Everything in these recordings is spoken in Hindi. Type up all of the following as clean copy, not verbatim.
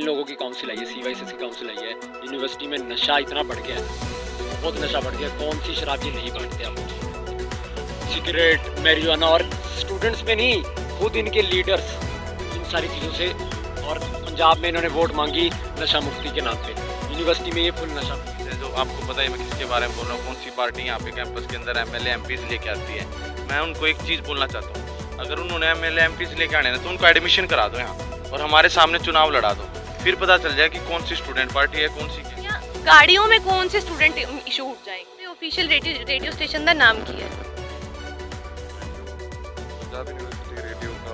लोगों की काउंसिल आई है, CYSS की काउंसिल आई है। यूनिवर्सिटी में नशा इतना बढ़ गया है, बहुत नशा बढ़ गया। कौन सी शराब ये नहीं बांटते आप? सिगरेट, मैरिजुआना, और स्टूडेंट्स में नहीं, खुद इनके लीडर्स इन सारी चीज़ों से। और पंजाब में इन्होंने वोट मांगी नशा मुक्ति के नाम पे, यूनिवर्सिटी में ये फुल नशा। जो आपको पता है मैं किसके बारे में बोल रहा हूँ, कौन सी पार्टी यहाँ पे कैंपस के अंदर MLA MPs लेके आती है। मैं उनको एक चीज़ बोलना चाहता हूँ, अगर उन्होंने MLA MPs लेके आने ना तो उनको एडमिशन करा दो यहाँ और हमारे सामने चुनाव लड़ा दो, फिर पता चल जाए कि कौन सी स्टूडेंट पार्टी है, कौन सी क्या। गाड़ियों में कौन से स्टूडेंट इशू उठ जाएंगे? ऑफिशियल रेडियो स्टेशन का नाम की है पंजाब यूनिवर्सिटी रेडियो का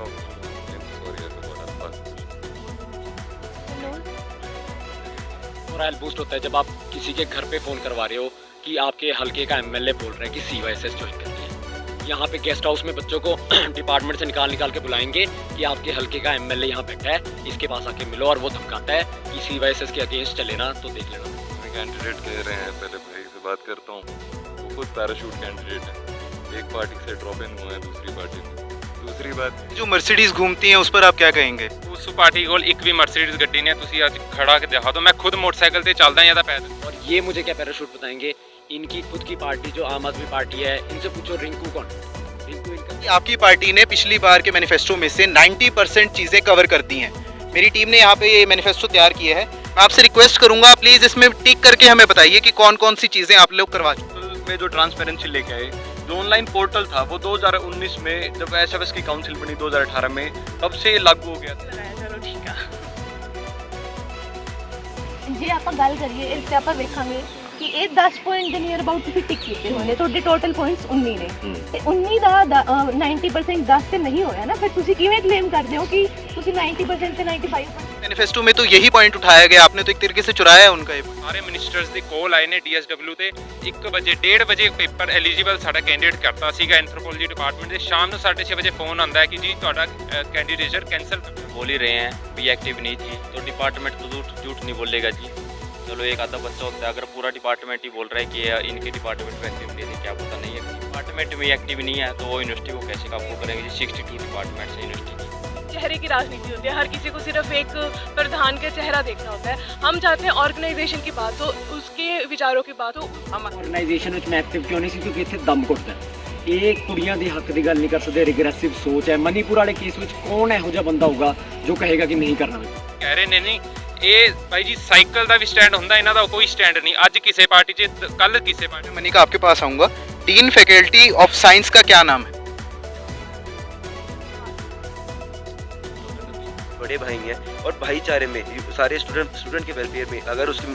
मोरल बूस्ट होता है जब आप किसी के घर पे फ़ोन करवा रहे हो कि आपके हल्के का MLA बोल रहा है कि CYSS ज्वाइन करनी है। यहाँ पे गेस्ट हाउस में बच्चों को डिपार्टमेंट से निकाल के बुलाएंगे कि आपके हल्के का MLA यहाँ बैठा है, इसके पास आके मिलो, और वो धमकाता है कि CYSS के अगेंस्ट चले ना तो देख लेना। कैंडिडेट कह रहे हैं, पहले भाई से बात करता हूँ, वो खुद पैराशूट कैंडिडेट है, एक पार्टी से ड्रॉप इन हुए हैं दूसरी पार्टी में। दूसरी बात, जो मर्सिडीज घूमती हैं उस पर आप क्या कहेंगे? उस पार्टी कोल एक भी मर्सिडीज गड्डी ने तुसी आज खड़ा के दिखा दो, मैं खुद मोटरसाइकिल से चलदा या पैदल। और ये मुझे क्या पैराशूट बताएंगे? इनकी खुद की पार्टी जो आम आदमी पार्टी है, इनसे पूछो रिंकू कौन? रिंकू इनका। आपकी पार्टी ने पिछली बार के मैनिफेस्टो में से 90% चीज़ें कवर कर दी हैं। मेरी टीम ने यहाँ पे ये मैनिफेस्टो तैयार किया है, मैं आपसे रिक्वेस्ट करूंगा प्लीज़ इसमें टिक करके हमें बताइए कि कौन कौन सी चीज़ें आप लोग करवा चुके में। जो ट्रांसपेरेंसी लेके आए, जो ऑनलाइन पोर्टल था वो 2019 में जब SFS की काउंसिल बनी 2018 में, तब से लागू हो गया। चलो ठीक है ਜੇ ਆਪਾਂ ਗੱਲ ਕਰੀਏ ਇਸ ਤੇ ਆਪਾਂ ਵੇਖਾਂਗੇ ਕਿ ਇਹ 10 ਪੁਆਇੰਟ ਦੇ ਨੀਅਰ ਅਬਾਊਟ ਤੁਸੀਂ ਟਿਕ ਕੀਤੇ ਹੋਏ ਨੇ, ਤੁਹਾਡੇ ਟੋਟਲ ਪੁਆਇੰਟਸ 19 ਨੇ ਤੇ 19 ਦਾ 90% 10 ਤੇ ਨਹੀਂ ਹੋਇਆ ਨਾ, ਫਿਰ ਤੁਸੀਂ ਕਿਵੇਂ ਕਲੇਮ ਕਰਦੇ ਹੋ ਕਿ ਤੁਸੀਂ 90% ਤੇ 95%? मैनिफेस्टो में तो यही पॉइंट उठाया गया, आपने तो एक तरीके से चुराया है उनका। ਸਾਰੇ ਮਿਨਿਸਟਰਸ ਦੇ ਕੋਲ ਆਏ ਨੇ DSW ਤੇ 1 ਵਜੇ 1:30 ਵਜੇ ਪੇਪਰ ਐਲੀਜੀਬਲ ਸਾਡਾ ਕੈਂਡੀਡੇਟ ਕਰਤਾ ਸੀਗਾ ਐਂਥ੍ਰੋਪੋਲੋਜੀ ਡਿਪਾਰਟਮੈਂਟ ਦੇ। ਸ਼ਾਮ ਨੂੰ 6:30 ਵਜੇ ਫੋਨ ਆਉਂਦਾ ਹੈ कि जी ਤੁਹਾਡਾ कैंडिडेचर कैंसिल। बोल ही रहे हैं भी एक्टिव नहीं थी तो डिपार्टमेंट तो झूठ नहीं बोलेगा जी। चलो एक आधा बच्चा होता है, अगर पूरा डिपार्टमेंट ही बोल रहा है कि इनके डिपार्टमेंट में एक्टिव नहीं थी, क्या पता नहीं है डिपार्टमेंट में एक्टिव नहीं है तो वो यूनिवर्सिटी को कैसे काबू करेंगे जी? 62 डिपार्टमेंट है यूनिवर्सिटी की। चेहरे की राजनीति होती है, हर किसी को सिर्फ एक प्रधान का चेहरा देखना होता है। हम चाहते हैं ऑर्गेनाइजेशन की बात हो, उसके विचारों की बात हो। हम ऑर्गेनाइजेशन में एक्टिव क्यों नहीं सी? क्योंकि इत्थे दम घुटदा है। ਇਹ ਕੁੜੀਆਂ ਦੇ ਹੱਕ ਦੀ ਗੱਲ ਨਹੀਂ ਕਰ ਸਕਦੇ, ਰਿਗਰੈਸਿਵ ਸੋਚ ਹੈ। ਮਨੀਪੁਰ ਵਾਲੇ ਕੇਸ ਵਿੱਚ ਕੌਣ ਇਹੋ ਜਿਹਾ ਬੰਦਾ ਹੋਊਗਾ ਜੋ ਕਹੇਗਾ ਕਿ ਨਹੀਂ ਕਰਨਾ? ਕਹਿ ਰਹੇ ਨੇ ਨਹੀਂ, ਇਹ ਭਾਈ ਜੀ ਸਾਈਕਲ ਦਾ ਵੀ ਸਟੈਂਡ ਹੁੰਦਾ, ਇਹਨਾਂ ਦਾ ਕੋਈ ਸਟੈਂਡ ਨਹੀਂ। ਅੱਜ ਕਿਸੇ ਪਾर्टी 'ਚ, ਕੱਲ ਕਿਸੇ पार्टी। मनिका आपके पास आऊँगा, डीन फैकल्टी ऑफ साइंस का क्या नाम है? बड़े भाई हैं और भाईचारे में सारे स्टूडेंट के वेलफेयर में अगर उसमें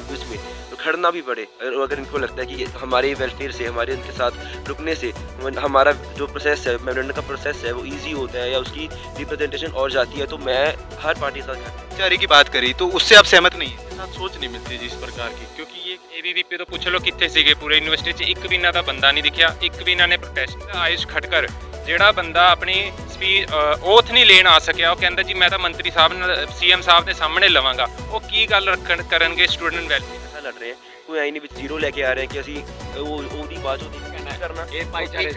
तो खड़ना भी पड़े, और अगर इनको लगता है कि हमारे वेलफेयर से, हमारे उनके साथ रुकने से हमारा जो प्रोसेस है, मेमोरेंडम का प्रोसेस है वो इजी होता है या उसकी रिप्रेजेंटेशन और जाती है, तो मैं हर पार्टी के साथ भाईचारे की बात करी तो उससे आप सहमत नहीं है? साथ सोच नहीं मिलती जी इस प्रकार की, क्योंकि ये ABVP ਤੋਂ ਪੁੱਛ ਲਓ ਕਿੱਥੇ ਸੀਗੇ ਪੂਰੇ ਯੂਨੀਵਰਸਿਟੀ 'ਚ? ਇੱਕ ਵੀ ਇਹਨਾਂ ਦਾ ਬੰਦਾ ਨਹੀਂ ਦਿਖਿਆ, ਇੱਕ ਵੀ ਇਹਨਾਂ ਨੇ ਪ੍ਰੋਟੈਸਟ। ਆਯੁਸ਼ ਖਟਕਰ ਜਿਹੜਾ ਬੰਦਾ ਆਪਣੀ ਸਪੀਚ ਓਥ ਨਹੀਂ ਲੈਣ ਆ ਸਕਿਆ, ਉਹ ਕਹਿੰਦਾ ਜੀ ਮੈਂ ਤਾਂ ਮੰਤਰੀ ਸਾਹਿਬ ਨਾਲ, CM ਸਾਹਿਬ ਦੇ ਸਾਹਮਣੇ ਲਵਾਂਗਾ। ਉਹ ਕੀ ਗੱਲ ਕਰਨਗੇ ਸਟੂਡੈਂਟ ਵੈਲਫੇਅਰ? लड़ रहे हैं, कोई आई नहीं भी जीरो लेके आ रहे हैं कि ਅਸੀਂ ਉਹਦੀ ਬਾਤ ਹੋती करना। ਇਹ ਭਾਈਚਾਰੇ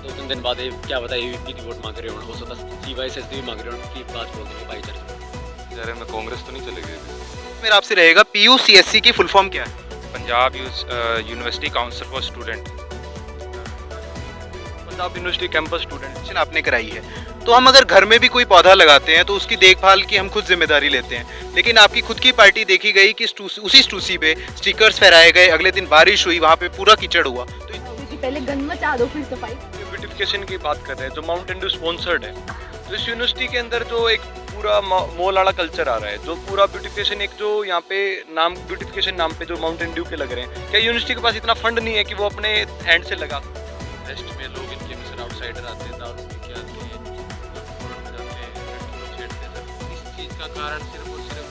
दो तीन दिन बाद क्या पता ABVP की वोट मांग रहे हो, सकता CYSS की भी मांग रहे हो, की बात बोल देंगे भाईचारे। यार मैं कांग्रेस तो नहीं चले गए? मेरा आपसे रहेगा PUCSC की फुल फॉर्म क्या है? Punjab university council for student. Punjab university campus student आपने कराई है, तो हम अगर घर में भी कोई पौधा लगाते हैं तो उसकी देखभाल की हम खुद जिम्मेदारी लेते हैं, लेकिन आपकी खुद की पार्टी देखी गई कि उसी स्टूसी पे स्टिकर्स फहराए गए, अगले दिन बारिश हुई, वहाँ पे पूरा कीचड़ हुआ। तो पहले गन मचा दो फिर सफाई। ब्यूटिफिकेशन की बात कर रहे हैं जो माउंटेन ड्यू स्पॉन्सर्ड है, तो इस यूनिवर्सिटी के अंदर जो एक पूरा मॉल वाला कल्चर आ रहा है, जो पूरा ब्यूटिफिकेशन, एक जो यहाँ पे नाम ब्यूटिफिकेशन नाम पे जो माउंटेन ड्यू के लग रहे हैं, क्या यूनिवर्सिटी के पास इतना फंड नहीं है कि वो अपने हैंड से लगा? वेस्ट में लोग इनके मिसर आउटसाइडर आते हैं, दारू पी के आते हैं, जाते हैं, छेड़ते हैं। इस चीज़ का कारण सिर्फ और सिर्फ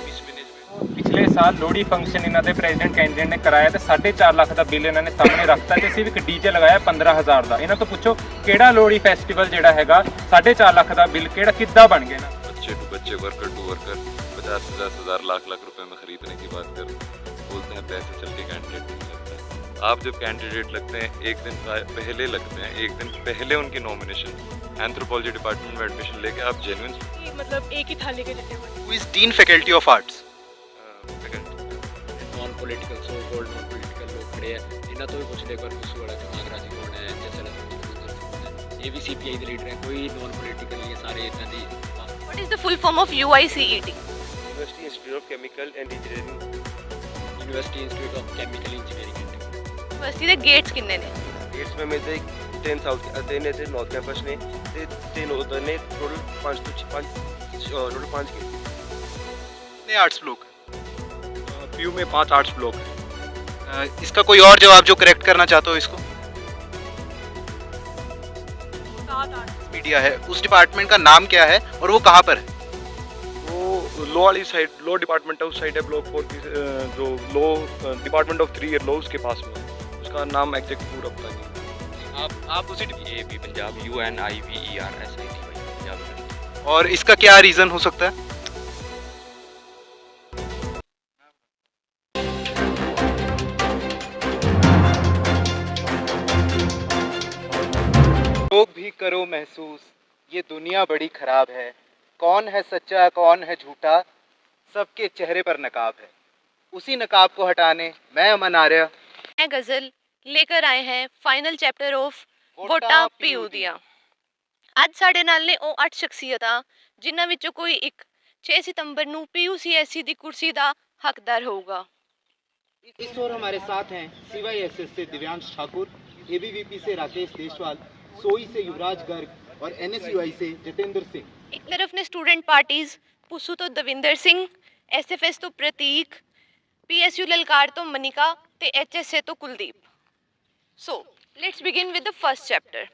मिसमैनेजमेंट। ਪਿਛਲੇ ਸਾਲ ਲੋਹੜੀ ਫੰਕਸ਼ਨ ਇਹਨਾਂ ਦੇ ਪ੍ਰੈਜ਼ੀਡੈਂਟ ਕੈਂਡੀਡੇਟ ਨੇ ਕਰਾਇਆ ਤੇ 4.5 ਲੱਖ ਦਾ ਬਿੱਲ ਇਹਨਾਂ ਨੇ ਸਾਹਮਣੇ ਰੱਖਤਾ ਤੇ ਅਸੀਂ ਵੀ ਇੱਕ ਡੀਜੇ ਲਗਾਇਆ 15,000 ਦਾ। ਇਹਨਾਂ ਤੋਂ ਪੁੱਛੋ ਕਿਹੜਾ ਲੋਹੜੀ ਫੈਸਟੀਵਲ ਜਿਹੜਾ ਹੈਗਾ 4.5 ਲੱਖ ਦਾ ਬਿੱਲ ਕਿਹੜਾ ਕਿੱਦਾਂ ਬਣ ਗਿਆ ਨਾ? बच्चे टू बच्चे, वर्कर टू वर्कर, 50-50 हज़ार लाख रुपए में खरीदने की बात कर, बोलते हैं पैसे चल के कैंडिडेट नहीं लगता है। आप जब कैंडिडेट लगते हैं एक दिन पहले लगते हैं, एक दिन पहले उनकी नॉमिनेशन एंथ्रोपोलॉजी डिपार्टमेंट में एडमिशन लेके आप जेन्युइन मतलब एक ही थाली के चट्टे बने। Who is Dean Faculty of Arts? Non political so called non political लोग खड़े हैं, इन्हां तो भी पुछ ले एक बार कुछ वाला नागराज जी कौन है, जैसे ये भी सीपीआई के लीडर हैं, कोई नॉन पॉलिटिकल नहीं है, सारे इन्हां दी। What is the full form of UICET? University Institute of Chemical and Engineering। University institute of chemical engineering and university ਦੇ ਗੇਟਸ ਕਿੰਨੇ ਨੇ? गेट्स में मेरे 10 साउथ 3 ने नॉर्थ कैंपस ने ते 3 उधर ने टोटल 5 के कितने आर्ट्स ब्लॉक? पीयू में 5 आर्ट्स ब्लॉक है। इसका कोई और जवाब जो करेक्ट करना चाहते हो इसको? 7 8 मीडिया है, उस डिपार्टमेंट का नाम क्या है और वो कहाँ पर है? वो लॉ वाली साइड, लॉ डिपार्टमेंट है उस साइड है, ब्लॉक 4 की जो law department of 3 year law उसके पास में है। उसका नाम एग्जैक्ट पूरा पता नहीं। आप उसी ये भी पंजाब UNIVERSITY पंजाब। और इसका क्या रीज़न हो सकता है? लोग भी करो महसूस, ये दुनिया बड़ी खराब है, कौन है सच्चा कौन है झूठा, सबके चेहरे पर नकाब है, उसी नकाब को हटाने मैं अमन आर्य ਇਹ ਗਜ਼ਲ लेकर आए हैं फाइनल चैप्टर ऑफ ਵੋਟਾਂ ਪੀਊ ਦੀਆਂ। ਅੱਜ ਸਾਡੇ ਨਾਲ ਨੇ ਉਹ 8 ਸ਼ਖਸੀਅਤਾਂ ਜਿਨ੍ਹਾਂ ਵਿੱਚੋਂ ਕੋਈ ਇੱਕ 6 सितंबर ਨੂੰ PUCSE ਦੀ ਕੁਰਸੀ ਦਾ ਹੱਕਦਾਰ ਹੋਊਗਾ। इस ओर हमारे साथ हैं CYSS से दिव्यांश ठाकुर, ABVP से राकेश देशवाल, सोई से युवराज गर्ग और NSUI से जितेंद्र सिंह। ਇੱਕ ਤਰਫ ਨੇ ਸਟੂਡੈਂਟ ਪਾਰਟੀਜ਼, ਪੁੱਸੂ ਤੋਂ ਦਵਿੰਦਰ ਸਿੰਘ, SFS ਤੋਂ ਪ੍ਰਤੀਕ, PSU ਲਲਕਾਰ ਤੋਂ ਮਨਿਕਾ ਤੇ HSA ਤੋਂ Kuldeep. So let's begin with the first chapter.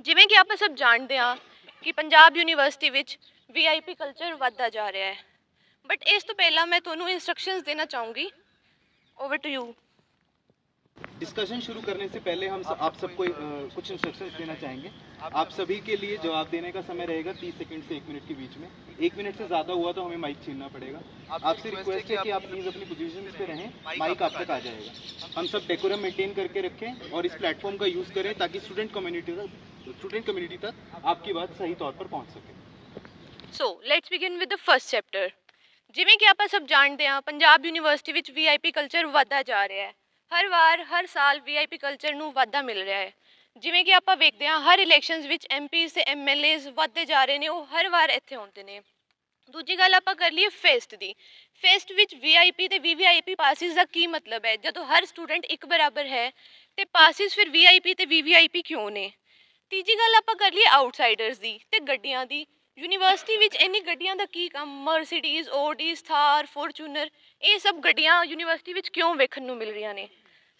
ਜਿਵੇਂ ਕਿ ਆਪਾਂ ਸਭ ਜਾਣਦੇ ਹਾਂ ਕਿ ਪੰਜਾਬ ਯੂਨੀਵਰਸਿਟੀ ਵਿੱਚ VIP ਕਲਚਰ ਵੱਧਦਾ ਜਾ ਰਿਹਾ ਹੈ, ਬਟ ਇਸ ਤੋਂ ਪਹਿਲਾਂ ਮੈਂ ਤੁਹਾਨੂੰ ਇੰਸਟਰਕਸ਼ਨਸ ਦੇਣਾ ਚਾਹੂੰਗੀ। Over to you. डिस्कशन शुरू करने से पहले हम आप सबको कुछ इंस्ट्रक्शंस देना चाहेंगे। आप सभी के लिए जवाब देने का समय रहेगा 30 सेकंड से 1 मिनट के बीच में। 1 मिनट से ज़्यादा हुआ तो हमें माइक छीनना पड़ेगा। आपसे रिक्वेस्ट है कि आप प्लीज़ अपनी पोजीशन पे रहें, माइक आप तक आ जाएगा। हम सब डेकोरम मेंटेन करके रखें और इस प्लेटफॉर्म का यूज़ करें ताकि स्टूडेंट कम्युनिटी तक आपकी बात सही तौर पर पहुँच सके। So let's begin with the first chapter. ਜਿਵੇਂ ਕਿ ਆਪਾਂ ਸਭ ਜਾਣਦੇ ਹਾਂ ਪੰਜਾਬ ਯੂਨੀਵਰਸਿਟੀ ਵਿੱਚ VIP ਕਲਚਰ ਵੱਧਦਾ ਜਾ ਰਿਹਾ ਹੈ। ਹਰ ਵਾਰ ਹਰ ਸਾਲ VIP ਕਲਚਰ ਨੂੰ ਵਾਧਾ ਮਿਲ ਰਿਹਾ ਹੈ। ਜਿਵੇਂ ਕਿ ਆਪਾਂ ਵੇਖਦੇ ਹਾਂ ਹਰ ਇਲੈਕਸ਼ਨਸ ਵਿੱਚ MPs ਤੇ MLAs ਵੱਧਦੇ ਜਾ ਰਹੇ ਨੇ, ਉਹ ਹਰ ਵਾਰ ਇੱਥੇ ਆਉਂਦੇ ਨੇ। ਦੂਜੀ ਗੱਲ ਆਪਾਂ ਕਰ ਲਈਏ ਫੇਸਟ ਦੀ। ਫੇਸਟ ਵਿੱਚ VIP ਤੇ VVIP ਪਾਸਿਸ ਦਾ ਕੀ ਮਤਲਬ ਹੈ? ਜਦੋਂ ਹਰ ਸਟੂਡੈਂਟ ਇੱਕ ਬਰਾਬਰ ਹੈ ਤੇ ਪਾਸਿਸ ਫਿਰ VIP ਤੇ VVIP ਕਿਉਂ ਨੇ? ਤੀਜੀ ਗੱਲ ਆਪਾਂ ਕਰ ਲਈਏ ਆਊਟਸਾਈਡਰਸ ਦੀ ਤੇ ਗੱਡੀਆਂ ਦੀ। ਯੂਨੀਵਰਸਿਟੀ ਵਿੱਚ ਇੰਨੀ ਗੱਡੀਆਂ ਦਾ ਕੀ ਕੰਮ? ਮਰਸੀਡੀਜ਼, ਓਡੀਜ਼, ਥਾਰ, ਫੋਰਚੂਨਰ, ਇਹ ਸਭ ਗੱਡੀਆਂ ਯੂਨੀਵਰਸਿਟੀ ਵਿੱਚ ਕਿਉਂ ਵੇਖਣ ਨੂੰ ਮਿਲ ਰਹੀਆਂ ਨੇ?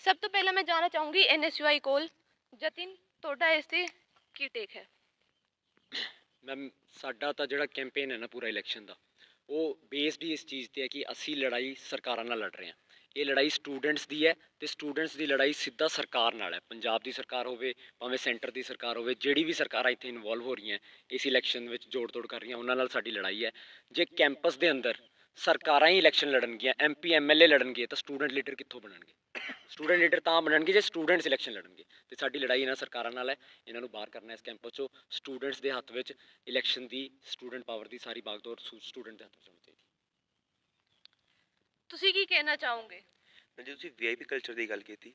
ਸਭ ਤੋਂ ਪਹਿਲਾਂ ਮੈਂ ਜਾਣਨਾ ਚਾਹੂੰਗੀ NSUI ਕੋਲ। ਜਤਿਨ, ਤੁਹਾਡਾ ਇਸ 'ਤੇ ਕੀ ਟੇਕ ਹੈ? ਮੈਮ ਸਾਡਾ ਤਾਂ ਜਿਹੜਾ ਕੈਂਪੇਨ ਹੈ ਨਾ ਪੂਰਾ ਇਲੈਕਸ਼ਨ ਦਾ, ਉਹ ਬੇਸਡ ਹੀ ਇਸ ਚੀਜ਼ 'ਤੇ ਹੈ ਕਿ ਅਸੀਂ ਲੜਾਈ ਸਰਕਾਰਾਂ ਨਾਲ ਲੜ ਰਹੇ ਹਾਂ। ਇਹ ਲੜਾਈ ਸਟੂਡੈਂਟਸ ਦੀ ਹੈ ਤੇ ਸਟੂਡੈਂਟਸ ਦੀ ਲੜਾਈ ਸਿੱਧਾ ਸਰਕਾਰ ਨਾਲ ਹੈ। ਪੰਜਾਬ ਦੀ ਸਰਕਾਰ ਹੋਵੇ ਭਾਵੇਂ ਸੈਂਟਰ ਦੀ ਸਰਕਾਰ ਹੋਵੇ, ਜਿਹੜੀ ਵੀ ਸਰਕਾਰਾਂ ਇੱਥੇ ਇਨਵੋਲਵ ਹੋ ਰਹੀਆਂ ਇਸ ਇਲੈਕਸ਼ਨ ਵਿੱਚ ਜੋੜ ਤੋੜ ਕਰ ਰਹੀਆਂ, ਉਹਨਾਂ ਨਾਲ ਸਾਡੀ ਲੜਾਈ ਹੈ। ਜੇ ਕੈਂਪਸ ਦੇ ਅੰਦਰ ਸਰਕਾਰਾਂ ਹੀ ਇਲੈਕਸ਼ਨ ਲੜਨਗੀਆਂ, MP MLA ਲੜਨਗੇ, ਤਾਂ ਸਟੂਡੈਂਟ ਲੀਡਰ ਕਿੱਥੋਂ ਬਣਨਗੇ? ਸਟੂਡੈਂਟ ਲੀਡਰ ਤਾਂ ਬਣਨਗੇ ਜੇ ਸਟੂਡੈਂਟਸ ਇਲੈਕਸ਼ਨ ਲੜਨਗੇ। ਤੇ ਸਾਡੀ ਲੜਾਈ ਇਹਨਾਂ ਸਰਕਾਰਾਂ ਨਾਲ ਹੈ। ਇਹਨਾਂ ਨੂੰ ਬਾਹਰ ਕਰਨਾ ਇਸ ਕੈਂਪਸ 'ਚੋਂ। ਸਟੂਡੈਂਟਸ ਦੇ ਹੱਥ ਵਿੱਚ ਇਲੈਕਸ਼ਨ ਦੀ, ਸਟੂਡੈਂਟ ਪਾਵਰ ਦੀ ਸਾਰੀ ਬਾਗਡੋਰ ਸਟੂਡੈਂਟ ਦੇ ਹੱਥ ਵਿੱਚ ਹੋਣੀ ਚਾਹੀਦੀ। ਤੁਸੀਂ ਕੀ ਕਹਿਣਾ ਚਾਹੋਗੇ? ਜੇ ਤੁਸੀਂ VIP ਕਲਚਰ ਦੀ ਗੱਲ ਕੀਤੀ,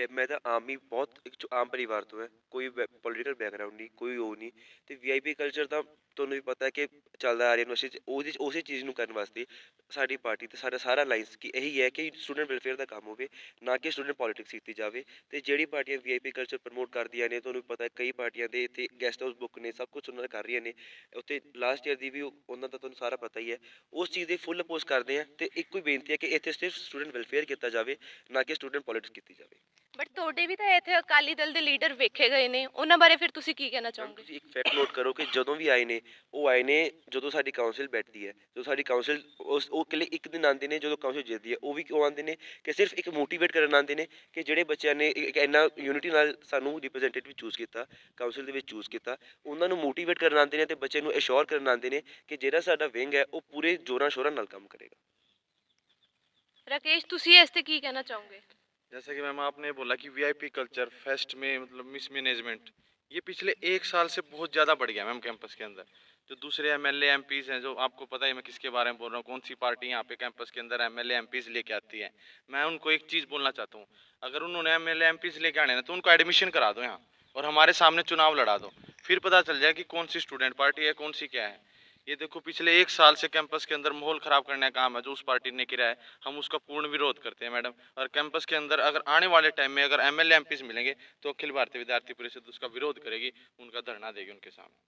ਮੈਂ ਤਾਂ ਆਮ ਹੀ ਬਹੁਤ ਇੱਕ ਆਮ ਪਰਿਵਾਰ ਤੋਂ ਹੈ, ਕੋਈ ਪੋਲੀਟੀਕਲ ਬੈਕਗਰਾਊਂਡ ਨਹੀਂ, ਕੋਈ ਉਹ ਨਹੀਂ। ਅਤੇ VIP ਕਲਚਰ ਤਾਂ ਤੁਹਾਨੂੰ ਵੀ ਪਤਾ ਕਿ ਚੱਲਦਾ ਆ ਰਿਹਾ ਯੂਨੀਵਰਸਿਟੀ 'ਚ। ਉਹਦੀ ਉਸੇ ਚੀਜ਼ ਨੂੰ ਕਰਨ ਵਾਸਤੇ ਸਾਡੀ ਪਾਰਟੀ ਅਤੇ ਸਾਡਾ ਸਾਰਾ ਅਲਾਇੰਸ ਕਿ ਇਹੀ ਹੈ ਕਿ ਸਟੂਡੈਂਟ ਵੈਲਫੇਅਰ ਦਾ ਕੰਮ ਹੋਵੇ, ਨਾ ਕਿ ਸਟੂਡੈਂਟ ਪੋਲੀਟਿਕਸ ਕੀਤੀ ਜਾਵੇ। ਅਤੇ ਜਿਹੜੀ ਪਾਰਟੀਆਂ VIP ਕਲਚਰ ਪ੍ਰਮੋਟ ਕਰਦੀਆਂ ਨੇ, ਤੁਹਾਨੂੰ ਪਤਾ ਕਈ ਪਾਰਟੀਆਂ ਦੇ ਇੱਥੇ ਗੈਸਟ ਹਾਊਸ ਬੁੱਕ ਨੇ, ਸਭ ਕੁਛ ਉਹਨਾਂ ਨੇ ਕਰ ਰਹੀਆਂ ਨੇ। ਉੱਥੇ ਲਾਸਟ ਈਅਰ ਦੀ ਵੀ ਉਹਨਾਂ ਦਾ ਤੁਹਾਨੂੰ ਸਾਰਾ ਪਤਾ ਹੀ ਹੈ। ਉਸ ਚੀਜ਼ ਦੇ ਫੁੱਲ ਅਪੋਜ਼ ਕਰਦੇ ਹਾਂ ਅਤੇ ਇੱਕੋ ਹੀ ਬੇਨਤੀ ਹੈ ਕਿ ਇੱਥੇ ਸਿਰਫ ਸਟੂਡੈਂਟ ਵੈਲਫੇਅਰ ਕੀਤਾ ਜਾਵੇ, ਨਾ ਕਿ ਸਟੂਡੈਂਟ ਪੋਲੀਟਿਕਸ ਕੀਤੀ ਜਾਵੇ। ਬਟ ਤੁਹਾਡੇ ਵੀ ਤਾਂ ਇੱਥੇ ਅਕਾਲੀ ਦਲ ਦੇ ਲੀਡਰ ਵੇਖੇ ਗਏ ਨੇ, ਉਹਨਾਂ ਬਾਰੇ ਫਿਰ ਤੁਸੀਂ ਕੀ ਕਹਿਣਾ ਚਾਹੋਗੇ? ਤੁਸੀਂ ਇੱਕ ਫੈਕਟ ਨੋਟ ਕਰੋ ਕਿ ਜਦੋਂ ਵੀ ਆਏ ਨੇ, ਉਹ ਆਏ ਨੇ ਜਦੋਂ ਸਾਡੀ ਕਾਊਂਸਿਲ ਬੈਠਦੀ ਹੈ। ਜਦੋਂ ਸਾਡੀ ਕਾਊਂਸਿਲ ਉਹ ਇਕੱਲੇ ਇੱਕ ਦਿਨ ਆਉਂਦੇ ਨੇ ਜਦੋਂ ਕਾਊਂਸਿਲ ਜਿੱਤਦੀ ਹੈ। ਉਹ ਵੀ ਕਿਉਂ ਆਉਂਦੇ ਨੇ? ਕਿ ਸਿਰਫ ਇੱਕ ਮੋਟੀਵੇਟ ਕਰਨ ਆਉਂਦੇ ਨੇ ਕਿ ਜਿਹੜੇ ਬੱਚਿਆਂ ਨੇ ਇੱਕ ਇੰਨਾ ਯੂਨਿਟੀ ਨਾਲ ਸਾਨੂੰ ਰਿਪਰੈਜ਼ੈਂਟੇਟਿਵ ਚੂਜ਼ ਕੀਤਾ, ਕਾਊਂਸਿਲ ਦੇ ਵਿੱਚ ਚੂਜ਼ ਕੀਤਾ, ਉਹਨਾਂ ਨੂੰ ਮੋਟੀਵੇਟ ਕਰਨ ਆਉਂਦੇ ਨੇ ਅਤੇ ਬੱਚੇ ਨੂੰ ਅਸ਼ੋਰ ਕਰਨ ਆਉਂਦੇ ਨੇ ਕਿ ਜਿਹੜਾ ਸਾਡਾ ਵਿੰਗ ਹੈ ਉਹ ਪੂਰੇ ਜ਼ੋਰਾਂ ਸ਼ੋਰਾਂ ਨਾਲ ਕੰਮ ਕਰੇਗਾ। राकेश, ਤੁਸੀਂ ਇਸ 'ਤੇ ਕੀ ਕਹਿਣਾ ਚਾਹੋਗੇ? जैसा कि मैम आपने बोला कि VIP कल्चर फेस्ट में मतलब मिसमैनेजमेंट, ये पिछले 1 साल से बहुत ज़्यादा बढ़ गया मैम कैंपस के अंदर। जो दूसरे एमएलए एमपीज़ हैं, जो आपको पता है मैं किसके बारे में बोल रहा हूँ, कौन सी पार्टी यहाँ पे कैंपस के अंदर एमएलए एमपीज़ लेके आती है। मैं उनको एक चीज़ बोलना चाहता हूँ, अगर उन्होंने एमएलए एमपीज़ लेके आने ना तो उनको एडमिशन करा दो यहाँ और हमारे सामने चुनाव लड़ा दो, फिर पता चल जाए कि कौन सी स्टूडेंट पार्टी है, कौन सी क्या है। ये देखो पिछले 1 साल से कैंपस के अंदर माहौल ख़राब करने का काम है जो उस पार्टी ने किया है, हम उसका पूर्ण विरोध करते हैं मैडम। और कैंपस के अंदर अगर आने वाले टाइम में अगर एमएलए एमपीज़ मिलेंगे तो अखिल भारतीय विद्यार्थी परिषद उसका विरोध करेगी, उनका धरना देगी उनके सामने।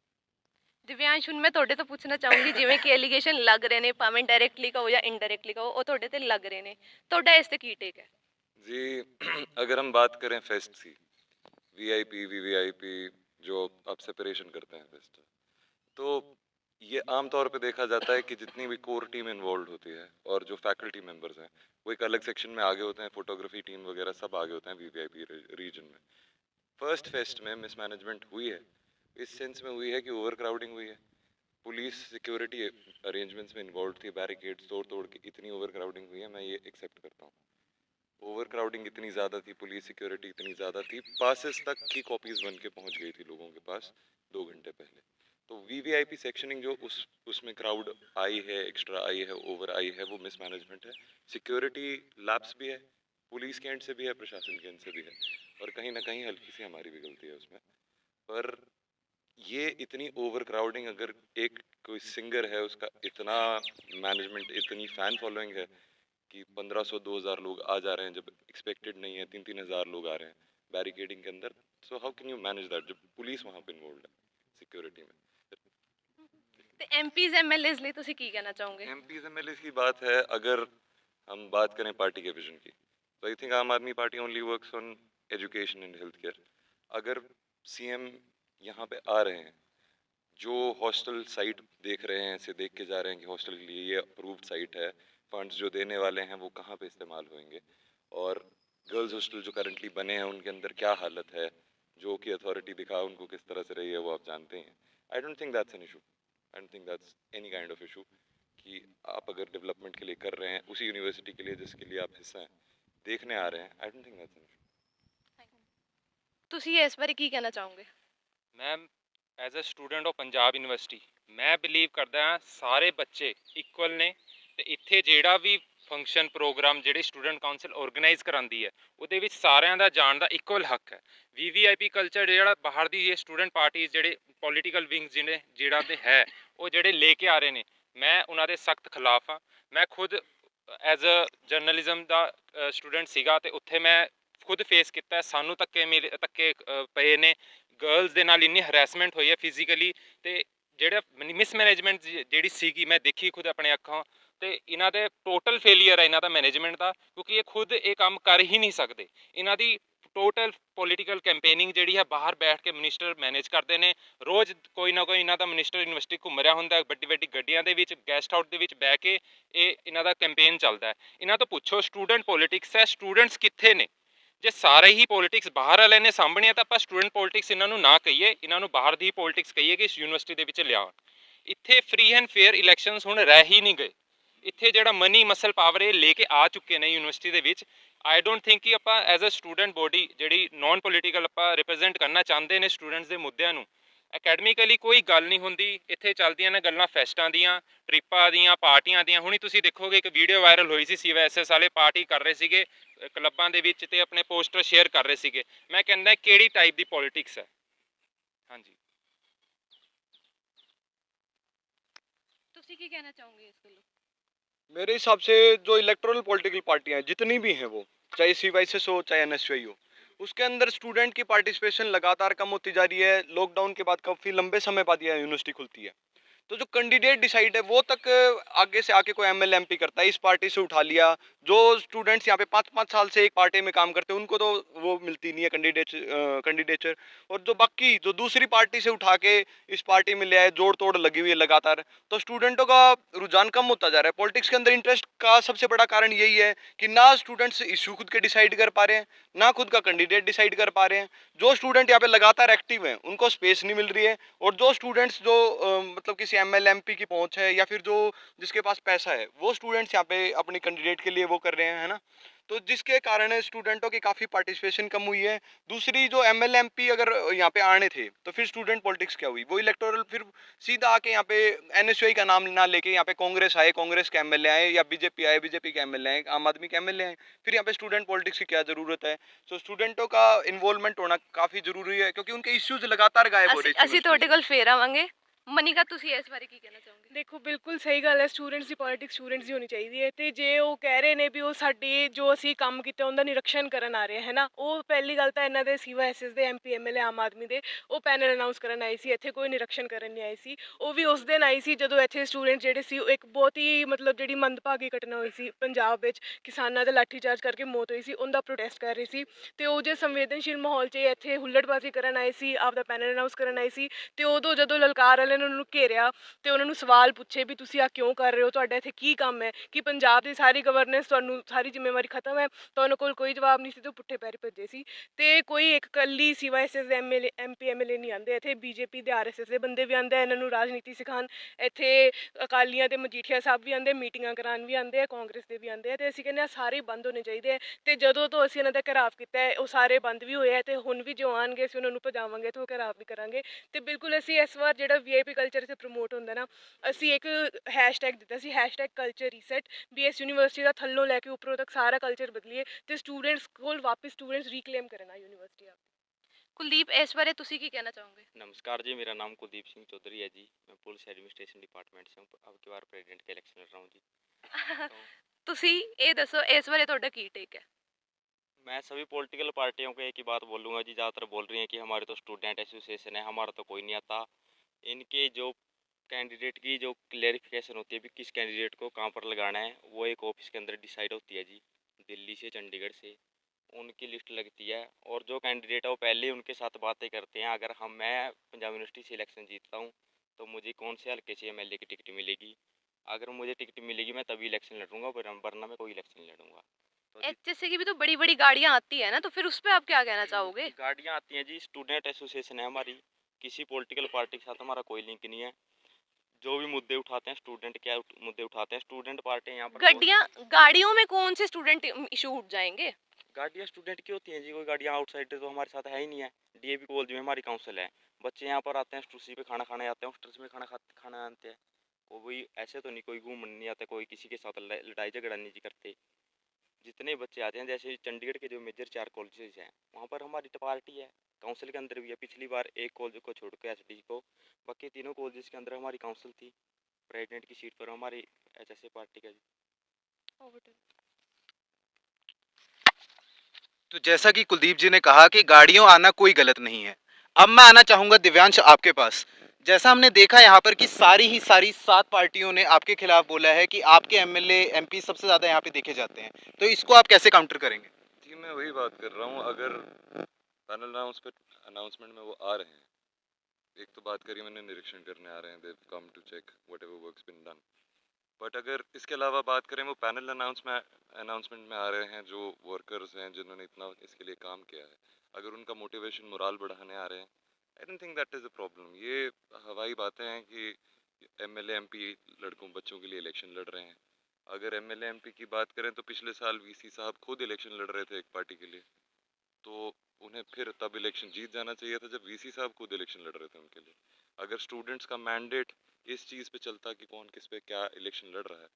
ਦਿਵਿਆਂਸ਼ ਹੁਣ ਮੈਂ ਤੁਹਾਡੇ ਤੋਂ ਪੁੱਛਣਾ ਚਾਹੂੰਗੀ ਜਿਵੇਂ ਕਿ ਐਲੀਗੇਸ਼ਨ ਲੱਗ ਰਹੇ ਨੇ ਭਾਵੇਂ ਡਾਇਰੈਕਟਲੀ ਕਹੋ ਜਾਂ ਇਨਡਾਇਰੈਕਟਲੀ ਕਹੋ ਉਹ ਤੁਹਾਡੇ ਤੇ ਲੱਗ ਰਹੇ ਨੇ ਤੁਹਾਡਾ ਇਸ ਤੇ ਕੀ ਟੇਕ ਹੈ जी अगर हम बात करें फेस्ट की, वीआईपी वीवीआईपी जो आप सेपरेशन करते हैं फेस्ट, तो ये आमतौर पे देखा जाता है कि जितनी भी कोर टीम इन्वॉल्व होती है और जो फैकल्टी मेंबर्स हैं वो एक अलग सेक्शन में आगे होते हैं, फोटोग्राफी टीम वगैरह सब आगे होते हैं वीवीआईपी रीजन में। फर्स्ट फेस्ट में मिसमैनेजमेंट हुई है, इस सेंस में हुई है कि ओवर क्राउडिंग हुई है, पुलिस सिक्योरिटी अरेंजमेंट्स में इन्वॉल्व थी, बैरिकेड्स तोड़ तोड़ के इतनी ओवर क्राउडिंग हुई है, मैं ये एक्सेप्ट करता हूँ। ओवर क्राउडिंग इतनी ज़्यादा थी, पुलिस सिक्योरिटी इतनी ज़्यादा थी, पासेस तक की कॉपीज़ बन के पहुँच गई थी लोगों के पास 2 घंटे पहले। तो वीवीआईपी सेक्शनिंग जो उसमें क्राउड आई है, एक्स्ट्रा आई है, ओवर आई है, वो मिसमैनेजमेंट है। सिक्योरिटी लैप्स भी है, पुलिस के एंड से भी है, प्रशासन के एंड से भी है, और कहीं ना कहीं हल्की सी हमारी भी गलती है उसमें। पर ये इतनी ओवर क्राउडिंग, अगर एक कोई सिंगर है उसका इतना मैनेजमेंट, इतनी फ़ैन फॉलोइंग है कि 1500-2000 लोग आ जा रहे हैं जब एक्सपेक्टेड नहीं है, 3-3 हज़ार लोग आ रहे हैं बैरिकेडिंग के अंदर, so how can you manage that जब पुलिस वहाँ पे इन्वॉल्व है सिक्योरिटी में। ਤੇ ਐਮਪੀਜ਼ ਐਮਐਲਏਜ਼ ਲਈ ਤੁਸੀਂ ਕੀ ਕਹਿਣਾ ਚਾਹੋਗੇ एमपीज एमएलए की बात है, अगर हम बात करें पार्टी के विजन की, तो आई थिंक आम आदमी party only works on education and health care. अगर सीएम यहाँ पे आ रहे हैं, जो हॉस्टल साइट देख रहे हैं, इसे देख के जा रहे हैं कि हॉस्टल के लिए ये अप्रूव्ड साइट है, फंड्स जो देने वाले हैं वो कहाँ पे इस्तेमाल होंगे, और गर्ल्स हॉस्टल जो करंटली बने हैं उनके अंदर क्या हालत है, जो कि अथॉरिटी दिखा उनको किस तरह से रही है वो आप जानते हैं। I don't think that's an issue, I don't think that's any kind of issue कि आप अगर डेवलपमेंट के लिए कर रहे हैं उसी यूनिवर्सिटी के लिए जिसके लिए आप हिस्सा हैं, देखने आ रहे हैं, I don't think that's an issue. ਤੁਸੀਂ ਇਸ ਬਾਰੇ ਕੀ ਕਹਿਣਾ ਚਾਹੋਗੇ ma'am as a student of Punjab university ਮੈਂ ਬਿਲੀਵ ਕਰਦਾ ਹਾਂ ਸਾਰੇ ਬੱਚੇ ਇਕੁਅਲ ਨੇ ਤੇ ਇੱਥੇ ਜਿਹੜਾ ਵੀ ਫੰਕਸ਼ਨ ਪ੍ਰੋਗਰਾਮ ਜਿਹੜੇ ਸਟੂਡੈਂਟ ਕਾਉਂਸਲ ਆਰਗੇਨਾਈਜ਼ ਕਰਾਉਂਦੀ ਹੈ ਉਹਦੇ ਵਿੱਚ ਸਾਰਿਆਂ ਦਾ ਜਾਣ ਦਾ ਇਕੁਅਲ ਹੱਕ ਹੈ। ਵੀਵੀਆਈਪੀ ਕਲਚਰ ਜਿਹੜਾ ਬਾਹਰ ਦੀ ਇਹ ਸਟੂਡੈਂਟ ਪਾਰਟੀਜ਼ ਜਿਹੜੇ ਪੋਲੀਟੀਕਲ ਵਿੰਗਸ ਜਿਹੜਾ ਦੇ ਹੈ ਉਹ ਜਿਹੜੇ ਲੈ ਕੇ ਆ ਰਹੇ ਨੇ, ਮੈਂ ਉਹਨਾਂ ਦੇ ਸਖਤ ਖਿਲਾਫ ਹਾਂ। ਮੈਂ ਖੁਦ ਐਜ਼ ਅ ਜਰਨਲਿਜ਼ਮ ਦਾ ਸਟੂਡੈਂਟ ਸੀਗਾ ਤੇ ਉੱਥੇ ਮੈਂ ਖੁਦ ਫੇਸ ਕੀਤਾ, ਸਾਨੂੰ ਧੱਕੇ ਪਏ ਨੇ, ਗਰਲਸ ਦੇ ਨਾਲ ਇੰਨੀ ਹਰੈਸਮੈਂਟ ਹੋਈ ਹੈ ਫਿਜ਼ੀਕਲੀ, ਤੇ ਜਿਹੜਾ ਮਿਸਮੈਨੇਜਮੈਂਟ ਜਿਹੜੀ ਸੀਗੀ ਮੈਂ ਦੇਖੀ ਖੁਦ ਆਪਣੇ ਅੱਖਾਂ, ਤੇ ਇਹਨਾਂ ਦੇ ਟੋਟਲ ਫੇਲੀਅਰ ਹੈ ਇਹਨਾਂ ਦਾ ਮੈਨੇਜਮੈਂਟ ਦਾ, ਕਿਉਂਕਿ ਇਹ ਖੁਦ ਇਹ ਕੰਮ ਕਰ ਹੀ ਨਹੀਂ ਸਕਦੇ। ਇਹਨਾਂ ਦੀ ਟੋਟਲ ਪੋਲੀਟੀਕਲ ਕੈਂਪੇਨਿੰਗ ਜਿਹੜੀ ਹੈ ਬਾਹਰ ਬੈਠ ਕੇ ਮਿਨਿਸਟਰ ਮੈਨੇਜ ਕਰਦੇ ਨੇ, ਰੋਜ਼ ਕੋਈ ਨਾ ਕੋਈ ਇਹਨਾਂ ਦਾ ਮਿਨਿਸਟਰ ਯੂਨੀਵਰਸਿਟੀ ਘੁੰਮ ਰਿਹਾ ਹੁੰਦਾ, ਵੱਡੀ ਵੱਡੀ ਗੱਡੀਆਂ ਦੇ ਵਿੱਚ ਗੈਸਟ ਹਾਊਸ ਦੇ ਵਿੱਚ ਬਹਿ ਕੇ ਇਹ ਇਹਨਾਂ ਦਾ ਕੈਂਪੇਨ ਚੱਲਦਾ ਹੈ। ਇਹਨਾਂ ਤੋਂ ਪੁੱਛੋ ਸਟੂਡੈਂਟ ਪੋਲੀਟਿਕਸ ਹੈ, ਸਟੂਡੈਂਟਸ ਕਿੱਥੇ ਨੇ? ਜੇ ਸਾਰੇ ਹੀ ਪੋਲੀਟਿਕਸ ਬਾਹਰ ਵਾਲੇ ਨੇ ਸਾਂਭਣੀ ਤਾਂ ਆਪਾਂ ਸਟੂਡੈਂਟ ਪੋਲੀਟਿਕਸ ਇਹਨਾਂ ਨੂੰ ਨਾ ਕਹੀਏ, ਇਹਨਾਂ ਨੂੰ ਬਾਹਰ ਦੀ ਪੋਲੀਟਿਕਸ ਕਹੀਏ ਕਿ ਇਸ ਯੂਨੀਵਰਸਿਟੀ ਦੇ ਵਿੱਚ ਲਿਆਉਣ। ਇੱਥੇ ਫ੍ਰੀ ਐਂਡ ਫੇਅਰ ਇਲੈਕਸ਼ਨਸ ਹੁਣ ਰਹਿ ਹੀ ਨਹੀਂ ਗਏ। ਇੱਥੇ ਜਿਹੜਾ ਮਨੀ ਮਸਲ ਪਾਵਰ ਇਹ ਲੈ ਕੇ ਆ ਚੁੱਕੇ ਨੇ ਯੂਨੀਵਰਸਿਟੀ ਦੇ ਵਿੱਚ। ਆਈ ਡੋਂਟ ਥਿੰਕ ਕਿ ਆਪਾਂ ਐਜ਼ ਅ ਸਟੂਡੈਂਟ ਬੋਡੀ ਜਿਹੜੀ ਨੋਨ ਪੋਲੀਟੀਕਲ ਆਪਾਂ ਰਿਪਰੈਜ਼ੈਂਟ ਕਰਨਾ ਚਾਹੁੰਦੇ ਨੇ ਸਟੂਡੈਂਟਸ ਦੇ ਮੁੱਦਿਆਂ ਨੂੰ, ਅਕੈਡਮਿਕਲੀ ਕੋਈ ਗੱਲ ਨਹੀਂ ਹੁੰਦੀ। ਇੱਥੇ ਚੱਲਦੀਆਂ ਨੇ ਗੱਲਾਂ ਫੈਸਟਾਂ ਦੀਆਂ, ਟ੍ਰਿਪਾਂ ਦੀਆਂ, ਪਾਰਟੀਆਂ ਦੀਆਂ। ਹੁਣੀ ਤੁਸੀਂ ਦੇਖੋਗੇ ਇੱਕ ਵੀਡੀਓ ਵਾਇਰਲ ਹੋਈ ਸੀ, CYSS ਵਾਲੇ ਪਾਰਟੀ ਕਰ ਰਹੇ ਸੀਗੇ ਕਲੱਬਾਂ ਦੇ ਵਿੱਚ ਤੇ ਆਪਣੇ ਪੋਸਟਰ ਸ਼ੇਅਰ ਕਰ ਰਹੇ ਸੀਗੇ। ਮੈਂ ਕਹਿੰਦਾ ਕਿਹੜੀ ਟਾਈਪ ਦੀ ਪੋਲੀਟਿਕਸ ਹੈ? ਹਾਂਜੀ, ਤੁਸੀਂ ਕੀ ਕਹਿਣਾ ਚਾਹੋਗੇ ਇਸ ਗੱਲੋਂ मेरे हिसाब से जो इलेक्टोरल पॉलिटिकल पार्टियां हैं जितनी भी हैं, वो चाहे CYSS हो चाहे NSY हो, उसके अंदर स्टूडेंट की पार्टिसिपेशन लगातार कम होती जा रही है। लॉकडाउन के बाद काफ़ी लंबे समय बाद यह यूनिवर्सिटी खुलती है, तो जो कैंडिडेट डिसाइड है वो तक आगे से आके कोई MLA MP करता है, इस पार्टी से उठा लिया। जो स्टूडेंट्स यहाँ पे 5-5 साल से एक पार्टी में काम करते हैं उनको तो वो मिलती नहीं है कैंडिडेचर, और जो बाकी जो दूसरी पार्टी से उठा के इस पार्टी में ले आए, जोड़ तोड़ लगी हुई है लगातार, तो स्टूडेंटों का रुझान कम होता जा रहा है। पॉलिटिक्स के अंदर इंटरेस्ट का सबसे बड़ा कारण यही है कि ना स्टूडेंट्स इशू खुद के डिसाइड कर पा रहे हैं, ना खुद का कैंडिडेट डिसाइड कर पा रहे हैं। जो स्टूडेंट यहाँ पे लगातार एक्टिव हैं उनको स्पेस नहीं मिल रही है, और जो स्टूडेंट्स जो मतलब किसी MLA MP की पहुंच है या फिर जो जिसके पास पैसा है वो स्टूडेंट्स यहाँ पे अपनी कैंडिडेट के लिए वो कर रहे हैं, है ना। तो जिसके कारण स्टूडेंटों की काफ़ी पार्टिसिपेशन कम हुई है। दूसरी जो एमएलए एमपी अगर यहाँ पे आने थे तो फिर स्टूडेंट पॉलिटिक्स क्या हुई, वो इलेक्टोरल फिर सीधा आके यहाँ पे एनएसयूआई का नाम ना लेके यहाँ पे कांग्रेस आए, कांग्रेस के एमएलए आए, या बीजेपी आए, बीजेपी के एमएलए आए, आम आदमी के एमएलए आए, फिर यहाँ पे स्टूडेंट पॉलिटिक्स की क्या ज़रूरत है। तो स्टूडेंटों का इन्वॉल्वमेंट होना काफ़ी ज़रूरी है क्योंकि उनके इश्यूज लगातार गायब हो रहे हैं। ਅਸੀਂ ਤੁਹਾਡੇ ਕੋਲ ਫੇਰ ਆਵਾਂਗੇ। ਮਨੀਕਾ ਤੁਸੀਂ ਇਸ ਬਾਰੇ ਕੀ ਕਹਿਣਾ ਚਾਹੋਗੇ? ਦੇਖੋ ਬਿਲਕੁਲ ਸਹੀ ਗੱਲ ਹੈ, ਸਟੂਡੈਂਟਸ ਦੀ ਪੋਲਿਟਿਕਸ ਸਟੂਡੈਂਟਸ ਦੀ ਹੋਣੀ ਚਾਹੀਦੀ ਹੈ। ਤੇ ਜੇ ਉਹ ਕਹਿ ਰਹੇ ਨੇ ਵੀ ਉਹ ਸਾਡੇ ਜੋ ਅਸੀਂ ਕੰਮ ਕੀਤਾ ਉਹਦਾ ਨਿਰੀਖਣ ਕਰਨ ਆ ਰਹੇ ਹੈ ਨਾ, ਉਹ ਪਹਿਲੀ ਗੱਲ ਤਾਂ ਇਹਨਾਂ ਦੇ ਸੀਵਾ ਐਸਐਸ ਦੇ ਐਮਪੀ ਐਮਐਲਏ ਆਮ ਆਦਮੀ ਦੇ ਉਹ ਪੈਨਲ ਅਨਾਉਂਸ ਕਰਨ ਆਏ ਸੀ, ਇੱਥੇ ਕੋਈ ਨਿਰੀਖਣ ਕਰਨ ਨਹੀਂ ਆਏ ਸੀ। ਉਹ ਵੀ ਉਸ ਦਿਨ ਆਈ ਸੀ ਜਦੋਂ ਇੱਥੇ ਸਟੂਡੈਂਟ ਜਿਹੜੇ ਸੀ, ਉਹ ਇੱਕ ਬਹੁਤ ਹੀ ਮਤਲਬ ਜਿਹੜੀ ਮੰਦਭਾਗੀ ਘਟਨਾ ਹੋਈ ਸੀ ਪੰਜਾਬ ਵਿੱਚ, ਕਿਸਾਨਾਂ ਦਾ ਲਾਠੀਚਾਰਜ ਕਰਕੇ ਮੌਤ ਹੋਈ ਸੀ, ਉਹਦਾ ਪ੍ਰੋਟੈਸਟ ਕਰ ਰਹੇ ਸੀ। ਤੇ ਉਹ ਜੇ ਸੰਵੇਦਨਸ਼ੀਲ ਮਾਹੌਲ 'ਚ ਇੱਥੇ ਹੁੱਲੜਬਾਜ਼ੀ ਕਰਨ ਆਏ ਸੀ, ਆਪਦਾ ਪੈਨਲ ਅਨਾਉਂਸ ਕਰਨ ਆਏ ਸੀ, ਤੇ ਉਦੋਂ ਜਦੋਂ ਲਲਕਾਰ ਵਾਲਿਆਂ ਨੇ ਉਹਨਾਂ ਨੂੰ ਘੇਰਿਆ ਤੇ ਉਹਨਾਂ ਨੂੰ ਸਵਾਲ ਪੁੱਛੇ ਵੀ ਤੁਸੀਂ ਆ ਕਿਉਂ ਕਰ ਰਹੇ ਹੋ, ਤੁਹਾਡਾ ਇੱਥੇ ਕੀ ਕੰਮ ਹੈ, ਕਿ ਪੰਜਾਬ ਦੀ ਸਾਰੀ ਗਵਰਨੈਂਸ ਤੁਹਾਨੂੰ ਸਾਰੀ ਜ਼ਿੰਮੇਵਾਰੀ ਖਤਮ ਹੈ, ਤਾਂ ਉਹਨਾਂ ਕੋਲ ਕੋਈ ਜਵਾਬ ਨਹੀਂ ਸੀ ਤੇ ਉਹ ਪੁੱਠੇ ਪੈਰੀ ਭੱਜੇ ਸੀ। ਤੇ ਕੋਈ ਇੱਕ ਕੱਲੀ ਸੀਵਾਈਐਸਐਸ ਦੇ ਐਮਐਲਏ ਐਮਪੀ ਐਮਐਲਏ ਨਹੀਂ ਆਉਂਦੇ ਇੱਥੇ, ਬੀਜੇਪੀ ਦੇ ਆਰਐਸਐਸ ਦੇ ਬੰਦੇ ਵੀ ਆਉਂਦੇ, ਇਹਨਾਂ ਨੂੰ ਰਾਜਨੀਤੀ ਸਿਖਾਉਣ, ਇੱਥੇ ਅਕਾਲੀਆਂ ਦੇ ਮਜੀਠੀਆ ਸਾਹਿਬ ਵੀ ਆਉਂਦੇ, ਮੀਟਿੰਗਾਂ ਕਰਾਉਣ ਵੀ ਆਉਂਦੇ ਆ, ਕਾਂਗਰਸ ਦੇ ਵੀ ਆਉਂਦੇ ਆ। ਤੇ ਅਸੀਂ ਕਹਿੰਦੇ ਆ ਸਾਰੇ ਬੰਦ ਹੋਣੇ ਚਾਹੀਦੇ ਆ। ਤੇ ਜਦੋਂ ਤੋਂ ਅਸੀਂ ਇਹਨਾਂ ਦਾ ਘਿਰਾਵ ਕੀਤਾ ਹੈ ਉਹ ਸਾਰੇ ਬੰਦ ਵੀ ਹੋਏ ਆ, ਤੇ ਹੁਣ ਵੀ ਜੋ ਆਉਣਗੇ ਅਸੀਂ ਉਹਨਾਂ ਨੂੰ ਭਜਾਵਾਂਗੇ ਤੇ ਉਹ ਘਿਰਾਵ ਵੀ ਕਰਾਂਗੇ। ਤੇ ਬਿਲਕੁਲ ਅਸੀਂ ਇਸ ਵਾਰ ਜਿਹੜਾ ਵੀਆਈਪੀ ਕਲਚਰ ਇੱਥੇ ਪ੍ਰਮੋਟ ਹੁੰਦਾ ਨਾ, ਅਸੀਂ ਇੱਕ ਹੈਸ਼ਟੈਗ ਦਿੱਤਾ ਸੀ, ਹੈਸ਼ਟੈਗ ਕਲਚਰ ਰੀਸੈਟ, ਵੀ ਇਸ ਯੂਨੀਵਰਸਿਟੀ ਦਾ ਥੱਲੋਂ ਲੈ ਕੇ ਉੱਪਰੋਂ ਤੱਕ ਸਾਰਾ ਕਲਚਰ ਬਦਲੀਏ ਤੇ ਸਟੂਡੈਂਟਸ ਕੋਲ ਵਾਪਸ ਸਟੂਡੈਂਟਸ ਰੀਕਲੇਮ ਕਰਨਾ ਯੂਨੀਵਰਸਿਟੀ ਆ। ਕੁਲਦੀਪ ਇਸ ਬਾਰੇ ਤੁਸੀਂ ਕੀ ਕਹਿਣਾ ਚਾਹੋਗੇ? नमस्कार जी, मेरा नाम कुलदीप सिंह चौधरी है जी। मैं पुलिस एडमिनिस्ट्रेशन डिपार्टमेंट से हूँ। अब की बार प्रेसिडेंट के इलेक्शन लड़ रहा हूँ जी। तो ਤੁਸੀਂ ਇਹ ਦੱਸੋ ਇਸ ਬਾਰੇ ਤੁਹਾਡਾ ਕੀ ਟੇਕ ਹੈ? मैं सभी पॉलिटिकल पार्टियों को एक ही बात बोलूँगा जी, ज़्यादातर बोल रही हैं कि हमारे तो स्टूडेंट एसोसिएशन है, हमारा तो कोई नहीं आता। इनके जो कैंडिडेट की जो क्लेरिफिकेशन होती है भी किस कैंडिडेट को कहाँ पर लगाना है, वो एक ऑफिस के अंदर डिसाइड होती है जी, दिल्ली से चंडीगढ़ से उनकी लिस्ट लगती है। और जो कैंडिडेट है वो पहले ही उनके साथ बातें करते हैं। अगर मैं पंजाब यूनिवर्सिटी से इलेक्शन जीतता हूँ तो मुझे कौन से हल्के से एमएलए की टिकट मिलेगी, अगर मुझे टिकट मिलेगी मैं तभी इलेक्शन लड़ूंगा, वरना मैं कोई इलेक्शन नहीं लड़ूंगा। तो एचएससी की भी तो बड़ी बड़ी गाड़ियाँ आती है ना, तो फिर उस पर आप क्या कहना चाहोगे? गाड़ियाँ आती हैं जी, स्टूडेंट एसोसिएशन है हमारी, किसी पॉलिटिकल पार्टी के साथ हमारा कोई लिंक नहीं है। जो भी मुद्दे उठाते हैं स्टूडेंट, क्या मुद्दे उठाते हैं स्टूडेंट पार्टी यहाँ पर। गाड़ियों में कौन से स्टूडेंट इशू उठ जाएंगे? गाड़ियाँ स्टूडेंट की होती हैं जी, कोई गाड़ियाँ आउटसाइडर तो हमारे साथ है ही नहीं है। डीएवी कॉलेज में हमारी काउंसिल है, बच्चे यहाँ पर आते हैं, स्टूसी पे खाना खाने आते हैं, हॉस्टल्स में खाना आते हैं। कोई ऐसे तो नहीं कोई घूमने नहीं आता, कोई किसी के साथ लड़ाई झगड़ा नहीं करते। जितने बच्चे आते हैं, जैसे चंडीगढ़ के जो मेजर 4 कॉलेजेस हैं वहाँ पर हमारी पार्टी है, काउंसिल के अंदर भी है। पिछली बार एक कॉलेज को छोड़ के एसडी को, बाकी तीनों कॉलेजेस के अंदर हमारी काउंसिल थी। प्रेसिडेंट की सीट पर हमारी एचएससी पार्टी का जी। तो जैसा कि कुलदीप जी ने कहा कि गाड़ियों आना कोई गलत नहीं है। अब मैं आना चाहूँगा दिव्यांश आपके पास। जैसा हमने देखा यहाँ पर कि सारी 7 पार्टियों ने आपके खिलाफ बोला है कि आपके एमएलए एमपी सबसे ज़्यादा यहाँ पे देखे जाते हैं, तो इसको आप कैसे काउंटर करेंगे? जी मैं वही बात कर रहा हूँ, अगर पैनल अनाउंसमेंट में वो आ रहे हैं, एक तो बात करी मैंने निरीक्षण करने आ रहे हैं, they come to check whatever works been done, but अगर इसके अलावा बात करें वो पैनल अनाउंसमेंट में आ रहे हैं जो वर्कर्स हैं जिन्होंने इतना इसके लिए काम किया है, अगर उनका मोटिवेशन मोराल बढ़ाने आ रहे हैं, I don't think that is a problem. ये हवाई बातें हैं कि एमएलए एमपी लड़कों बच्चों के लिए इलेक्शन लड़ रहे हैं। अगर एमएलए एमपी की बात करें तो पिछले साल वीसी साहब खुद इलेक्शन लड़ रहे थे एक पार्टी के लिए, तो उन्हें फिर तब इलेक्शन जीत जाना चाहिए था जब वीसी साहब खुद इलेक्शन लड़ रहे थे उनके लिए। अगर स्टूडेंट्स का मैंडेट इस चीज़ पे चलता कि कौन किस पे क्या इलेक्शन लड़ रहा है,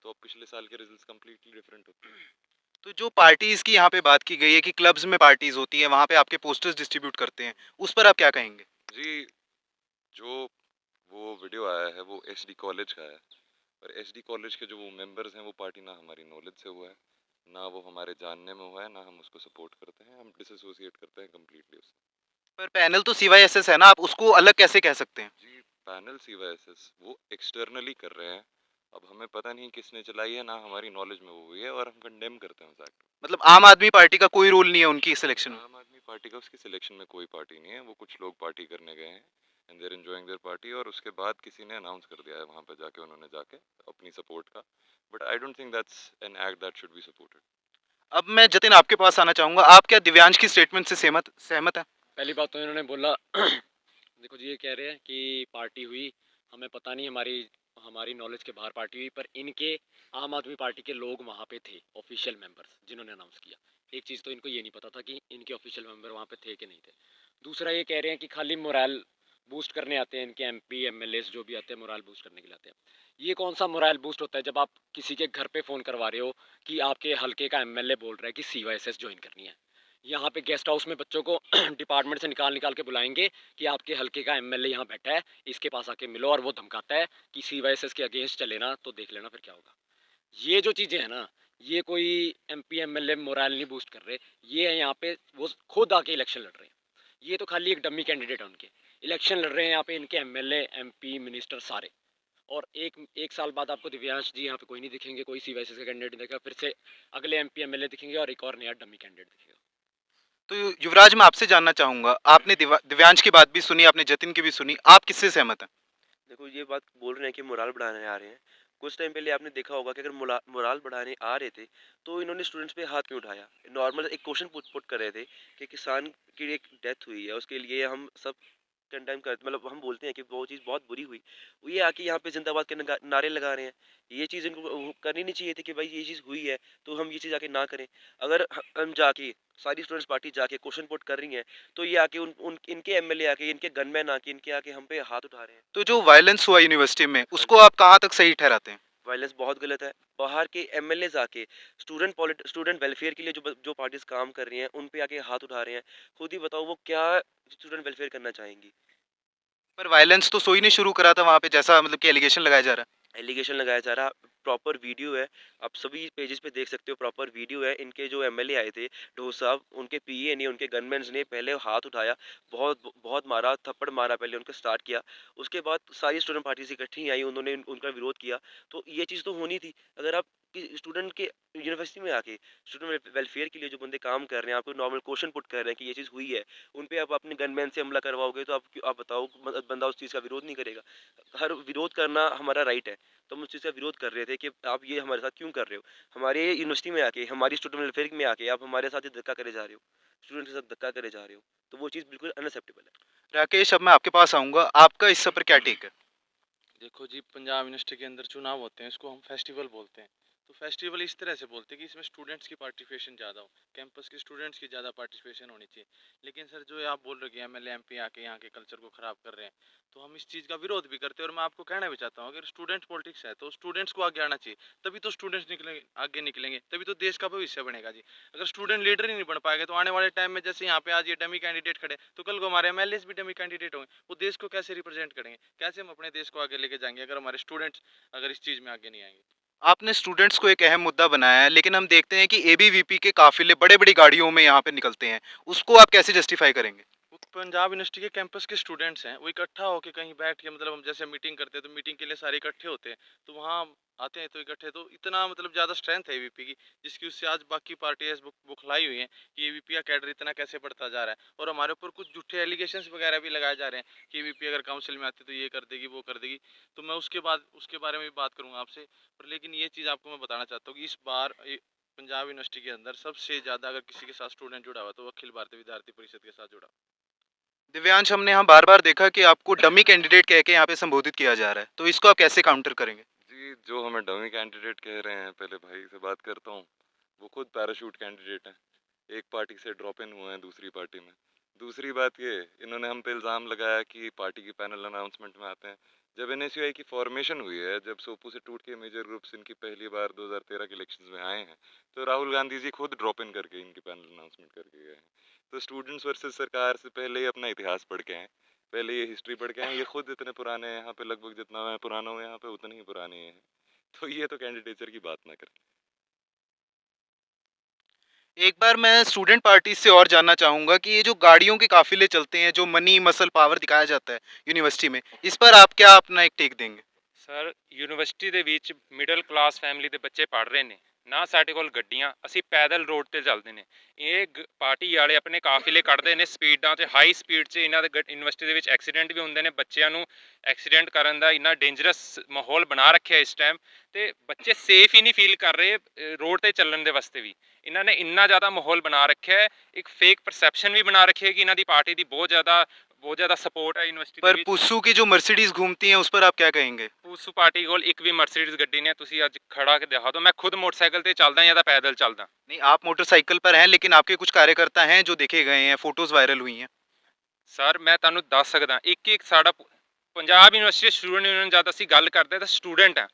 तो अब पिछले साल के रिजल्ट्स कम्प्लीटली डिफरेंट होते हैं। तो जो पार्टीज़ की यहाँ पे बात की गई है कि क्लब्स में पार्टीज़ होती हैं, वहाँ पे आपके पोस्टर्स डिस्ट्रीब्यूट करते हैं, उस पर आप क्या कहेंगे? जी जो वो वीडियो आया है वो एसडी कॉलेज का है, और एसडी कॉलेज के जो वो मेंबर्स हैं वो पार्टी ना हमारी नॉलेज से हुआ है, ना वो हमारे जानने में हुआ है, ना हम उसको सपोर्ट करते हैं, हम डिसएसोसिएट करते हैं कम्प्लीटली उससे। पर पैनल तो सीवाईएसएस है ना, आप उसको अलग कैसे कह सकते हैं? जी पैनल सीवाईएसएस वो एक्सटर्नली कर रहे हैं, अब हमें पता नहीं किसने चलाई है, ना हमारी नॉलेज में वो हुई है, और हम कंडेम करते हैं उस एक्ट को। मतलब आम आदमी पार्टी का कोई रोल नहीं है उनकी सिलेक्शन में? आम आदमी पार्टी का उसकी सिलेक्शन में कोई पार्टी नहीं है, वो कुछ लोग पार्टी करने गए हैं and they're enjoying their party, और उसके बाद किसी ने अनाउंस कर दिया है वहाँ पे जाके उन्होंने जाके अपनी सपोर्ट का, but I don't think that's an act that should be supported. अब मैं जतिन आपके पास आना चाहूँगा, आप क्या दिव्यांश की स्टेटमेंट से सहमत हैं? पहली बात तो इन्होंने बोला देखो जी ये कह रहे हैं कि पार्टी हुई, हमें पता नहीं, हमारी नॉलेज के बाहर पार्टी हुई, पर इनके आम आदमी पार्टी के लोग वहाँ पे थे, ऑफिशियल मेंबर्स जिन्होंने अनाउंस किया। एक चीज़ तो इनको ये नहीं पता था कि इनके ऑफिशियल मेंबर वहाँ पे थे कि नहीं थे। दूसरा ये कह रहे हैं कि खाली मोरल बूस्ट करने आते हैं, इनके एमपी एमएलएस जो भी आते हैं मोरल बूस्ट करने के लिए आते हैं। ये कौन सा मोरल बूस्ट होता है जब आप किसी के घर पे फ़ोन करवा रहे हो कि आपके हल्के का एमएलए बोल रहा है कि सीवाईएसएस ज्वाइन करनी है। यहाँ पे गेस्ट हाउस में बच्चों को डिपार्टमेंट से निकाल निकाल के बुलाएंगे कि आपके हल्के का एमएलए यहाँ बैठा है, इसके पास आके मिलो, और वो धमकाता है कि सीवाईएसएस के अगेंस्ट चले ना तो देख लेना फिर क्या होगा। ये जो चीज़ें हैं ना, ये कोई एमपी एमएलए मोरल नहीं बूस्ट कर रहे, ये है यहाँ पे वो खुद आके इलेक्शन लड़ रहे हैं। ये तो खाली एक डमी कैंडिडेट है उनके, इलेक्शन लड़ रहे हैं यहाँ पे इनके एमएलए एमपी मिनिस्टर सारे। और एक साल बाद आपको दिव्यांश जी यहाँ पे कोई नहीं दिखेंगे, कोई सीवाईएसएस का कैंडिडेट नहीं दिखेगा, फिर से अगले एमपी एमएलए दिखेंगे और एक और नया डमी कैंडिडेट दिखेगा। तो युवराज, मैं आपसे जानना चाहूंगा, आपने दिव्यांश की बात भी सुनी, आपने जतिन की भी सुनी, आप किससे सहमत हैं? देखो, ये बात बोल रहे हैं कि मोराल बढ़ाने आ रहे हैं। कुछ टाइम पहले आपने देखा होगा कि अगर मोराल बढ़ाने आ रहे थे तो इन्होंने स्टूडेंट्स पे हाथ क्यों उठाया? नॉर्मल एक क्वेश्चन पुट कर रहे थे कि किसान की एक डेथ हुई है, उसके लिए हम सब कंडेम कर, मतलब हम बोलते हैं कि वो चीज़ बहुत बुरी हुई। वो ये आके यहाँ पे जिंदाबाद के नारे लगा रहे हैं। ये चीज़ इनको करनी नहीं चाहिए थी कि भाई ये चीज़ हुई है तो हम ये चीज़ आके ना करें। अगर हम जाके सारी स्टूडेंट्स पार्टी जाके क्वेश्चन पुट कर रही हैं तो ये आके उन इनके एमएलए आके, इनके गनमैन आके, इनके आके हम पे हाथ उठा रहे हैं। तो जो वायलेंस हुआ यूनिवर्सिटी में, उसको आप कहाँ तक सही ठहराते हैं? वायलेंस बहुत गलत है। बाहर के एमएलए आके स्टूडेंट वेलफेयर के लिए जो पार्टीज काम कर रही हैं उन पे आके हाथ उठा रहे हैं। खुद ही बताओ वो क्या स्टूडेंट वेलफेयर करना चाहेंगी? पर वायलेंस तो सोई ने शुरू करा था वहाँ पे, जैसा मतलब कि एलिगेशन लगाया जा रहा एलिगेशन लगाया जा रहा, प्रॉपर वीडियो है, आप सभी पेजेस पे देख सकते हो, प्रॉपर वीडियो है। इनके जो एमएलए आए थे ढोस साहब, उनके पीए ने, उनके गनमैन्स ने पहले हाथ उठाया, बहुत बहुत मारा, थप्पड़ मारा, पहले उनको स्टार्ट किया। उसके बाद सारी स्टूडेंट पार्टी इकट्ठी आई, उन्होंने उनका विरोध किया। तो ये चीज़ तो होनी थी। अगर आप स्टूडेंट के यूनिवर्सिटी में आके स्टूडेंट वेलफेयर के लिए जो बंदे काम कर रहे हैं, आपको नॉर्मल क्वेश्चन पुट कर रहे हैं कि ये चीज़ हुई है, उन पे आप अपने गनमैन से हमला करवाओगे तो आप बताओ बंदा उस चीज़ का विरोध नहीं करेगा? हर विरोध करना हमारा राइट है। तो हम उस चीज़ का विरोध कर रहे थे कि आप ये हमारे साथ क्यों कर रहे हो? हमारे यूनिवर्सिटी में आके, हमारी स्टूडेंट वेलफेयर में आके आप हमारे साथ ये धक्का करे जा रहे हो, स्टूडेंट के साथ धक्का करे जा रहे हो। तो वो चीज़ बिल्कुल अनएक्सेप्टेबल है। राकेश, अब मैं आपके पास आऊँगा, आपका इस सब पर क्या टेक है? देखो जी, पंजाब यूनिवर्सिटी के अंदर चुनाव होते हैं, इसको हम फेस्टिवल बोलते हैं। तो फेस्टिवल इस तरह से बोलते हैं कि इसमें स्टूडेंट्स की पार्टिसिपेशन ज़्यादा हो, कैंपस के स्टूडेंट्स की ज़्यादा पार्टिसिपेशन होनी चाहिए। लेकिन सर, जो ये आप बोल रहे हो कि एमएलए एमपी आके यहाँ के कल्चर को ख़राब कर रहे हैं, तो हम इस चीज़ का विरोध भी करते हैं। और मैं आपको कहना भी चाहता हूँ, अगर स्टूडेंट पॉलिटिक्स है तो स्टूडेंट्स को आगे आना चाहिए, तभी तो स्टूडेंट्स निकलेंगे, आगे निकलेंगे, तभी तो देश का भविष्य बनेगा जी। अगर स्टूडेंट लीडर ही नहीं बन पाएंगे तो आने वाले टाइम में, जैसे यहाँ पे आज ये डमी कैंडिडेट खड़े, तो कल को हमारे एमएलए भी डमी कैंडिडेट होंगे, वो देश को कैसे रिप्रेजेंट करेंगे? कैसे हम अपने देश को आगे लेके जाएंगे अगर हमारे स्टूडेंट्स अगर इस चीज़ में आगे नहीं आएंगे? आपने स्टूडेंट्स को एक अहम मुद्दा बनाया है, लेकिन हम देखते हैं कि एबीवीपी के काफिले बड़े-बड़ी गाड़ियों में यहाँ पे निकलते हैं। उसको आप कैसे जस्टिफाई करेंगे? वो पंजाब यूनिवर्सिटी के कैंपस के स्टूडेंट्स हैं, वो इकट्ठा होके कहीं बैठ के, मतलब हम जैसे मीटिंग करते हैं तो मीटिंग के लिए सारे इकट्ठे होते हैं, तो वहाँ आते हैं तो इकट्ठे, तो इतना मतलब ज़्यादा स्ट्रेंथ है एबीपी की, जिसकी उससे आज बाकी पार्टीज बुखलाई हुई हैं कि एबीपी का कैडर इतना कैसे बढ़ता जा रहा है। और हमारे ऊपर कुछ झूठे एलिगेशंस वगैरह भी लगाए जा रहे हैं कि एबीपी अगर काउंसिल में आती तो ये कर देगी, वो कर देगी। तो मैं उसके बारे में भी बात करूँगा आपसे। पर लेकिन ये चीज़ आपको मैं बताना चाहता हूँ कि इस बार पंजाब यूनिवर्सिटी के अंदर सबसे ज़्यादा अगर किसी के साथ स्टूडेंट जुड़ा हुआ तो वो अखिल भारतीय विद्यार्थी परिषद के साथ जुड़ा। दिव्यांश, हमने यहाँ बार-बार देखा कि आपको डमी कैंडिडेट कह के यहाँ पे संबोधित किया जा रहा है, तो इसको आप कैसे काउंटर करेंगे? जी, जो हमें डमी कैंडिडेट कह रहे हैं, पहले भाई से बात करता हूँ, वो खुद पैराशूट कैंडिडेट हैं। एक पार्टी से ड्रॉप इन हुए हैं दूसरी पार्टी में। दूसरी बात ये, इन्होंने हम पे इल्ज़ाम लगाया कि पार्टी की पैनल अनाउंसमेंट में आते हैं। जब एनएसयूआई की फॉर्मेशन हुई है, जब सोपू से टूट के मेजर ग्रुप्स इनकी पहली बार 2013 के इलेक्शंस में आए हैं, तो राहुल गांधी जी खुद ड्रॉप इन करके इनकी पैनल अनाउंसमेंट करके गए हैं। तो स्टूडेंट्स वर्सेस सरकार से पहले ही अपना इतिहास पढ़ के आए, पहले ये हिस्ट्री पढ़ के आए। ये खुद इतने पुराने हैं, यहाँ पे लगभग जितना मैं पुराना हूँ यहाँ पे उतने ही पुराने हैं। तो ये तो कैंडिडेचर की बात ना करें। एक बार मैं स्टूडेंट पार्टी से और जानना चाहूँगा कि ये जो गाड़ियों के काफ़िले चलते हैं, जो मनी, मसल, पावर दिखाया जाता है यूनिवर्सिटी में, इस पर आप क्या अपना एक टेक देंगे? ਸਰ ਯੂਨੀਵਰਸਿਟੀ ਦੇ ਵਿੱਚ ਮਿਡਲ ਕਲਾਸ ਫੈਮਿਲੀ ਦੇ ਬੱਚੇ ਪੜ੍ਹ ਰਹੇ ਨੇ, ਨਾ ਸਾਡੇ ਕੋਲ ਗੱਡੀਆਂ, ਅਸੀਂ ਪੈਦਲ ਰੋਡ ਤੇ ਚੱਲਦੇ ਨੇ। ਇਹ ਪਾਰਟੀ ਵਾਲੇ ਆਪਣੇ ਕਾਫਿਲੇ ਕੱਢਦੇ ਨੇ ਸਪੀਡਾਂ 'ਚ, ਹਾਈ ਸਪੀਡ 'ਚ। ਇਹਨਾਂ ਦੇ ਯੂਨੀਵਰਸਿਟੀ ਦੇ ਵਿੱਚ ਐਕਸੀਡੈਂਟ ਵੀ ਹੁੰਦੇ ਨੇ, ਬੱਚਿਆਂ ਨੂੰ ਐਕਸੀਡੈਂਟ ਕਰਨ ਦਾ ਇੰਨਾ ਡੇਂਜਰਸ ਮਾਹੌਲ ਬਣਾ ਰੱਖਿਆ ਇਸ ਟਾਈਮ, ਤੇ ਬੱਚੇ ਸੇਫ ਹੀ ਨਹੀਂ ਫੀਲ ਕਰ ਰਹੇ ਰੋਡ ਤੇ ਚੱਲਣ ਦੇ ਵਾਸਤੇ ਵੀ। ਇਹਨਾਂ ਨੇ ਇੰਨਾ ਜ਼ਿਆਦਾ ਮਾਹੌਲ ਬਣਾ ਰੱਖਿਆ ਹੈ, ਇੱਕ ਫੇਕ ਪਰਸੈਪਸ਼ਨ ਵੀ ਬਣਾ ਰੱਖੀ ਹੈ ਕਿ ਇਹਨਾਂ ਦੀ ਪਾਰਟੀ ਦੀ ਬਹੁਤ ਜ਼ਿਆਦਾ ਸਪੋਰਟ ਹੈ ਯੂਨੀਵਰਸਿਟੀ ਦੇ पर ਵਿੱਚ। पुस्सू की जो मर्सिडीज घूमती हैं उस पर आप क्या कहेंगे? ਪੂਸੂ ਪਾਰਟੀ ਕੋਲ ਇੱਕ ਵੀ ਮਰਸੀਡੀਜ਼ ਗੱਡੀ ਨਹੀਂ ਹੈ, ਤੁਸੀਂ ਅੱਜ ਖੜਾ ਕੇ ਦਿਖਾ ਦਿਓ। ਮੈਂ ਖੁਦ ਮੋਟਰਸਾਈਕਲ ਤੇ ਚੱਲਦਾ ਜਾਂ ਤਾਂ ਪੈਦਲ ਚੱਲਦਾ। नहीं, आप मोटरसाइकिल पर हैं लेकिन आपके कुछ कार्यकर्ता हैं जो देखे गए हैं, फोटोज वायरल हुई हैं। ਸਰ ਮੈਂ ਤੁਹਾਨੂੰ ਦੱਸ ਸਕਦਾ, ਇੱਕ ਸਾਡਾ ਪੰਜਾਬ ਯੂਨੀਵਰਸਿਟੀ ਸਟੂਡੈਂਟ ਯੂਨੀਅਨ ਜਦ ਅਸੀਂ ਗੱਲ ਕਰਦੇ ਤਾਂ ਸਟੂਡੈਂਟ ਆ,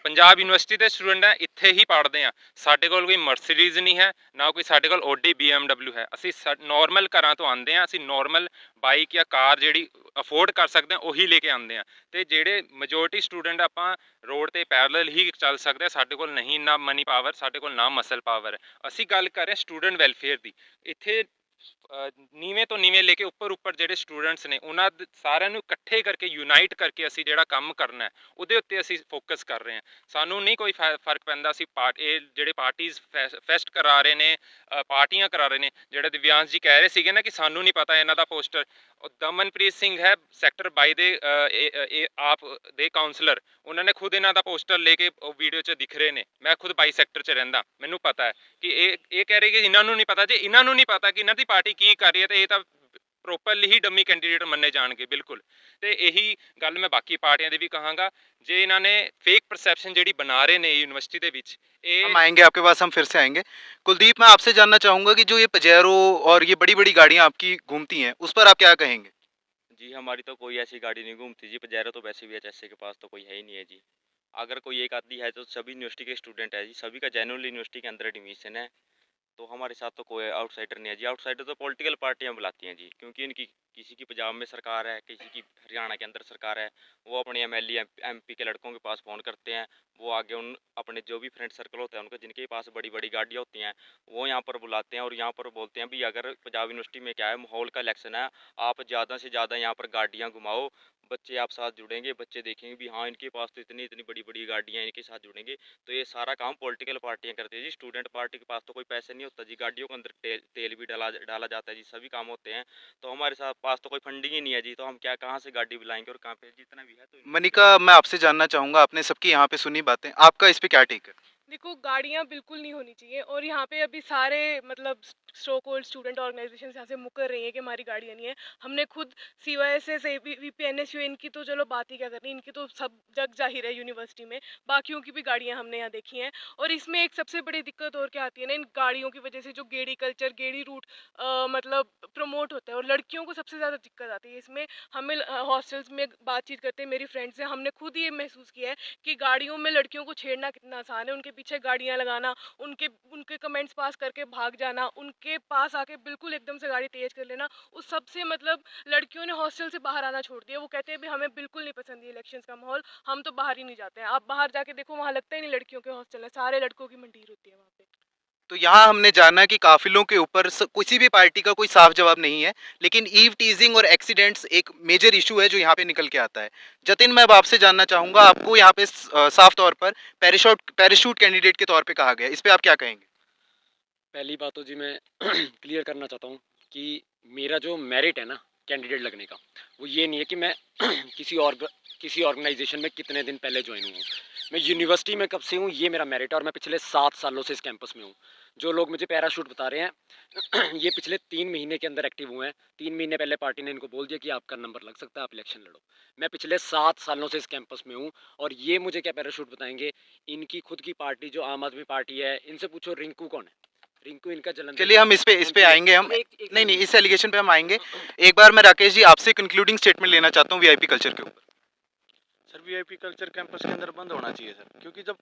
ਪੰਜਾਬ ਯੂਨੀਵਰਸਿਟੀ ਦੇ ਸਟੂਡੈਂਟ ਆ, ਇੱਥੇ ਹੀ ਪੜ੍ਹਦੇ ਆ। ਸਾਡੇ ਕੋਲ ਕੋਈ ਮਰਸੀਡੀਜ਼ ਨਹੀਂ ਹੈ, ਨਾ ਕੋਈ ਸਾਡੇ ਕੋਲ ਓਡੀ BMW ਹੈ। ਅਸੀਂ ਨੋਰਮਲ ਘਰਾਂ ਤੋਂ ਆਉਂਦੇ ਆ, ਅਸੀਂ ਨੋਰਮਲ ਬਾਈਕ ਜਾਂ ਕਾਰ ਜਿਹੜੀ ਅਫੋਰਡ ਕਰ ਸਕਦੇ ਆ ਉਹੀ ਲੈ ਕੇ ਆਉਂਦੇ ਆ। ਤੇ ਜਿਹੜੇ ਮੈਜੋਰਟੀ ਸਟੂਡੈਂਟ ਆਪਾਂ ਰੋਡ ਤੇ ਪੈਰਲਲ ਹੀ ਚੱਲ ਸਕਦੇ ਆ, ਸਾਡੇ ਕੋਲ ਨਹੀਂ ਨਾ ਮਨੀ ਪਾਵਰ, ਸਾਡੇ ਕੋਲ ਨਾ ਮਸਲ ਪਾਵਰ ਹੈ। ਅਸੀਂ ਗੱਲ ਕਰ ਰਹੇ ਸਟੂਡੈਂਟ ਵੈਲਫੇਅਰ ਦੀ। ਇੱਥੇ ਨੀਵੇਂ ਤੋਂ ਨੀਵੇਂ ਲੈ ਕੇ ਉੱਪਰ ਜਿਹੜੇ ਸਟੂਡੈਂਟਸ ਨੇ ਉਹਨਾਂ ਸਾਰਿਆਂ ਨੂੰ ਇਕੱਠੇ ਕਰਕੇ ਯੂਨਾਈਟ ਕਰਕੇ ਅਸੀਂ ਜਿਹੜਾ ਕੰਮ ਕਰਨਾ ਹੈ ਉਹਦੇ ਉੱਤੇ ਅਸੀਂ ਫੋਕਸ ਕਰ ਰਹੇ ਹਾਂ। ਸਾਨੂੰ ਨਹੀਂ ਕੋਈ ਫਰਕ ਪੈਂਦਾ ਅਸੀਂ ਇਹ ਜਿਹੜੇ ਪਾਰਟੀਜ਼ ਫੈਸਟ ਕਰਾ ਰਹੇ ਨੇ, ਪਾਰਟੀਆਂ ਕਰਾ ਰਹੇ ਨੇ। ਜਿਹੜੇ ਦਿਵਿਆਂਸ਼ ਜੀ ਕਹਿ ਰਹੇ ਸੀਗੇ ਨਾ ਕਿ ਸਾਨੂੰ ਨਹੀਂ ਪਤਾ ਇਹਨਾਂ ਦਾ ਪੋਸਟਰ, ਦਮਨਪ੍ਰੀਤ ਸਿੰਘ ਹੈ ਸੈਕਟਰ 22 ਦੇ ਆਪ ਦੇ ਕਾਉਂਸਲਰ, ਉਹਨਾਂ ਨੇ ਖੁਦ ਇਹਨਾਂ ਦਾ ਪੋਸਟਰ ਲੈ ਕੇ ਵੀਡੀਓ 'ਚ ਦਿਖ ਰਹੇ ਨੇ। ਮੈਂ ਖੁਦ 22 ਸੈਕਟਰ 'ਚ ਰਹਿੰਦਾ, ਮੈਨੂੰ ਪਤਾ ਹੈ ਕਿ ਇਹ ਕਹਿ ਰਹੇ ਕਿ ਇਹਨਾਂ ਨੂੰ ਨਹੀਂ ਪਤਾ। ਜੇ ਇਹਨਾਂ ਨੂੰ ਨਹੀਂ ਪਤਾ ਕਿ ਇਹਨਾਂ ਦੀ ਪਾਰਟੀ ਕੀ ਕਰ ਰਹੀ ਹੈ ਤੇ ਇਹ ਤਾਂ ਪ੍ਰੋਪਰਲੀ ਹੀ ਡੰਮੀ ਕੈਂਡੀਡੇਟ ਮੰਨੇ ਜਾਣਗੇ ਬਿਲਕੁਲ। ਤੇ ਇਹੀ ਗੱਲ ਮੈਂ ਬਾਕੀ ਪਾਰਟੀਆਂ ਦੇ ਵੀ ਕਹਾਂਗਾ, ਜੇ ਇਹਨਾਂ ਨੇ ਫੇਕ परसेप्शन ਜਿਹੜੀ ਬਣਾ ਰਹੇ ਨੇ यूनिवर्सिटी ਦੇ ਵਿੱਚ। हम आएंगे आपके पास, हम फिर से आएंगे। कुलदीप, मैं आपसे जानना चाहूँगा कि जो ये पजेरो और ये बड़ी बड़ी गाड़ियाँ आपकी घूमती हैं उस पर आप क्या कहेंगे? जी हमारी तो कोई ऐसी गाड़ी नहीं घूमती जी, पजेरो तो वैसे भी HSA के पास तो कोई है ही नहीं है जी। अगर कोई एक आदमी है तो सभी यूनिवर्सिटी के स्टूडेंट है जी, सभी का जेन्युइनली यूनिवर्सिटी के अंदर एडमिशन है। तो हमारे साथ तो कोई आउटसाइडर नहीं है जी। आउटसाइडर तो पॉलिटिकल पार्टियां बुलाती हैं जी, क्योंकि इनकी किसी की पंजाब में सरकार है, किसी की हरियाणा के अंदर सरकार है। वो अपने MLA MP के लड़कों के पास फ़ोन करते हैं, वो आगे उन अपने जो भी फ्रेंड सर्कल होता है उनको जिनके पास बड़ी बड़ी गाड़ियाँ होती हैं वो यहाँ पर बुलाते हैं और यहाँ पर बोलते हैं भी अगर पंजाब यूनिवर्सिटी में क्या है, माहौल का इलेक्शन है, आप ज़्यादा से ज़्यादा यहाँ पर गाड़ियाँ घुमाओ, बच्चे आप साथ जुड़ेंगे, बच्चे देखेंगे भी हाँ इनके पास तो इतनी इतनी बड़ी बड़ी गाड़ियाँ, इनके साथ जुड़ेंगे। तो ये सारा काम पॉलिटिकल पार्टियां करती है जी। स्टूडेंट पार्टी के पास तो कोई पैसे नहीं होता जी, गाड़ियों के अंदर तेल भी डाला जाता है जी, सभी काम होते हैं। तो हमारे साथ पास तो कोई फंडिंग ही नहीं है जी, तो हम क्या कहाँ से गाड़ी बुलाएंगे और कहाँ पे जितना भी है। तो मनिका, मैं आपसे जानना चाहूँगा, आपने सबकी यहाँ पे सुनी बातें, आपका इस पे क्या टेक है? देखो, गाड़ियाँ बिल्कुल नहीं होनी चाहिए और यहाँ पे अभी सारे मतलब सो कॉल्ड स्टूडेंट ऑर्गेनाइजेशन यहाँ से मुकर रही है कि हमारी गाड़ियाँ नहीं है। हमने खुद CYSS ABVP NSU इनकी तो चलो बात ही क्या करनी, इनकी तो सब जग जाहिर है यूनिवर्सिटी में, बाकियों की भी गाड़ियाँ हमने यहाँ देखी हैं। और इसमें एक सबसे बड़ी दिक्कत और क्या आती है ना, इन गाड़ियों की वजह से जो गेड़ी कल्चर, गेड़ी रूट मतलब प्रमोट होता है और लड़कियों को सबसे ज़्यादा दिक्कत आती है इसमें। हमें हॉस्टल्स में बातचीत करते हैं मेरी फ्रेंड से, हमने खुद ये महसूस किया है कि गाड़ियों में लड़कियों को छेड़ना कितना आसान है, उनके पीछे गाड़ियाँ लगाना, उनके कमेंट्स पास करके भाग जाना, उनके पास आके बिल्कुल एकदम से गाड़ी तेज कर लेना, उस सबसे मतलब लड़कियों ने हॉस्टल से बाहर आना छोड़ दिया। वो कहते हैं भी हमें बिल्कुल नहीं पसंद ये इलेक्शंस का माहौल, हम तो बाहर ही नहीं जाते हैं। आप बाहर जाके देखो, वहाँ लगता ही नहीं लड़कियों के हॉस्टल है, सारे लड़कों की मंडीर होती है वहाँ पे। तो यहाँ हमने जाना कि काफिलों के ऊपर किसी भी पार्टी का कोई साफ जवाब नहीं है, लेकिन ईव टीजिंग और एक्सीडेंट्स एक मेजर इशू है जो यहाँ पे निकल के आता है। जतिन, मैं अब आपसे जानना चाहूँगा, आपको यहाँ पे साफ तौर पर पैराशूट कैंडिडेट के तौर पे कहा गया, इस पे आप क्या कहेंगे? पहली बात तो जी मैं क्लियर करना चाहता हूँ कि मेरा जो मेरिट है ना कैंडिडेट लगने का, वो ये नहीं है कि मैं किसी ऑर्गेनाइजेशन में कितने दिन पहले ज्वाइन हुआ हूँ। मैं यूनिवर्सिटी में कब से हूँ ये मेरा मेरिट है और मैं पिछले 7 सालों से इस कैंपस में हूँ। जो लोग मुझे पैराशूट बता रहे हैं ये पिछले 3 महीने के अंदर एक्टिव हुए हैं। 3 महीने पहले पार्टी ने इनको बोल दिया कि आपका नंबर लग सकता है, आप इलेक्शन लड़ो। मैं पिछले 7 सालों से इस कैंपस में हूँ और ये मुझे क्या पैराशूट बताएंगे। इनकी खुद की पार्टी जो आम आदमी पार्टी है, इनसे पूछो रिंकू कौन है, रिंकू इनका जलन। चलिए हम इस पे आएंगे, हम नहीं इस एलिगेशन पे हम आएंगे। एक बार मैं राकेश जी आपसे कंक्लूडिंग स्टेटमेंट लेना चाहता हूँ VIP कल्चर के ऊपर। सर VIP कल्चर कैंपस के अंदर बंद होना चाहिए सर, क्योंकि जब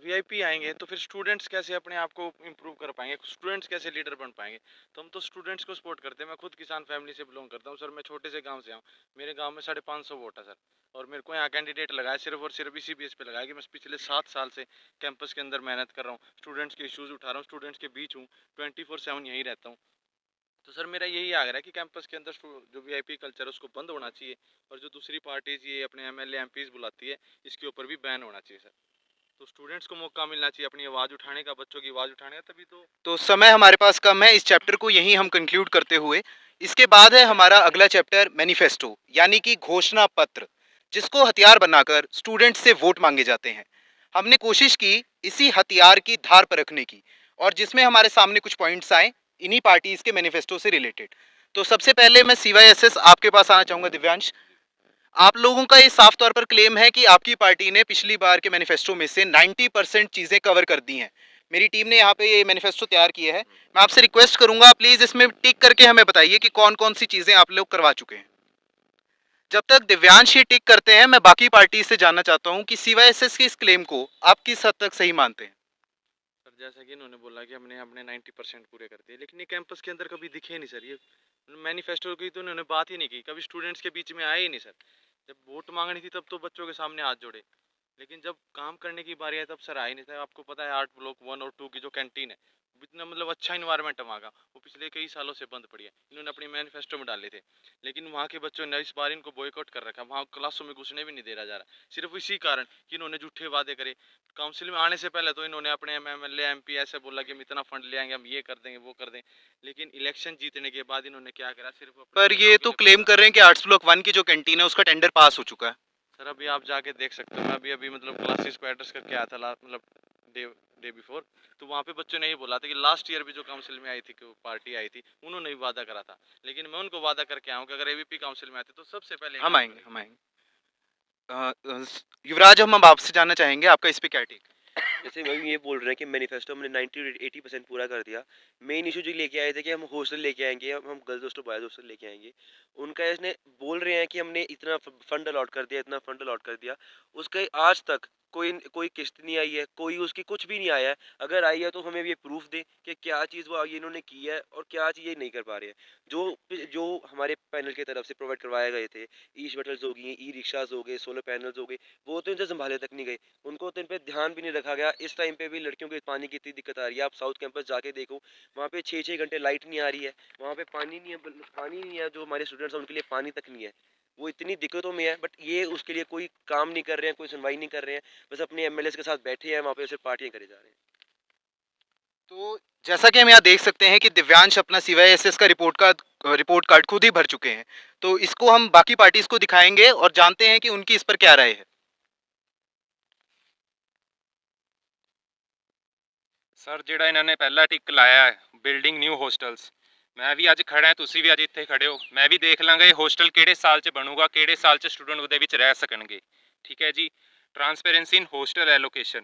VIP आएंगे तो फिर स्टूडेंट्स कैसे अपने आप को इम्प्रूव कर पाएंगे, स्टूडेंट्स कैसे लीडर बन पाएंगे। तो हम तो स्टूडेंट्स को सपोर्ट करते हैं। मैं खुद किसान फैमिली से बिलोंग करता हूँ सर, मैं छोटे से गांव से हूँ। मेरे गांव में 550 वोट है सर, और मेरे को यहाँ कैंडिडेट लगाया सिर्फ और सिर्फ इसी बेस पे लगाया कि मैं पिछले 7 साल से कैंपस के अंदर मेहनत कर रहा हूँ, स्टूडेंट्स के इश्यूज़ उठा रहा हूँ, स्टूडेंट्स के बीच हूँ, 24/7 यहीं रहता हूँ। तो सर मेरा यही आग्रह है कि कैंपस के अंदर जो VIP कल्चर है उसको बंद होना चाहिए, और जो दूसरी पार्टीज ये अपने MLA MPs बुलाती है इसके ऊपर भी बैन होना चाहिए सर। तो स्टूडेंट्स को मौका मिलना चाहिए अपनी आवाज़ उठाने का, बच्चों की आवाज़ उठाने का, तभी तो समय हमारे पास कम है, इस चैप्टर को यहीं हम कंक्लूड करते हुए इसके बाद है हमारा अगला चैप्टर मैनिफेस्टो, यानी कि घोषणा पत्र, जिसको हथियार बनाकर स्टूडेंट से वोट मांगे जाते हैं। हमने कोशिश की इसी हथियार की धार पर रखने की और जिसमें हमारे सामने कुछ पॉइंट्स आए इन्हीं पार्टीज के मैनिफेस्टो से रिलेटेड। तो सबसे पहले मैं CYSS आपके पास आना चाहूँगा। दिव्यांश, आप लोगों का ये साफ तौर पर क्लेम है कि आपकी पार्टी ने पिछली बार के मैनिफेस्टो में से 90% चीज़ें कवर कर दी हैं। मेरी टीम ने यहाँ पे ये मैनिफेस्टो तैयार किया है। मैं आपसे रिक्वेस्ट करूंगा प्लीज़ इसमें टिक करके हमें बताइए कि कौन कौन सी चीज़ें आप लोग करवा चुके हैं। जब तक दिव्यांश ये टिक करते हैं, मैं बाकी पार्टी से जानना चाहता हूँ कि CYSS के इस क्लेम को आप किस हद तक सही मानते हैं। सर जैसा कि इन्होंने बोला कि हमने अपने 90% पूरे कर दिए, लेकिन ये कैंपस के अंदर कभी दिखे नहीं सर। ये मैनिफेस्टो की तो इन्होंने बात ही नहीं की, कभी स्टूडेंट्स के बीच में आए ही नहीं सर। जब वोट मांगनी थी तब तो बच्चों के सामने हाथ जोड़े, लेकिन जब काम करने की बारी आई तब सर आए नहीं थे। आपको पता है 8 ब्लॉक 1 और 2 की जो कैंटीन है, इतना मतलब अच्छा इन्वायरमेंट है वहाँ का, वो पिछले कई सालों से बंद पड़ी है। इन्होंने अपने मैनिफेस्टो में डाले थे, लेकिन वहाँ के बच्चों ने इस बार इनको बॉयकॉट कर रखा है। वहाँ क्लासों में घुसने भी नहीं दे रहा जा रहा, सिर्फ इसी कारण कि इन्होंने झूठे वादे करे। काउंसिल में आने से पहले तो इन्होंने अपने MLA MP ऐसे बोला कि हम इतना फंड ले आएंगे, हम ये कर देंगे वो कर देंगे, लेकिन इलेक्शन जीतने के बाद इन्होंने क्या करा, सिर्फ अपने पर ये तो क्लेम कर रहे हैं कि आर्ट्स ब्लॉक 1 की जो कैंटीन है उसका टेंडर पास हो चुका है। सर अभी आप जाके देख सकते हो। मैं अभी मतलब क्लासेस को एड्रेस करके आया था मतलब डे बिफोर, तो वहाँ पे बच्चों ने ये बोला था कि लास्ट ईयर भी जो काउंसिल में आई थी, पार्टी आई थी, उन्होंने भी वादा करा था। लेकिन मैं उनको वादा करके आया हूँ कि अगर AVP काउंसिल में आते तो सबसे पहले हम आएंगे। युवराज, हम अब आपसे जानना चाहेंगे आपका इस पे क्या टेक। जैसे अभी ये बोल रहे हैं कि मैनिफेस्टो हमने 90-80% पूरा कर दिया। मेन इशू जो लेके आए थे कि हम हॉस्टल लेके आएंगे, हम गर्ल्स हॉस्टल बॉयज हॉस्टल लेके आएंगे। उनका इसने बोल रहे हैं कि हमने इतना फंड अलॉट कर दिया, इतना फंड अलॉट कर दिया। उसका आज तक कोई कोई किस्त नहीं आई है, कोई उसकी कुछ भी नहीं आया है। अगर आई है तो हमें ये प्रूफ दे कि क्या चीज़ वो ये इन्होंने की है और क्या चीज़ ये नहीं कर पा रहे हैं। जो जो हमारे पैनल की तरफ से प्रोवाइड करवाए गए थे, ई शटल्स हो गई, ई रिक्शाज हो गए, सोलर पैनल्स हो गए, वो तो इनसे संभाले तक नहीं गए। उनको तो इन पे ध्यान भी नहीं रखा गया। इस टाइम पे भी लड़कियों के पानी की इतनी दिक्कत आ रही है। आप साउथ कैंपस जाके देखो, वहाँ पे 6-6 घंटे लाइट नहीं आ रही है, वहाँ पे पानी नहीं है, पानी नहीं है। जो हमारे स्टूडेंट्स हैं उनके लिए पानी तक नहीं है। वो इतनी दिक्कतों में है, बट ये उसके लिए कोई काम नहीं कर रहे हैं, कोई सुनवाई नहीं कर रहे हैं। बस अपने MLAs के साथ बैठे हैं, वहाँ पे सिर्फ पार्टियां करे जा रहे हैं। तो जैसा कि हम यहाँ देख सकते हैं कि दिव्यांश अपना CYSS का रिपोर्ट कार्ड खुद ही भर चुके हैं। तो इसको हम बाकी पार्टीज को दिखाएंगे और जानते हैं कि उनकी इस पर क्या राय है। ਸਰ ਜਿਹੜਾ ਇਹਨਾਂ ਨੇ ਪਹਿਲਾ ਟਿਕ ਲਾਇਆ ਹੈ ਬਿਲਡਿੰਗ ਨਿਊ ਹੋਸਟਲਸ, ਮੈਂ ਵੀ ਅੱਜ ਖੜਾ ਹਾਂ, ਤੁਸੀਂ ਵੀ ਅੱਜ ਇੱਥੇ ਖੜੇ ਹੋ। ਮੈਂ ਵੀ ਦੇਖ ਲਾਂਗਾ ਇਹ ਹੋਸਟਲ ਕਿਹੜੇ ਸਾਲ 'ਚ ਬਣੂਗਾ, ਕਿਹੜੇ ਸਾਲ 'ਚ ਸਟੂਡੈਂਟ ਉਹਦੇ ਵਿੱਚ ਰਹਿ ਸਕਣਗੇ। ਠੀਕ ਹੈ ਜੀ। ट्रांसपेरेंसी इन हॉस्टल एलोकेशन,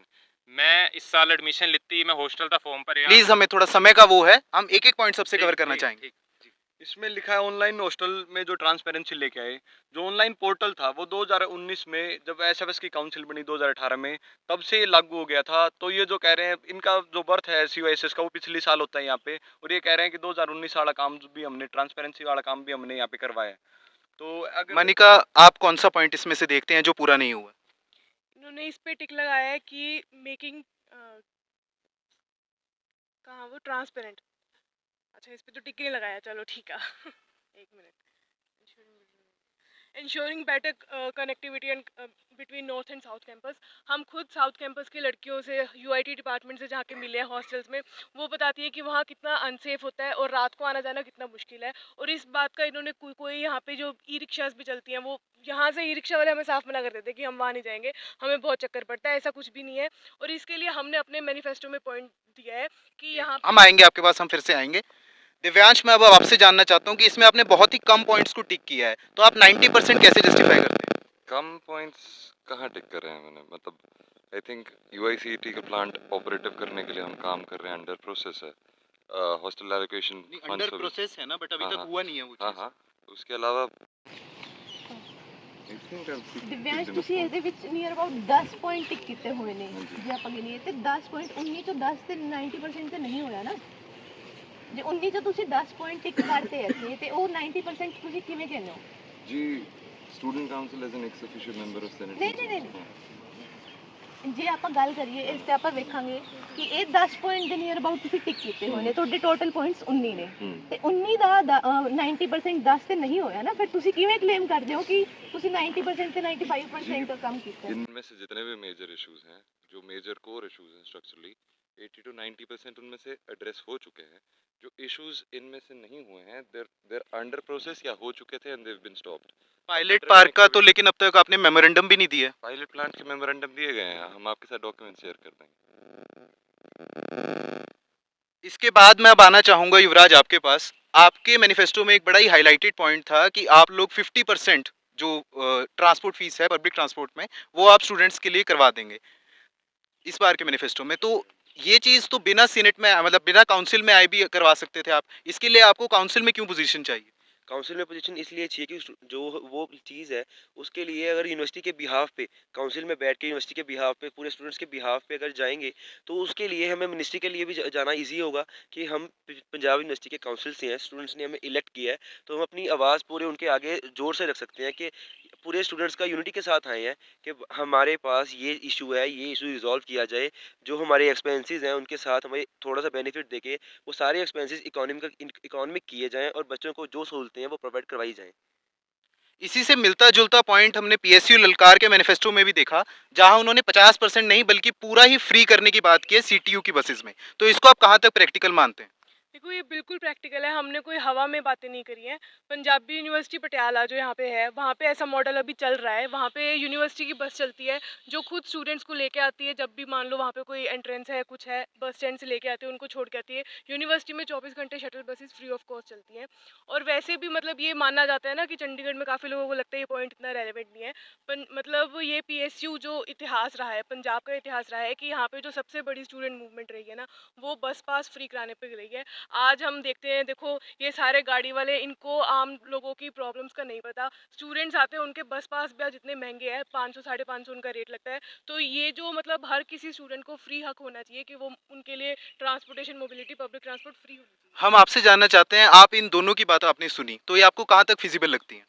मैं इस साल एडमिशन लिती, मैं हॉस्टल का फॉर्म भरिया। प्लीज हमें थोड़ा समय का वो है, हम एक एक पॉइंट सबसे कवर करना चाहेंगे। इसमें लिखा है ऑनलाइन हॉस्टल में जो ट्रांसपेरेंसी लेके आए, जो ऑनलाइन पोर्टल था वो 2019 में जब SFS की काउंसिल बनी 2018 में, तब से ये लागू हो गया था। तो ये जो कह रहे हैं इनका जो बर्थ है CYSS का वो पिछले साल होता है यहाँ पे, और ये कह रहे हैं कि 2019 वाला काम भी हमने, ट्रांसपेरेंसी वाला काम भी हमने यहाँ पे करवाया है। तो अगर मनिका, आप कौन सा पॉइंट इसमें से देखते हैं जो पूरा नहीं हुआ? इन्होंने इस पे टिक लगाया है कि मेकिंग कहाँ वो ट्रांसपेरेंट। अच्छा, इस पे तो टिक नहीं लगाया, चलो ठीक है। एक minute. Ensuring better connectivity and between north and south campus. हम खुद साउथ कैंपस की लड़कियों से UIT डिपार्टमेंट से जहाँ के मिले हैं हॉस्टल्स में, वो बताती है कि वहाँ कितना अनसेफ होता है और रात को आना जाना कितना मुश्किल है। और इस बात का इन्होंने कोई यहाँ पे जो ई रिक्शाज भी चलती हैं, वो यहाँ से ई रिक्शा वाले हमें साफ मना कर देते हैं कि हम वहाँ नहीं जाएंगे, हमें बहुत चक्कर पड़ता है। ऐसा कुछ भी नहीं है, और इसके लिए हमने अपने मैनिफेस्टो में पॉइंट दिया है कि यहाँ हम आएंगे आपके पास, हम फिर से आएंगे। दिव्यांश, मैं अब आपसे जानना चाहता हूँ कि इसमें आपने बहुत ही कम पॉइंट्स को टिक किया है, तो आप 90% कैसे जस्टिफाई करते हैं? कम पॉइंट्स कहाँ टिक कर रहे हैं मैंने, मतलब आई थिंक UICET का प्लांट ऑपरेटिव करने के लिए हम काम कर रहे हैं, अंडर प्रोसेस है। हॉस्टल एलोकेशन अंडर प्रोसेस है ना, बट अभी तक हुआ नहीं है वो हाँ चीज़। हाँ, उसके अलावा ਦਿਵਿਆਂਸ਼, ਤੁਸੀਂ ਇਹਦੇ ਵਿੱਚ ਨੀਅਰ ਅਬਾਊਟ 10 ਪੁਆਇੰਟ ਟਿਕ ਕੀਤੇ ਹੋਏ ਨੇ। ਜੇ ਆਪਾਂ ਗਿਣੀਏ ਤੇ 10 ਪੁਆਇੰਟ 19 ਤੋਂ 10 ਤੇ 90% ਤੇ ਨਹੀਂ ਹੋਇਆ ਨਾ। ਜੇ 19 ਤੋਂ ਤੁਸੀਂ 10 ਪੁਆਇੰਟ ਟਿਕ ਕਰਤੇ ਇੱਥੇ, ਤੇ ਉਹ 90% ਤੁਸੀਂ ਕਿਵੇਂ ਕਹਿੰਦੇ ਹੋ? जी, student council as an ex official member of senate. ਨਹੀਂ, ਜੇ ਆਪਾਂ ਗੱਲ ਕਰੀਏ ਇਸ ਤੇ ਆਪਾਂ ਵੇਖਾਂਗੇ ਕਿ ਇਹ 10 ਪੁਆਇੰਟ ਦੇ ਨੀਅਰ ਅਬਾਊਟ ਤੁਸੀਂ ਟਿਕ ਕੀਤੇ ਹੋਏ ਨੇ। ਤੁਹਾਡੇ ਟੋਟਲ ਪੁਆਇੰਟਸ 19 ਨੇ, ਤੇ 19 ਦਾ 90% 10 ਤੇ ਨਹੀਂ ਹੋਇਆ ਨਾ। ਫਿਰ ਤੁਸੀਂ ਕਿਵੇਂ ਕਲੇਮ ਕਰਦੇ ਹੋ ਕਿ ਤੁਸੀਂ 90% ਤੇ 95% ਦਾ ਕੰਮ ਕੀਤਾ? इनमें से जितने भी मेजर इश्यूज हैं, जो मेजर कोर इश्यूज हैं स्ट्रक्चरली, 80 to 90% उनमें से एड्रेस हो चुके हैं। जो इश्यूज इनमें से नहीं हुए हैं, देर अंडर प्रोसेस या हो चुके थे and they've been stopped. Pilot park का तो लेकिन अब तक आपने मेमोरेंडम भी नहीं दिया। पायलट प्लांट के मेमोरेंडम दिए गए हैं, हम आपके साथ डॉक्यूमेंट शेयर कर देंगे। इसके बाद मैं अब आना चाहूँगा युवराज आपके पास। आपके मैनिफेस्टो में एक बड़ा ही हाइलाइटेड पॉइंट था कि आप लोग 50% जो ट्रांसपोर्ट फीस है पब्लिक ट्रांसपोर्ट में, वो आप स्टूडेंट्स के लिए करवा देंगे इस बार के मैनिफेस्टो में। तो ये चीज़ तो बिना सीनेट में मतलब बिना काउंसिल में आए भी करवा सकते थे आप। इसके लिए आपको काउंसिल में क्यों पोजीशन चाहिए? काउंसिल में पोजीशन इसलिए चाहिए कि जो वो चीज़ है उसके लिए अगर यूनिवर्सिटी के बिहाफ पे काउंसिल में बैठ के यूनिवर्सिटी के बिहाफ पे पूरे स्टूडेंट्स के बिहाफ पे अगर जाएंगे तो उसके लिए हमें मिनिस्ट्री के लिए भी जाना इजी होगा कि हम पंजाब यूनिवर्सिटी के काउंसिल से हैं, स्टूडेंट्स ने हमें इलेक्ट किया है, तो हम अपनी आवाज़ पूरे उनके आगे जोर से रख सकते हैं कि पूरे स्टूडेंट्स का यूनिटी के साथ आए हैं कि हमारे पास ये इशू है, ये इशू रिजॉल्व किया जाए। जो हमारे एक्सपेंसेस हैं उनके साथ हमें थोड़ा सा बेनिफिट देके वो सारे एक्सपेंसेस इकोनॉमिक किए जाएँ और बच्चों को जो सहूलतें हैं वो प्रोवाइड करवाई जाएँ। इसी से मिलता जुलता पॉइंट हमने पीएसयू ललकार के मैनिफेस्टो में भी देखा, जहां उन्होंने 50% नहीं बल्कि पूरा ही फ्री करने की बात की है सीटीयू की बसेस में। तो इसको आप कहां तक प्रैक्टिकल मानते हैं? देखो ये बिल्कुल प्रैक्टिकल है, हमने कोई हवा में बातें नहीं करी हैं। पंजाबी यूनिवर्सिटी पटियाला जो यहाँ पे है, वहाँ पे ऐसा मॉडल अभी चल रहा है। वहाँ पे यूनिवर्सिटी की बस चलती है जो खुद स्टूडेंट्स को लेके आती है। जब भी मान लो वहाँ पे कोई एंट्रेंस है, कुछ है, बस स्टैंड से लेके आती है, उनको छोड़ के आती है। यूनिवर्सिटी में 24 घंटे shuttle buses free of cost चलती हैं। और वैसे भी मतलब ये माना जाता है ना कि चंडीगढ़ में काफ़ी लोगों को लगता है ये पॉइंट इतना रेलिवेंट नहीं है। मतलब ये पीएसयू जो इतिहास रहा है, पंजाब का इतिहास रहा है कि यहाँ पे जो सबसे बड़ी स्टूडेंट मूवमेंट रही है ना, वो बस पास फ्री कराने पे रही है। आज हम देखते हैं, देखो ये सारे गाड़ी वाले, इनको आम लोगों की प्रॉब्लम्स का नहीं पता। स्टूडेंट्स आते हैं, उनके बस पास भी आज इतने महंगे हैं, 500 550 उनका रेट लगता है। तो ये जो मतलब हर किसी स्टूडेंट को फ्री हक होना चाहिए कि वो उनके लिए transportation mobility public transport free होनी चाहिए। हम आपसे जानना चाहते हैं, आप इन दोनों की बात आपने सुनी, तो ये आपको कहां तक फिजिबल लगती है?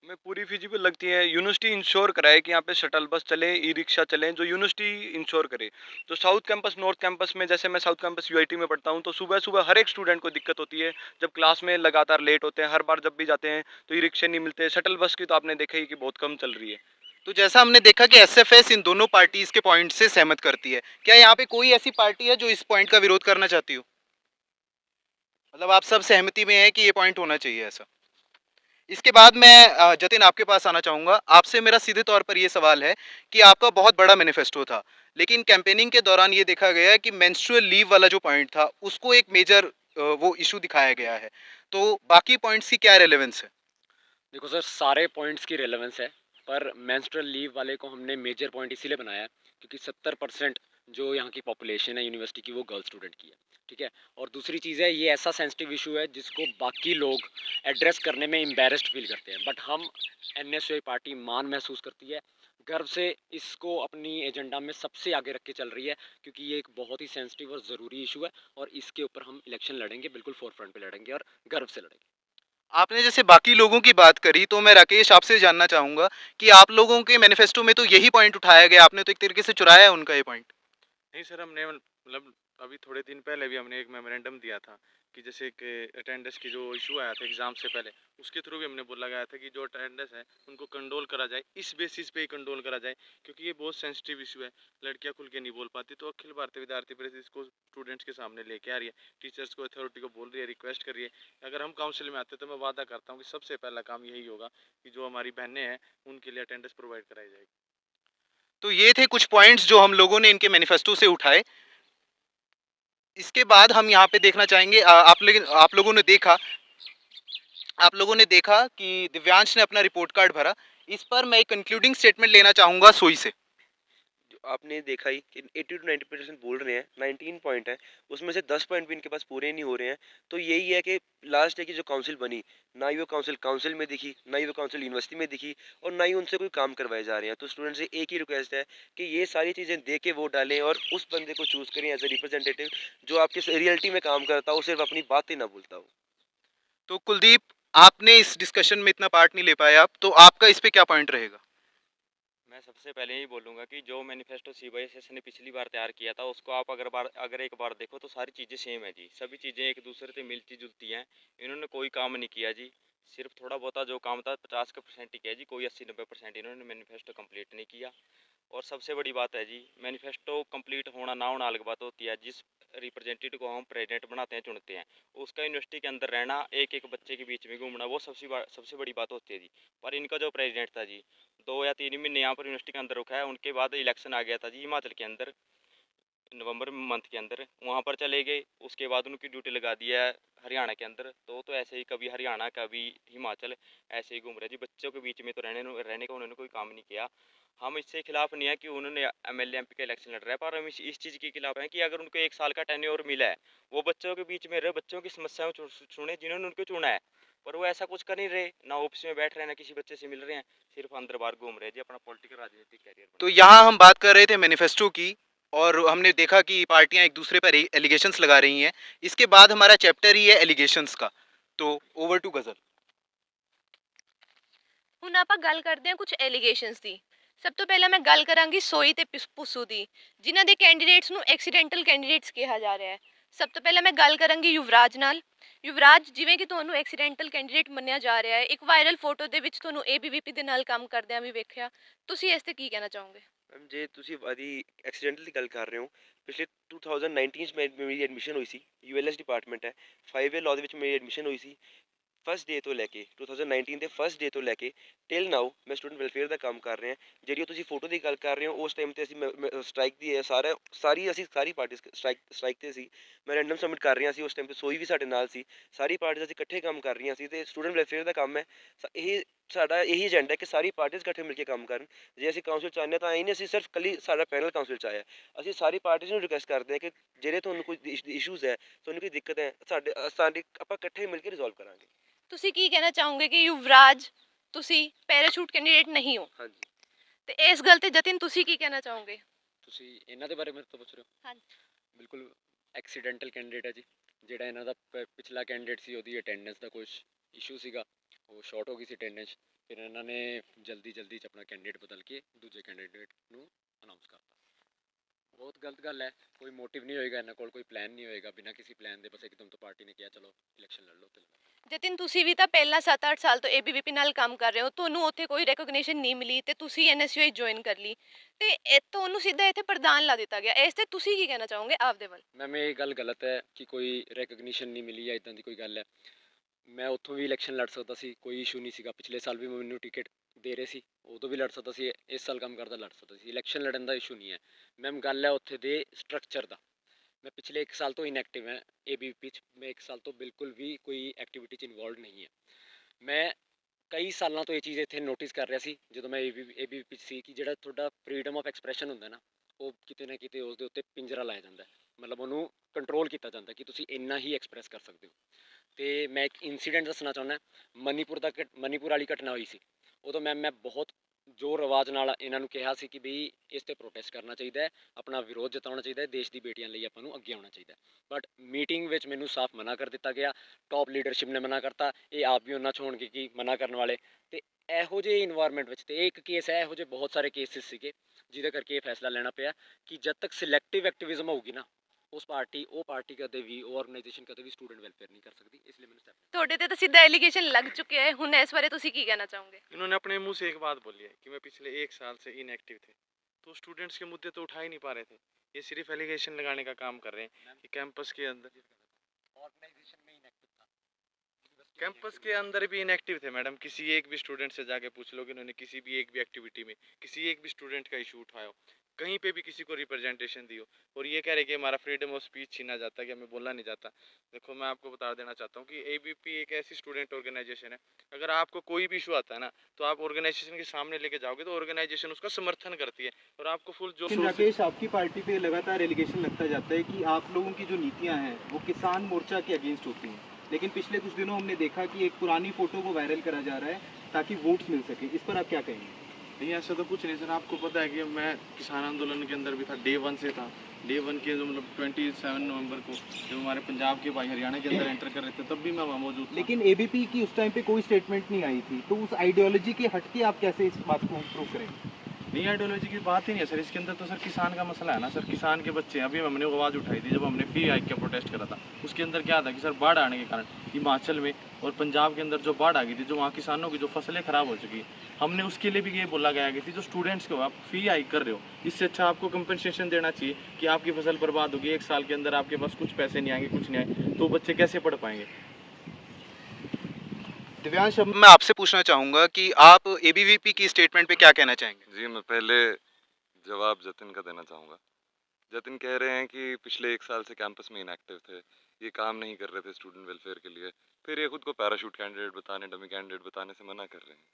हमें पूरी फिजिबल लगती है। यूनिवर्सिटी इंश्योर कराए कि यहाँ पे शटल बस चले, ई रिक्शा चलें, जो यूनिवर्सिटी इंश्योर करे। तो साउथ कैंपस, नॉर्थ कैंपस में, जैसे मैं साउथ कैंपस यूआईटी में पढ़ता हूँ, तो सुबह सुबह हर एक स्टूडेंट को दिक्कत होती है जब क्लास में लगातार लेट होते हैं। हर बार जब भी जाते हैं तो ई रिक्शे नहीं मिलते। शटल बस की तो आपने देखा ही कि बहुत कम चल रही है। तो जैसा हमने देखा कि एसएफएस इन दोनों पार्टीज के पॉइंट से सहमत करती है, क्या यहाँ पे कोई ऐसी पार्टी है जो इस पॉइंट का विरोध करना चाहती हो? मतलब आप सब सहमति में है कि ये पॉइंट होना चाहिए ऐसा? इसके बाद मैं जतिन आपके पास आना चाहूँगा। आपसे मेरा सीधे तौर पर ये सवाल है कि आपका बहुत बड़ा मैनिफेस्टो था, लेकिन कैंपेनिंग के दौरान ये देखा गया कि मेंस्ट्रुअल लीव वाला जो पॉइंट था उसको एक मेजर वो इशू दिखाया गया है। तो बाकी पॉइंट्स की क्या रेलेवेंस है? देखो सर, सारे पॉइंट्स की रेलेवेंस है, पर मेंस्ट्रुअल लीव वाले को हमने मेजर पॉइंट इसीलिए बनाया है क्योंकि 70% जो यहाँ की पॉपुलेशन है यूनिवर्सिटी की वो गर्ल स्टूडेंट की है, ठीक है। और दूसरी चीज़ है, ये ऐसा सेंसिटिव इशू है जिसको बाकी लोग एड्रेस करने में एम्बेरस्ड फील करते हैं, बट हम एनएसयूआई पार्टी मान महसूस करती है, गर्व से इसको अपनी एजेंडा में सबसे आगे रख के चल रही है, क्योंकि ये एक बहुत ही सेंसिटिव और ज़रूरी इशू है और इसके ऊपर हम इलेक्शन लड़ेंगे, बिल्कुल फोर फ्रंट पर लड़ेंगे और गर्व से लड़ेंगे। आपने जैसे बाकी लोगों की बात करी, तो मैं राकेश आपसे जानना चाहूँगा कि आप लोगों के मैनिफेस्टो में तो यही पॉइंट उठाया गया, आपने तो एक तरीके से चुराया है उनका ये पॉइंट। नहीं सर, हमने मतलब अभी थोड़े दिन पहले भी हमने एक मेमोरेंडम दिया था कि जैसे कि अटेंडेंस की जो इशू आया था एग्ज़ाम से पहले, उसके थ्रू भी हमने बोला गया था कि जो अटेंडेंस है उनको कंट्रोल करा जाए, इस बेसिस पे ही कंट्रोल करा जाए, क्योंकि ये बहुत सेंसिटिव इशू है। लड़कियां खुल के नहीं बोल पाती, तो अखिल भारतीय विद्यार्थी परिषद इसको स्टूडेंट्स के सामने लेके आ रही है, टीचर्स को, अथॉरिटी को बोल रही है, रिक्वेस्ट कर रही है। अगर हम काउंसिल में आते तो मैं वादा करता हूँ कि सबसे पहला काम यही होगा कि जो हमारी बहनें हैं उनके लिए अटेंडेंस प्रोवाइड कराई जाएगी। तो ये थे कुछ पॉइंट्स जो हम लोगों ने इनके मैनिफेस्टो से उठाए। इसके बाद हम यहाँ पे देखना चाहेंगे, आप लोगों ने देखा कि दिव्यांश ने अपना रिपोर्ट कार्ड भरा। इस पर मैं एक कंक्लूडिंग स्टेटमेंट लेना चाहूँगा सोई से। जो आपने देखा ही कि 80 to 90% बोल रहे हैं, 19 पॉइंट है, उसमें से 10 पॉइंट भी इनके पास पूरे नहीं हो रहे हैं। तो यही है कि लास्ट है कि जो काउंसिल बनी, ना ही वो काउंसिल काउंसिल में दिखी, ना ही वो काउंसिल यूनिवर्सिटी में दिखी, और ना ही उनसे कोई काम करवाए जा रहे हैं। तो स्टूडेंट से एक ही रिक्वेस्ट है कि ये सारी चीज़ें दे के वोट डालें और उस बंदे को चूज़ करें एज ए रिप्रेजेंटेटिव जो आपके रियलिटी में काम करता हो, सिर्फ अपनी बातें ना बोलता हो। तो कुलदीप, आपने इस डिस्कशन में इतना पार्ट नहीं ले पाए आप, तो आपका इस पे क्या पॉइंट रहेगा? मैं सबसे पहले ही बोलूँगा कि जो मैनिफेस्टो सीवाईएसएस ने पिछली बार तैयार किया था उसको आप अगर एक बार देखो तो सारी चीज़ें सेम है जी, सभी चीज़ें एक दूसरे से मिलती जुलती हैं। इन्होंने कोई काम नहीं किया जी, सिर्फ थोड़ा बहुत जो काम था 50% ही किया जी, कोई 80-90% इन्होंने मैनिफेस्टो कंप्लीट नहीं किया। और सबसे बड़ी बात है जी, मैनिफेस्टो कंप्लीट होना ना होना अलग बात होती है। जिस रिप्रेजेंटेटिव को हम प्रेसिडेंट बनाते हैं, चुनते हैं, उसका यूनिवर्सिटी के अंदर रहना, एक एक बच्चे के बीच में घूमना, वो सबसे बड़ी बात होती है जी। पर इनका जो प्रेसिडेंट था जी, 2 या 3 महीने यहाँ पर यूनिवर्सिटी के अंदर रुका है, उनके बाद इलेक्शन आ गया था जी हिमाचल के अंदर। नवंबर मंथ के अंदर वहाँ पर चले गए, उसके बाद उनकी ड्यूटी लगा दी है हरियाणा के अंदर। तो ऐसे ही कभी हरियाणा कभी हिमाचल ऐसे ही घूम रहे जी। बच्चों के बीच में तो रहने का उन्होंने कोई काम नहीं किया। हम इससे खिलाफ नहीं है कि उन्होंने एमएलए एमपी का इलेक्शन लड़ रहा है, पर हम इस चीज़ के खिलाफ हैं कि अगर उनको 1 साल का टेन्योर मिला है, वो बच्चों के बीच में रहे, बच्चों की समस्याओं सुने जिन्होंने उनको चुना है, पर वो ऐसा कुछ कर नहीं रहे, ना ऑफिस में बैठ रहे हैं, ना किसी बच्चे से मिल रहे हैं, सिर्फ अंदर बाहर घूम रहे हैं जी, अपना पॉलिटिकल राजनीतिक कैरियर। तो यहाँ हम बात कर रहे थे मैनिफेस्टो की, और हमने देखा कि पार्टियां एक दूसरे पर एलिगेशंस लगा रही हैं। इसके बाद हमारा चैप्टर ही है एलिगेशंस का। तो ओवर टू गजल। ਹੁਣ ਆਪਾਂ ਗੱਲ ਕਰਦੇ ਹਾਂ ਕੁਝ ਐਲੀਗੇਸ਼ਨਸ ਦੀ। ਸਭ ਤੋਂ ਪਹਿਲਾਂ ਮੈਂ ਗੱਲ ਕਰਾਂਗੀ ਸੋਈ ਤੇ ਪੁੱਸੂ ਦੀ, ਜਿਨ੍ਹਾਂ ਦੇ ਕੈਂਡੀਡੇਟਸ ਨੂੰ ਐਕਸੀਡੈਂਟਲ ਕੈਂਡੀਡੇਟਸ ਕਿਹਾ ਜਾ ਰਿਹਾ ਹੈ। ਸਭ ਤੋਂ ਪਹਿਲਾਂ ਮੈਂ ਗੱਲ ਕਰਾਂਗੀ ਯੁਵਰਾਜ ਨਾਲ। ਯੁਵਰਾਜ, ਜਿਵੇਂ ਕਿ ਤੁਹਾਨੂੰ ਐਕਸੀਡੈਂਟਲ ਕੈਂਡੀਡੇਟ ਮੰਨਿਆ ਜਾ ਰਿਹਾ ਹੈ, ਇੱਕ ਵਾਇਰਲ ਫੋਟੋ ਦੇ ਵਿੱਚ ਤੁਹਾਨੂੰ ਏਬੀਵੀਪੀ ਦੇ ਨਾਲ ਕੰਮ ਕਰਦਿਆਂ ਵੀ ਵੇਖਿਆ, ਤੁਸੀਂ ਇਸ ਤੇ ਕੀ ਕਹਿਣਾ ਚਾਹੋਗੇ? ਮੈਮ ਜੇ ਤੁਸੀਂ ਆਦੀ ਐਕਸੀਡੈਂਟਲ ਦੀ ਗੱਲ ਕਰ ਰਹੇ ਹੋ, ਪਿਛਲੇ 2019 ਚ ਮੇਰੀ ਐਡਮਿਸ਼ਨ ਹੋਈ ਸੀ, ਯੂਐਲਐਸ ਡਿਪਾਰਟਮੈਂਟ ਹੈ, 5 ਈਅਰ ਲਾਅ ਦੇ ਵਿੱਚ ਮੇਰੀ ਐਡਮਿਸ਼ਨ ਹੋਈ ਸੀ। ਫਸਟ ਡੇ ਤੋਂ ਲੈ ਕੇ 2019 ਦੇ ਫਸਟ ਡੇ ਤੋਂ ਲੈ ਕੇ ਟਿਲ ਨਾਓ ਮੈਂ ਸਟੂਡੈਂਟ ਵੈਲਫੇਅਰ ਦਾ ਕੰਮ ਕਰ ਰਿਹਾ। ਜਿਹੜੀ ਉਹ ਤੁਸੀਂ ਫੋਟੋ ਦੀ ਗੱਲ ਕਰ ਰਹੇ ਹੋ, ਉਸ ਟਾਈਮ ਤੇ ਅਸੀਂ ਸਟ੍ਰਾਈਕ ਦੀ ਹੈ, ਸਾਰੀ ਪਾਰਟੀ ਸਟ੍ਰਾਈਕ ਤੇ ਸੀ। ਮੈਂ ਰੈਂਡਮ ਸਬਮਿਟ ਕਰ ਰਿਹਾ ਸੀ, ਉਸ ਟਾਈਮ ਤੇ ਸੋਈ ਵੀ ਸਾਡੇ ਨਾਲ ਸੀ, ਸਾਰੀ ਪਾਰਟੀਆਂ ਅਸੀਂ ਇਕੱਠੇ ਕੰਮ ਕਰ ਰਹੀਆਂ ਸੀ। ਤੇ ਸਟੂਡੈਂਟ ਵੈਲਫੇਅਰ ਦਾ ਕੰਮ ਹੈ, ਇਹ ਸਾਡਾ ਇਹੀ ਏਜੰਡਾ ਹੈ ਕਿ ਸਾਰੀ ਪਾਰਟੀਆਂ ਇਕੱਠੇ ਮਿਲ ਕੇ ਕੰਮ ਕਰਨ। ਜੇ ਅਸੀਂ ਕਾਉਂਸਲ ਚ ਆਉਂਦੇ ਤਾਂ ਇਹ ਨਹੀਂ ਅਸੀਂ ਸਿਰਫ ਕੱਲੀ ਸਾਡਾ ਪੈਨਲ ਕਾਉਂਸਲ ਚ ਆਇਆ, ਅਸੀਂ ਸਾਰੀ ਪਾਰਟੀਆਂ ਨੂੰ ਰਿਕੁਐਸਟ ਕਰਦੇ ਹਾਂ ਕਿ ਜਿਹੜੇ ਤੁਹਾਨੂੰ ਕੋਈ ਇਸ਼ੂਜ਼ ਹੈ, ਤੁਹਾਨੂੰ ਕੋਈ ਦਿੱਕਤ ਹੈ, ਸਾਡੇ ਆਪਾਂ ਇਕੱਠੇ ਮਿਲ ਕੇ ਰਿਜ਼ੋਲਵ ਕਰਾਂਗੇ। ਤੁਸੀਂ ਕੀ ਕਹਿਣਾ ਚਾਹੋਗੇ ਕਿ ਯੁਵਰਾਜ ਤੁਸੀਂ ਪੈਰਾਸ਼ੂਟ ਕੈਂਡੀਡੇਟ ਨਹੀਂ ਹੋ? ਹਾਂਜੀ। ਤੇ ਇਸ ਗੱਲ ਤੇ ਜਤਿਨ ਤੁਸੀਂ ਕੀ ਕਹਿਣਾ ਚਾਹੋਗੇ? ਤੁਸੀਂ ਇਹਨਾਂ ਦੇ ਬਾਰੇ ਮੇਰੇ ਤੋਂ ਪੁੱਛ ਰਹੇ ਹੋ? ਹਾਂਜੀ। ਬਿਲਕੁਲ ਐਕਸੀਡੈਂਟਲ ਕੈਂਡੀਡੇਟ ਹੈ ਜੀ। ਜਿਹੜਾ ਇਹਨਾਂ ਦਾ ਪਿਛਲਾ ਕੈਂਡੀਡੇਟ ਸੀ, ਉਹਦੀ ਅਟੈਂਡੈਂਸ ਦਾ ਕੁਝ ਇਸ਼ੂ ਸੀਗਾ, ਉਹ ਸ਼ਾਰਟ ਹੋ ਗਈ ਸੀ ਅਟੈਂਡੈਂਸ। ਫਿਰ ਇਹਨਾਂ ਨੇ ਜਲਦੀ ਚ ਆਪਣਾ ਕੈਂਡੀਡੇਟ ਬਦਲ ਕੇ ਦੂਜੇ ਕੈਂਡੀਡੇਟ ਨੂੰ ਅਨਾਉਂਸ ਕਰਤਾ। ਬਹੁਤ ਗਲਤ ਗੱਲ ਹੈ। ਕੋਈ ਮੋਟਿਵ ਨਹੀਂ ਹੋਏਗਾ ਇਹਨਾਂ ਕੋਲ, ਕੋਈ ਪਲਾਨ ਨਹੀਂ ਹੋਏਗਾ, ਬਿਨਾਂ ਕਿਸੇ ਪਲਾਨ ਦੇ ਬਸ ਇੱਕਦਮ ਤੋਂ ਪਾਰਟੀ ਨੇ ਕਿਹਾ ਚਲੋ ਇਲੈਕਸ਼ਨ ਲੜ ਲਓ ਤੇ ਜਤਿਨ, ਤੁਸੀਂ ਵੀ ਤਾਂ ਪਹਿਲਾਂ 7-8 ਸਾਲ ਤੋਂ ਏਬੀਵੀਪੀ ਨਾਲ ਕੰਮ ਕਰ ਰਹੇ ਹੋ, ਤੁਹਾਨੂੰ ਉੱਥੇ ਕੋਈ ਰੈਕੋਗਨੀਸ਼ਨ ਨਹੀਂ ਮਿਲੀ ਤੇ ਤੁਸੀਂ ਐਨਐਸਯੂਆਈ ਜੁਆਇਨ ਕਰ ਲਈ ਤੇ ਤੁਹਾਨੂੰ ਸਿੱਧਾ ਇੱਥੇ ਪ੍ਰਧਾਨ ਲਾ ਦਿੱਤਾ ਗਿਆ। ਇਸ ਤੇ ਤੁਸੀਂ ਕੀ ਕਹਿਣਾ ਚਾਹੋਗੇ ਆਪਦੇ ਵੱਲ? ਮੈਮ ਇਹ ਗੱਲ ਗਲਤ ਹੈ ਕਿ ਕੋਈ ਰੈਕੋਗਨੀਸ਼ਨ ਨਹੀਂ ਮਿਲੀ ਜਾਂ ਇੱਦਾਂ ਦੀ ਕੋਈ ਗੱਲ ਹੈ। ਮੈਂ ਉੱਥੋਂ ਵੀ ਇਲੈਕਸ਼ਨ ਲੜ ਸਕਦਾ ਸੀ, ਕੋਈ ਇਸ਼ੂ ਨਹੀਂ ਸੀਗਾ। ਪਿਛਲੇ ਸਾਲ ਵੀ ਮੈਨੂੰ ਟਿਕਟ ਦੇ ਰਹੇ ਸੀ, ਉਦੋਂ ਵੀ ਲੜ ਸਕਦਾ ਸੀ। ਇਸ ਸਾਲ ਕੰਮ ਕਰਦਾ ਲੜ ਸਕਦਾ ਸੀ। ਇਲੈਕਸ਼ਨ ਲੜਨ ਦਾ ਇਸ਼ੂ ਨਹੀਂ ਹੈ ਮੈਮ, ਗੱਲ ਹੈ ਉੱਥੇ ਦੇ ਸਟਰਕਚਰ ਦਾ। ਮੈਂ ਪਿਛਲੇ 1 ਸਾਲ ਤੋਂ ਇਨਐਕਟਿਵ ਹਾਂ ਏਬੀਵੀਪੀ 'ਚ। ਮੈਂ 1 ਸਾਲ ਤੋਂ ਬਿਲਕੁਲ ਵੀ ਕੋਈ ਐਕਟੀਵਿਟੀ 'ਚ ਇਨਵੋਲਵ ਨਹੀਂ ਹੈ। ਮੈਂ ਕਈ ਸਾਲਾਂ ਤੋਂ ਇਹ ਚੀਜ਼ ਇੱਥੇ ਨੋਟਿਸ ਕਰ ਰਿਹਾ ਸੀ ਜਦੋਂ ਮੈਂ ਏਬੀਵੀਪੀ 'ਚ ਸੀ ਕਿ ਜਿਹੜਾ ਤੁਹਾਡਾ ਫਰੀडम ਆਫ ਐਕਸਪ੍ਰੈਸ਼ਨ ਹੁੰਦਾ ਨਾ, ਉਹ ਕਿਤੇ ਨਾ ਕਿਤੇ ਉਸ ਦੇ ਉੱਤੇ ਪਿੰਜਰਾ ਲਾਇਆ ਜਾਂਦਾ, ਮਤਲਬ ਉਹਨੂੰ ਕੰਟਰੋਲ ਕੀਤਾ ਜਾਂਦਾ ਕਿ ਤੁਸੀਂ ਇੰਨਾ ਹੀ ਐਕਸਪ੍ਰੈਸ ਕਰ ਸਕਦੇ ਹੋ। ਤੇ ਮੈਂ ਇੱਕ ਇਨਸੀਡੈਂਟ ਦੱਸਣਾ ਚਾਹੁੰਦਾ। ਮਨੀਪੁਰ ਵਾਲੀ ਘਟਨਾ ਹੋਈ ਸੀ, ਉਦੋਂ ਮੈਂ ਬਹੁਤ ਜ਼ੋਰ ਆਵਾਜ਼ ਨਾਲ ਇਹਨਾਂ ਨੂੰ ਕਿਹਾ ਸੀ ਕਿ ਬਈ ਇਸ 'ਤੇ ਪ੍ਰੋਟੈਸਟ ਕਰਨਾ ਚਾਹੀਦਾ ਹੈ, ਆਪਣਾ ਵਿਰੋਧ ਜਤਾਉਣਾ ਚਾਹੀਦਾ ਹੈ, ਦੇਸ਼ ਦੀ ਬੇਟੀਆਂ ਲਈ ਆਪਾਂ ਨੂੰ ਅੱਗੇ ਆਉਣਾ ਚਾਹੀਦਾ। ਬਟ ਮੀਟਿੰਗ ਵਿੱਚ ਮੈਨੂੰ ਸਾਫ਼ ਮਨਾ ਕਰ ਦਿੱਤਾ ਗਿਆ, ਟੌਪ ਲੀਡਰਸ਼ਿਪ ਨੇ ਮਨਾ ਕਰਤਾ, ਇਹ ਆਪ ਵੀ ਉਹਨਾਂ 'ਚ ਹੋਣਗੇ ਕਿ ਮਨਾ ਕਰਨ ਵਾਲੇ। ਤੇ ਇਹੋ ਜਿਹੇ ਇਨਵਾਇਰਮੈਂਟ ਵਿੱਚ, ਤੇ ਇਹ ਇੱਕ ਕੇਸ ਹੈ, ਇਹੋ ਜਿਹੇ ਬਹੁਤ ਸਾਰੇ ਕੇਸਿਸ ਸੀਗੇ ਜਿਹਦੇ ਕਰਕੇ ਇਹ ਫੈਸਲਾ ਲੈਣਾ ਪਿਆ ਕਿ ਜਦ ਤੱਕ ਸਿਲੈਕਟਿਵ ਐਕਟਿਵਿਜ਼ਮ ਹੋਊਗੀ ਨਾ, ਉਹ ਪਾਰਟੀ ਕਦੇ ਵੀ, ਉਹ ਆਰਗੇਨਾਈਜੇਸ਼ਨ ਕਦੇ ਵੀ ਸਟੂਡੈਂਟ ਵੈਲਫੇयर नहीं कर सकती। इसलिए मैंने स्टेप ਤੁਹਾਡੇ ਤੇ ਤਾਂ ਸਿੱਧਾ ਐਲੀਗੇਸ਼ਨ ਲੱਗ ਚੁੱਕਿਆ ਹੈ, ਹੁਣ ਇਸ ਬਾਰੇ ਤੁਸੀਂ ਕੀ ਕਹਿਣਾ ਚਾਹੋਗੇ? इन्होंने अपने मुंह से एक बात बोली है कि मैं पिछले 1 साल से इनएक्टिव थे, तो स्टूडेंट्स के मुद्दे तो उठा ही नहीं पा रहे थे। ये सिर्फ एलिगेशन लगाने का काम कर रहे हैं कि कैंपस के अंदर भी इनएक्टिव थे मैडम। किसी एक भी स्टूडेंट से जाके पूछ लो कि उन्होंने किसी भी एक भी एक्टिविटी में किसी एक भी स्टूडेंट का इशू उठाया हो, कहीं पे भी किसी को रिप्रेजेंटेशन दी हो, और ये कह रहे कि हमारा फ्रीडम ऑफ स्पीच छीना जाता है, कि हमें बोलना नहीं जाता। देखो मैं आपको बता देना चाहता हूँ कि एबीपी एक ऐसी स्टूडेंट ऑर्गेनाइजेशन है, अगर आपको कोई भी इशू आता है ना, तो आप ऑर्गेनाइजेशन के सामने लेके जाओगे तो ऑर्गेनाइजेशन उसका समर्थन करती है, और आपको फुल जो राकेश, आपकी पार्टी पे लगातार एलिगेशन लगता जाता है कि आप लोगों की जो नीतियां हैं वो किसान मोर्चा के अगेंस्ट होती हैं, लेकिन पिछले कुछ दिनों हमने देखा कि एक पुरानी फोटो को वायरल करा जा रहा है ताकि वोट्स मिल सके। इस पर आप क्या कहेंगे? नहीं, ऐसा तो कुछ नहीं सर। आपको पता है कि मैं किसान आंदोलन के अंदर भी था, डे 1 से था। डे 1 के जो मतलब 27 नवंबर को जब हमारे पंजाब के भाई हरियाणा के अंदर एंटर कर रहे थे, तब भी मैं वहाँ मौजूद था। लेकिन एबीपी की उस टाइम पे कोई स्टेटमेंट नहीं आई थी, तो उस आइडियोलॉजी के हटके आप कैसे इस बात को प्रूव करेंगे? नहीं, आइडियोलॉजी की बात ही नहीं है सर। इसके अंदर तो सर किसान का मसला है ना सर। किसान के बच्चे, अभी हमने आवाज़ उठाई थी जब हमने फी हाइक का प्रोटेस्ट करा था, उसके अंदर क्या था कि सर बाढ़ आने के कारण हिमाचल में और पंजाब के अंदर जो बाढ़ आ गई थी, जो वहाँ किसानों की जो फसलें ख़राब हो चुकी, हमने उसके लिए भी ये बोला गया कि जो स्टूडेंट्स को आप फी हाइक कर रहे हो, इससे अच्छा आपको कंपनसेशन देना चाहिए कि आपकी फसल बर्बाद होगी, 1 साल के अंदर आपके पास कुछ पैसे नहीं आएंगे, कुछ नहीं आए, तो बच्चे कैसे पढ़ पाएंगे? दिव्यांश, अब मैं आपसे पूछना चाहूँगा कि आप एबीवीपी की स्टेटमेंट पे क्या कहना चाहेंगे? जी, मैं पहले जवाब जतिन का देना चाहूँगा। जतिन कह रहे हैं कि पिछले 1 साल से कैंपस में इनएक्टिव थे, ये काम नहीं कर रहे थे स्टूडेंट वेलफेयर के लिए, फिर ये खुद को पैराशूट कैंडिडेट बताने, डमी कैंडिडेट बताने से मना कर रहे हैं।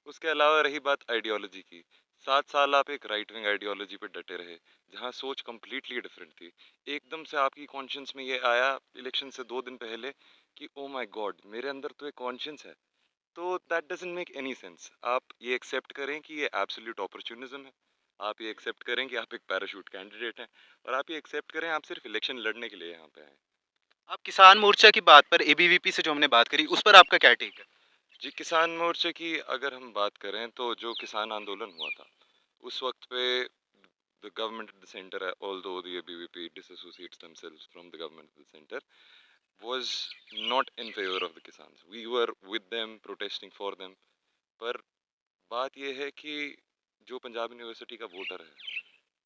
उसके अलावा रही बात आइडियोलॉजी की, 7 साल आप एक राइट विंग आइडियोलॉजी पे डटे रहे, जहाँ सोच कम्प्लीटली डिफरेंट थी। एकदम से आपकी कॉन्शियंस में ये आया इलेक्शन से 2 दिन पहले कि ओ माय गॉड, मेरे अंदर तो एक कॉन्शियंस है। तो that doesn't make any sense. आप ये एक्सेप्ट करें कि ये एब्सोल्यूट अपॉर्चुनिज्म है, आप ये एक्सेप्ट करें कि आप एक पैराशूट कैंडिडेट हैं, और आप ये एक्सेप्ट करें आप सिर्फ इलेक्शन लड़ने के लिए यहाँ पे आए। आप किसान मोर्चा की बात पर, एबीवीपी से जो हमने बात करी, उस पर आपका क्या टेक है? जी, किसान मोर्चे की अगर हम बात करें तो जो किसान आंदोलन हुआ था उस वक्त पे the government at the centre, although the ABVP disassociates themselves from the government at the center, was not in favor of the Kisans. We were with them, protesting for them. पर बात ये है कि जो पंजाब यूनिवर्सिटी का वोटर है,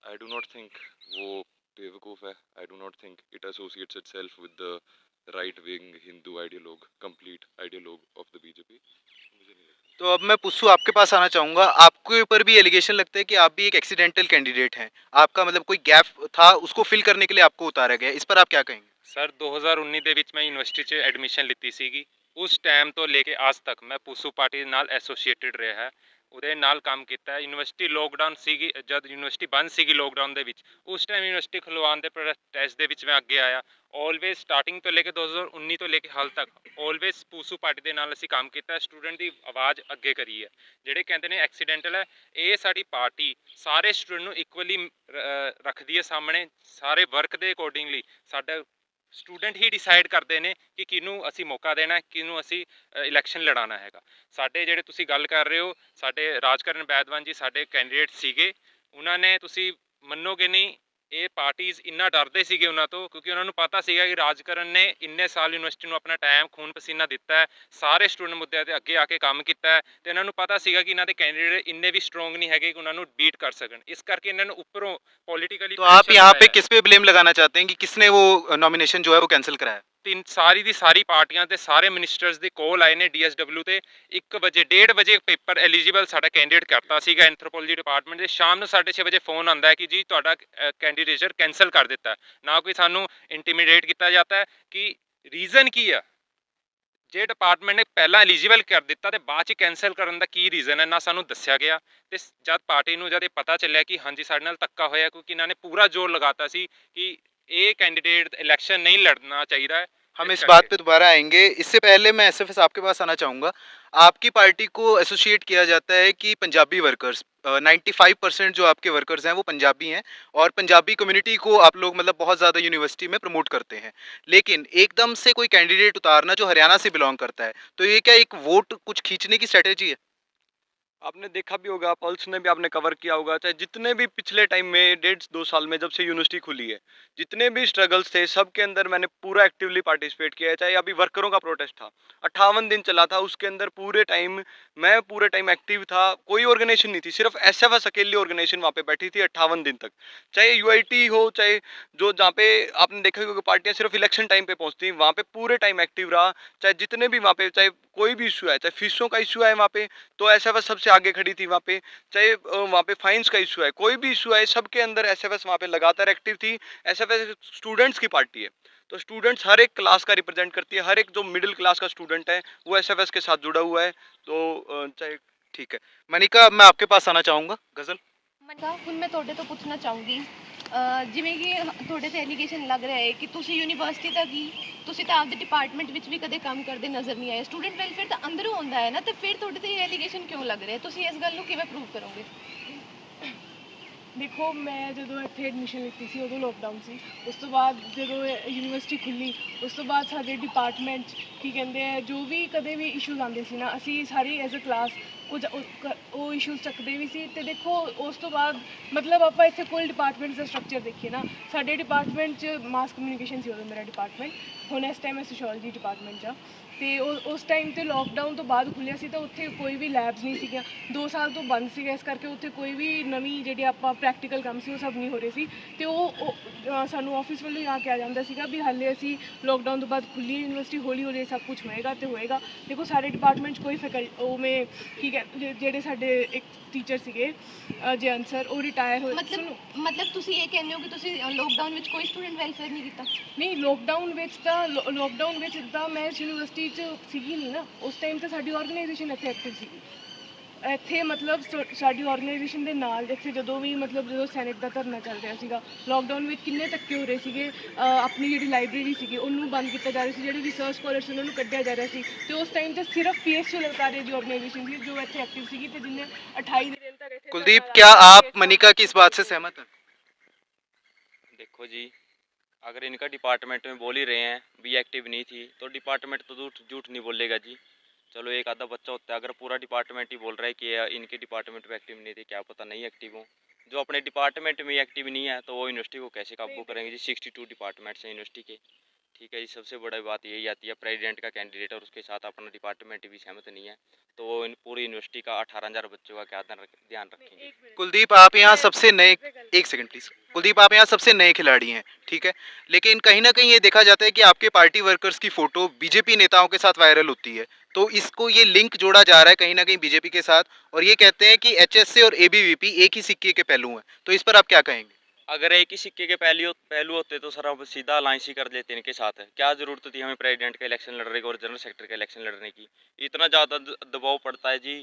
आई डू नॉट थिंक वो बेवकूफ़ है। I do not think it associates itself with the right wing Hindu ideologue, complete ideologue of the BJP. मुझे नहीं लगता। तो अब मैं पुस्सू आपके पास आना चाहूँगा। आपके ऊपर भी एलिगेशन लगता है कि आप भी एक एक्सीडेंटल कैंडिडेट हैं। आपका मतलब कोई गैप था, उसको फिल करने के लिए आपको उतारा गया। इस पर आप क्या कहेंगे? ਸਰ 2019 ਦੇ ਵਿੱਚ ਮੈਂ ਯੂਨੀਵਰਸਿਟੀ 'ਚ ਐਡਮਿਸ਼ਨ ਲਿੱਤੀ ਸੀਗੀ। ਉਸ ਟਾਈਮ ਤੋਂ ਲੈ ਕੇ ਅੱਜ ਤੱਕ ਮੈਂ ਪੂਸੂ ਪਾਰਟੀ ਨਾਲ ਐਸੋਸੀਏਟਿਡ ਰਿਹਾ ਹੈ, ਉਹਦੇ ਨਾਲ ਕੰਮ ਕੀਤਾ ਹੈ। ਯੂਨੀਵਰਸਿਟੀ ਲੋਕਡਾਊਨ ਸੀਗੀ, ਜਦ ਯੂਨੀਵਰਸਿਟੀ ਬੰਦ ਸੀਗੀ ਲੋਕਡਾਊਨ ਦੇ ਵਿੱਚ, ਉਸ ਟਾਈਮ ਯੂਨੀਵਰਸਿਟੀ ਖੁਲਵਾਉਣ ਦੇ ਪ੍ਰੋਟੈਸਟ ਦੇ ਵਿੱਚ ਮੈਂ ਅੱਗੇ ਆਇਆ। ਆਲਵੇਜ਼ ਸਟਾਰਟਿੰਗ ਤੋਂ ਲੈ ਕੇ 2019 ਤੋਂ ਲੈ ਕੇ ਹਾਲ ਤੱਕ ਆਲਵੇਜ਼ ਪੂਸੂ ਪਾਰਟੀ ਦੇ ਨਾਲ ਅਸੀਂ ਕੰਮ ਕੀਤਾ, ਸਟੂਡੈਂਟ ਦੀ ਆਵਾਜ਼ ਅੱਗੇ ਕਰੀ ਹੈ। ਜਿਹੜੇ ਕਹਿੰਦੇ ਨੇ ਐਕਸੀਡੈਂਟਲ ਹੈ, ਇਹ ਸਾਡੀ ਪਾਰਟੀ ਸਾਰੇ ਸਟੂਡੈਂਟ ਨੂੰ ਇਕੁਅਲੀ ਰੱਖਦੀ ਹੈ ਸਾਹਮਣੇ, ਸਾਰੇ ਵਰਕ ਦੇ ਅਕੋਰਡਿੰਗਲੀ। ਸਾਡਾ ਸਟੂਡੈਂਟ ਹੀ ਡਿਸਾਈਡ ਕਰਦੇ ਨੇ ਕਿ ਕਿਹਨੂੰ ਅਸੀਂ ਮੌਕਾ ਦੇਣਾ, ਕਿਹਨੂੰ ਅਸੀਂ ਇਲੈਕਸ਼ਨ ਲੜਾਉਣਾ ਹੈਗਾ। ਸਾਡੇ ਜਿਹੜੇ ਤੁਸੀਂ ਗੱਲ ਕਰ ਰਹੇ ਹੋ, ਸਾਡੇ ਰਾਜਕਰਨ ਬੈਦਵਾਨ ਜੀ ਸਾਡੇ ਕੈਂਡੀਡੇਟ ਸੀਗੇ, ਉਹਨਾਂ ਨੇ, ਤੁਸੀਂ ਮੰਨੋਗੇ ਨਹੀਂ, ਇਹ ਪਾਰਟੀਜ਼ ਇੰਨਾ ਡਰਦੇ ਸੀਗੇ ਉਹਨਾਂ ਤੋਂ, ਕਿਉਂਕਿ ਉਹਨਾਂ ਨੂੰ ਪਤਾ ਸੀਗਾ ਕਿ ਰਾਜਕਰਨ ਨੇ ਇੰਨੇ ਸਾਲ ਯੂਨੀਵਰਸਿਟੀ ਨੂੰ ਆਪਣਾ ਟਾਈਮ ਖੂਨ ਪਸੀਨਾ ਦਿੱਤਾ ਹੈ, ਸਾਰੇ ਸਟੂਡੈਂਟ ਮੁੱਦਿਆਂ 'ਤੇ ਅੱਗੇ ਆ ਕੇ ਕੰਮ ਕੀਤਾ ਹੈ, ਤੇ ਇਹਨਾਂ ਨੂੰ ਪਤਾ ਸੀਗਾ ਕਿ ਇਹਨਾਂ ਦੇ ਕੈਂਡੀਡੇਟ ਇੰਨੇ ਵੀ ਸਟਰੋਂਗ ਨਹੀਂ ਹੈਗੇ ਕਿ ਉਹਨਾਂ ਨੂੰ ਬੀਟ ਕਰ ਸਕਣ। ਇਸ ਕਰਕੇ ਇਹਨਾਂ ਨੂੰ ਉੱਪਰੋਂ पॉलिटिकली। तो आप यहाँ पे किस पे ब्लेम लगाना चाहते हैं कि किसने वो नॉमिनेशन जो है वो कैंसिल कराया? ਤਿੰਨ ਸਾਰੀ ਦੀ ਸਾਰੀ ਪਾਰਟੀਆਂ ਤੇ ਸਾਰੇ ਮਿਨਿਸਟਰਸ ਦੇ ਕੋਲ ਆਏ ਨੇ DSW ਤੇ 1 ਵਜੇ 1:30 ਵਜੇ ਪੇਪਰ ਐਲੀਜੀਬਲ ਸਾਡਾ ਕੈਂਡੀਡੇਟ ਕਰਤਾ ਸੀਗਾ ਐਂਥਰੋਪੋਲੋਜੀ ਡਿਪਾਰਟਮੈਂਟ ਦੇ। ਸ਼ਾਮ ਨੂੰ 6:30 ਵਜੇ ਫੋਨ ਆਉਂਦਾ ਹੈ ਕਿ ਜੀ ਤੁਹਾਡਾ ਕੈਂਡੀਡੇਚਰ ਕੈਂਸਲ ਕਰ ਦਿੱਤਾ। ਨਾ ਕੋਈ ਸਾਨੂੰ ਇੰਟੀਮੀਡੇਟ ਕੀਤਾ ਜਾਂਦਾ ਹੈ ਕਿ ਰੀਜ਼ਨ ਕੀ ਆ। ਜੇ ਡਿਪਾਰਟਮੈਂਟ ਨੇ ਪਹਿਲਾਂ ਐਲੀਜੀਬਲ ਕਰ ਦਿੱਤਾ ਤੇ ਬਾਅਦ 'ਚ ਕੈਂਸਲ ਕਰਨ ਦਾ ਕੀ ਰੀਜ਼ਨ ਹੈ, ਨਾ ਸਾਨੂੰ ਦੱਸਿਆ ਗਿਆ। ਤੇ ਜਦ ਪਾਰਟੀ ਨੂੰ ਜਦ ਇਹ ਪਤਾ ਚੱਲਿਆ ਕਿ ਹਾਂਜੀ ਸਾਡੇ ਨਾਲ ਧੱਕਾ ਹੋਇਆ, ਕਿਉਂਕਿ ਇਹਨਾਂ ਨੇ ਪੂਰਾ ਜ਼ੋਰ ਲਗਾਤਾ ਸੀ ਕਿ ਇਹ कैंडिडेट इलेक्शन नहीं लड़ना चाहिए है। हम इस बात पे दोबारा आएंगे। इससे पहले मैं एसएफएस आपके पास आना चाहूँगा। आपकी पार्टी को एसोसिएट किया जाता है कि पंजाबी वर्कर्स 95% जो आपके वर्कर्स हैं वो पंजाबी हैं, और पंजाबी कम्युनिटी को आप लोग मतलब बहुत ज़्यादा यूनिवर्सिटी में प्रमोट करते हैं। लेकिन एकदम से कोई कैंडिडेट उतारना जो हरियाणा से बिलोंग करता है, तो ये क्या एक वोट कुछ खींचने की स्ट्रेटेजी है? आपने देखा भी होगा, पल्स ने भी आपने कवर किया होगा, चाहे जितने भी पिछले टाइम में 1.5-2 साल में जब से यूनिवर्सिटी खुली है, जितने भी स्ट्रगल्स थे सब के अंदर मैंने पूरा एक्टिवली पार्टिसिपेट किया है। चाहे अभी वर्करों का प्रोटेस्ट था, 58 दिन चला था, उसके अंदर पूरे टाइम एक्टिव था। कोई ऑर्गेनाइजेशन नहीं थी, सिर्फ एसएफएस अकेली ऑर्गेनाइजेशन वहाँ पे बैठी थी 58 दिन तक। चाहे यूआईटी हो, चाहे जो जहाँ पे आपने देखा होगा पार्टियाँ सिर्फ इलेक्शन टाइम पे पहुँचती, वहाँ पे पूरे टाइम एक्टिव रहा। चाहे जितने भी वहाँ पे, चाहे कोई भी इशू है, चाहे फीसों का इशू है वहाँ पे, तो एसएफएस सबसे आगे खड़ी थी वहाँ पे। चाहे वहाँ पे फाइन्स का इशू है, कोई भी इशू है, सबके अंदर एसएफएस वहाँ पे लगातार एक्टिव थी। एसएफएस स्टूडेंट्स की पार्टी है, तो स्टूडेंट्स हर एक क्लास का रिप्रेजेंट करती है। हर एक जो मिडिल क्लास का स्टूडेंट है वो एसएफएस के साथ जुड़ा हुआ है। तो चाहे ठीक है मनिका, मैं आपके पास आना चाहूँगा। गजल ਮਨਕਾ, ਹੁਣ ਮੈਂ ਤੁਹਾਡੇ ਤੋਂ ਪੁੱਛਣਾ ਚਾਹੂੰਗੀ, ਜਿਵੇਂ ਕਿ ਤੁਹਾਡੇ ਤੇ ਐਲੀਗੇਸ਼ਨ ਲੱਗ ਰਿਹਾ ਹੈ ਕਿ ਤੁਸੀਂ ਯੂਨੀਵਰਸਿਟੀ ਤੱਕ ਹੀ, ਤੁਸੀਂ ਤਾਂ ਆਪਦੇ ਡਿਪਾਰਟਮੈਂਟ ਵਿੱਚ ਵੀ ਕਦੇ ਕੰਮ ਕਰਦੇ ਨਜ਼ਰ ਨਹੀਂ ਆਏ। ਸਟੂਡੈਂਟ ਵੈਲਫੇਅਰ ਤਾਂ ਅੰਦਰੋਂ ਆਉਂਦਾ ਹੈ ਨਾ, ਤੇ ਫਿਰ ਤੁਹਾਡੇ ਤੇ ਇਹ ਐਲੀਗੇਸ਼ਨ ਕਿਉਂ ਲੱਗ ਰਿਹਾ? ਤੁਸੀਂ ਇਸ ਗੱਲ ਨੂੰ ਕਿਵੇਂ ਪ੍ਰੂਵ ਕਰੋਗੇ? ਦੇਖੋ, ਮੈਂ ਜਦੋਂ ਇੱਥੇ ਐਡਮਿਸ਼ਨ ਲਿੱਤੀ ਸੀ ਉਦੋਂ ਲੋਕਡਾਊਨ ਸੀ। ਉਸ ਤੋਂ ਬਾਅਦ ਜਦੋਂ ਯੂਨੀਵਰਸਿਟੀ ਖੁੱਲ੍ਹੀ, ਉਸ ਤੋਂ ਬਾਅਦ ਸਾਡੇ ਡਿਪਾਰਟਮੈਂਟ 'ਚ ਕੀ ਕਹਿੰਦੇ ਆ, ਜੋ ਵੀ ਕਦੇ ਵੀ ਇਸ਼ੂਜ਼ ਆਉਂਦੇ ਸੀ ਨਾ, ਅਸੀਂ ਸਾਰੀ ਐਜ਼ ਅ ਕਲਾਸ ਕੁਝ ਉਹ ਇਸ਼ੂਜ਼ ਚੱਕਦੇ ਵੀ ਸੀ। ਅਤੇ ਦੇਖੋ, ਉਸ ਤੋਂ ਬਾਅਦ ਮਤਲਬ ਆਪਾਂ ਇੱਥੇ ਕੋਈ ਡਿਪਾਰਟਮੈਂਟ ਦਾ ਸਟਰਕਚਰ ਦੇਖੀਏ ਨਾ, ਸਾਡੇ ਡਿਪਾਰਟਮੈਂਟ 'ਚ ਮਾਸ ਕਮਿਊਨੀਕੇਸ਼ਨ ਸੀ ਉਦੋਂ ਮੇਰਾ ਡਿਪਾਰਟਮੈਂਟ, ਹੁਣ ਇਸ ਟਾਈਮ ਮੈਂ ਸੋਸ਼ੀਓਲੋਜੀ ਡਿਪਾਰਟਮੈਂਟ 'ਚ ਆ। ਅਤੇ ਉਸ ਟਾਈਮ 'ਤੇ ਲੋਕਡਾਊਨ ਤੋਂ ਬਾਅਦ ਖੁੱਲ੍ਹਿਆ ਸੀ, ਤਾਂ ਉੱਥੇ ਕੋਈ ਵੀ ਲੈਬਸ ਨਹੀਂ ਸੀਗੀਆਂ, 2 ਸਾਲ ਤੋਂ ਬੰਦ ਸੀਗਾ, ਇਸ ਕਰਕੇ ਉੱਥੇ ਕੋਈ ਵੀ ਨਵੀਂ ਜਿਹੜੀ ਆਪਾਂ ਪ੍ਰੈਕਟੀਕਲ ਕੰਮ ਸੀ ਉਹ ਸਭ ਨਹੀਂ ਹੋ ਰਹੇ ਸੀ। ਅਤੇ ਉਹ ਸਾਨੂੰ ਆਫਿਸ ਵੱਲੋਂ ਆ ਕੇ ਆ ਜਾਂਦਾ ਸੀਗਾ ਵੀ ਹਾਲੇ ਅਸੀਂ ਲੋਕਡਾਊਨ ਤੋਂ ਬਾਅਦ ਖੁੱਲੀ ਯੂਨੀਵਰਸਿਟੀ, ਹੌਲੀ ਹੌਲੀ ਸਭ ਕੁਝ ਹੋਏਗਾ ਤੇ ਹੋਏਗਾ। ਦੇਖੋ ਸਾਰੇ ਡਿਪਾਰਟਮੈਂਟ 'ਚ ਕੋਈ ਉਵੇਂ ਕੀ ਕਹਿੰਦੇ ਜਿਹੜੇ ਸਾਡੇ ਇੱਕ ਟੀਚਰ ਸੀਗੇ ਜੈਨ ਸਰ, ਉਹ ਰਿਟਾਇਰ ਹੋਏ। ਮਤਲਬ ਤੁਸੀਂ ਇਹ ਕਹਿੰਦੇ ਹੋ ਕਿ ਤੁਸੀਂ ਲੋਕਡਾਊਨ ਵਿੱਚ ਕੋਈ ਸਟੂਡੈਂਟ ਵੈਲਫੇਅਰ ਨਹੀਂ ਕੀਤਾ? ਨਹੀਂ, ਲੋਕਡਾਊਨ ਵਿੱਚ ਤਾਂ ਮੈਂ ਇਸ ਯੂਨੀਵਰਸਿਟੀ 'ਚ ਸੀਗੀ ਨਹੀਂ ਨਾ, ਉਸ ਟਾਈਮ ਤਾਂ ਸਾਡੀ ਆਰਗੇਨਾਈਜੇਸ਼ਨ ਇੱਥੇ ਐਕਟਿਵ ਸੀਗੀ। ਇੱਥੇ ਮਤਲਬ ਸਾਡੀ ਆਰਗੇਨਾਈਜੇਸ਼ਨ ਦੇ ਨਾਲ ਇੱਥੇ ਜਦੋਂ ਸੈਨੇਟ ਦਾ ਧਰਨਾ ਚੱਲ ਰਿਹਾ ਸੀਗਾ, ਲੋਕਡਾਊਨ ਵਿੱਚ ਕਿੰਨੇ ਧੱਕੇ ਹੋ ਰਹੇ ਸੀਗੇ। ਆਪਣੀ ਜਿਹੜੀ ਲਾਇਬ੍ਰੇਰੀ ਸੀਗੀ ਉਹਨੂੰ ਬੰਦ ਕੀਤਾ ਜਾ ਰਿਹਾ ਸੀ, ਜਿਹੜੇ ਰਿਸਰਚ ਸਕਾਲਰ ਸੀ ਉਹਨਾਂ ਨੂੰ ਕੱਢਿਆ ਜਾ ਰਿਹਾ ਸੀ, ਤੇ ਉਸ ਟਾਈਮ ਤੇ ਸਿਰਫ PSU ਲਲਕਾਰੇ ਦੀ ਆਰਗੇਨਾਈਜੇਸ਼ਨ ਸੀ ਜੋ ਇੱਥੇ ਐਕਟਿਵ ਸੀਗੀ ਤੇ जिन्हें 28 दिन तक ਇੱਥੇ। कुलदीप, क्या आप मनिका की इस बात से सहमत हैं? देखो जी, अगर इनका डिपार्टमेंट में बोल ही रहे हैं भी एक्टिव नहीं थी तो डिपार्टमेंट तो झूठ नहीं बोलेगा जी। चलो एक आधा बच्चा होता है, अगर पूरा डिपार्टमेंट ही बोल रहा है कि इनके डिपार्टमेंट में एक्टिव नहीं थे, क्या पता नहीं एक्टिव हो। जो अपने डिपार्टमेंट में एक्टिव नहीं है तो वो यूनिवर्सिटी को कैसे काबू करेंगे जी। 62 डिपार्टमेंट्स हैं यूनिवर्सिटी के, ठीक है जी। सबसे बड़ी बात यही आती है, प्रेसिडेंट का कैंडिडेट और उसके साथ अपना डिपार्टमेंट भी सहमत नहीं है, तो वो पूरी यूनिवर्सिटी का 18,000 बच्चों का क्या ध्यान रखेंगे। कुलदीप, आप यहाँ सबसे नए, एक सेकंड प्लीज। कुलदीप, आप यहाँ सबसे नए खिलाड़ी हैं, ठीक है, लेकिन कहीं ना कहीं ये देखा जाता है कि आपके पार्टी वर्कर्स की फोटो बीजेपी नेताओं के साथ वायरल होती है, तो इसको ये लिंक जोड़ा जा रहा है कहीं ना कहीं बीजेपी के साथ, और ये कहते हैं कि HSA और ABVP एक ही सिक्के के पहलू हैं, तो इस पर आप क्या कहेंगे? अगर एक ही सिक्के के पहलू होते तो सर हम सीधा अलायंस ही कर लेते इनके साथ। क्या ज़रूरत थी हमें प्रेसिडेंट का इलेक्शन लड़ने की और जनरल सेक्रेटरी का इलेक्शन लड़ने की? इतना ज़्यादा दबाव पड़ता है जी।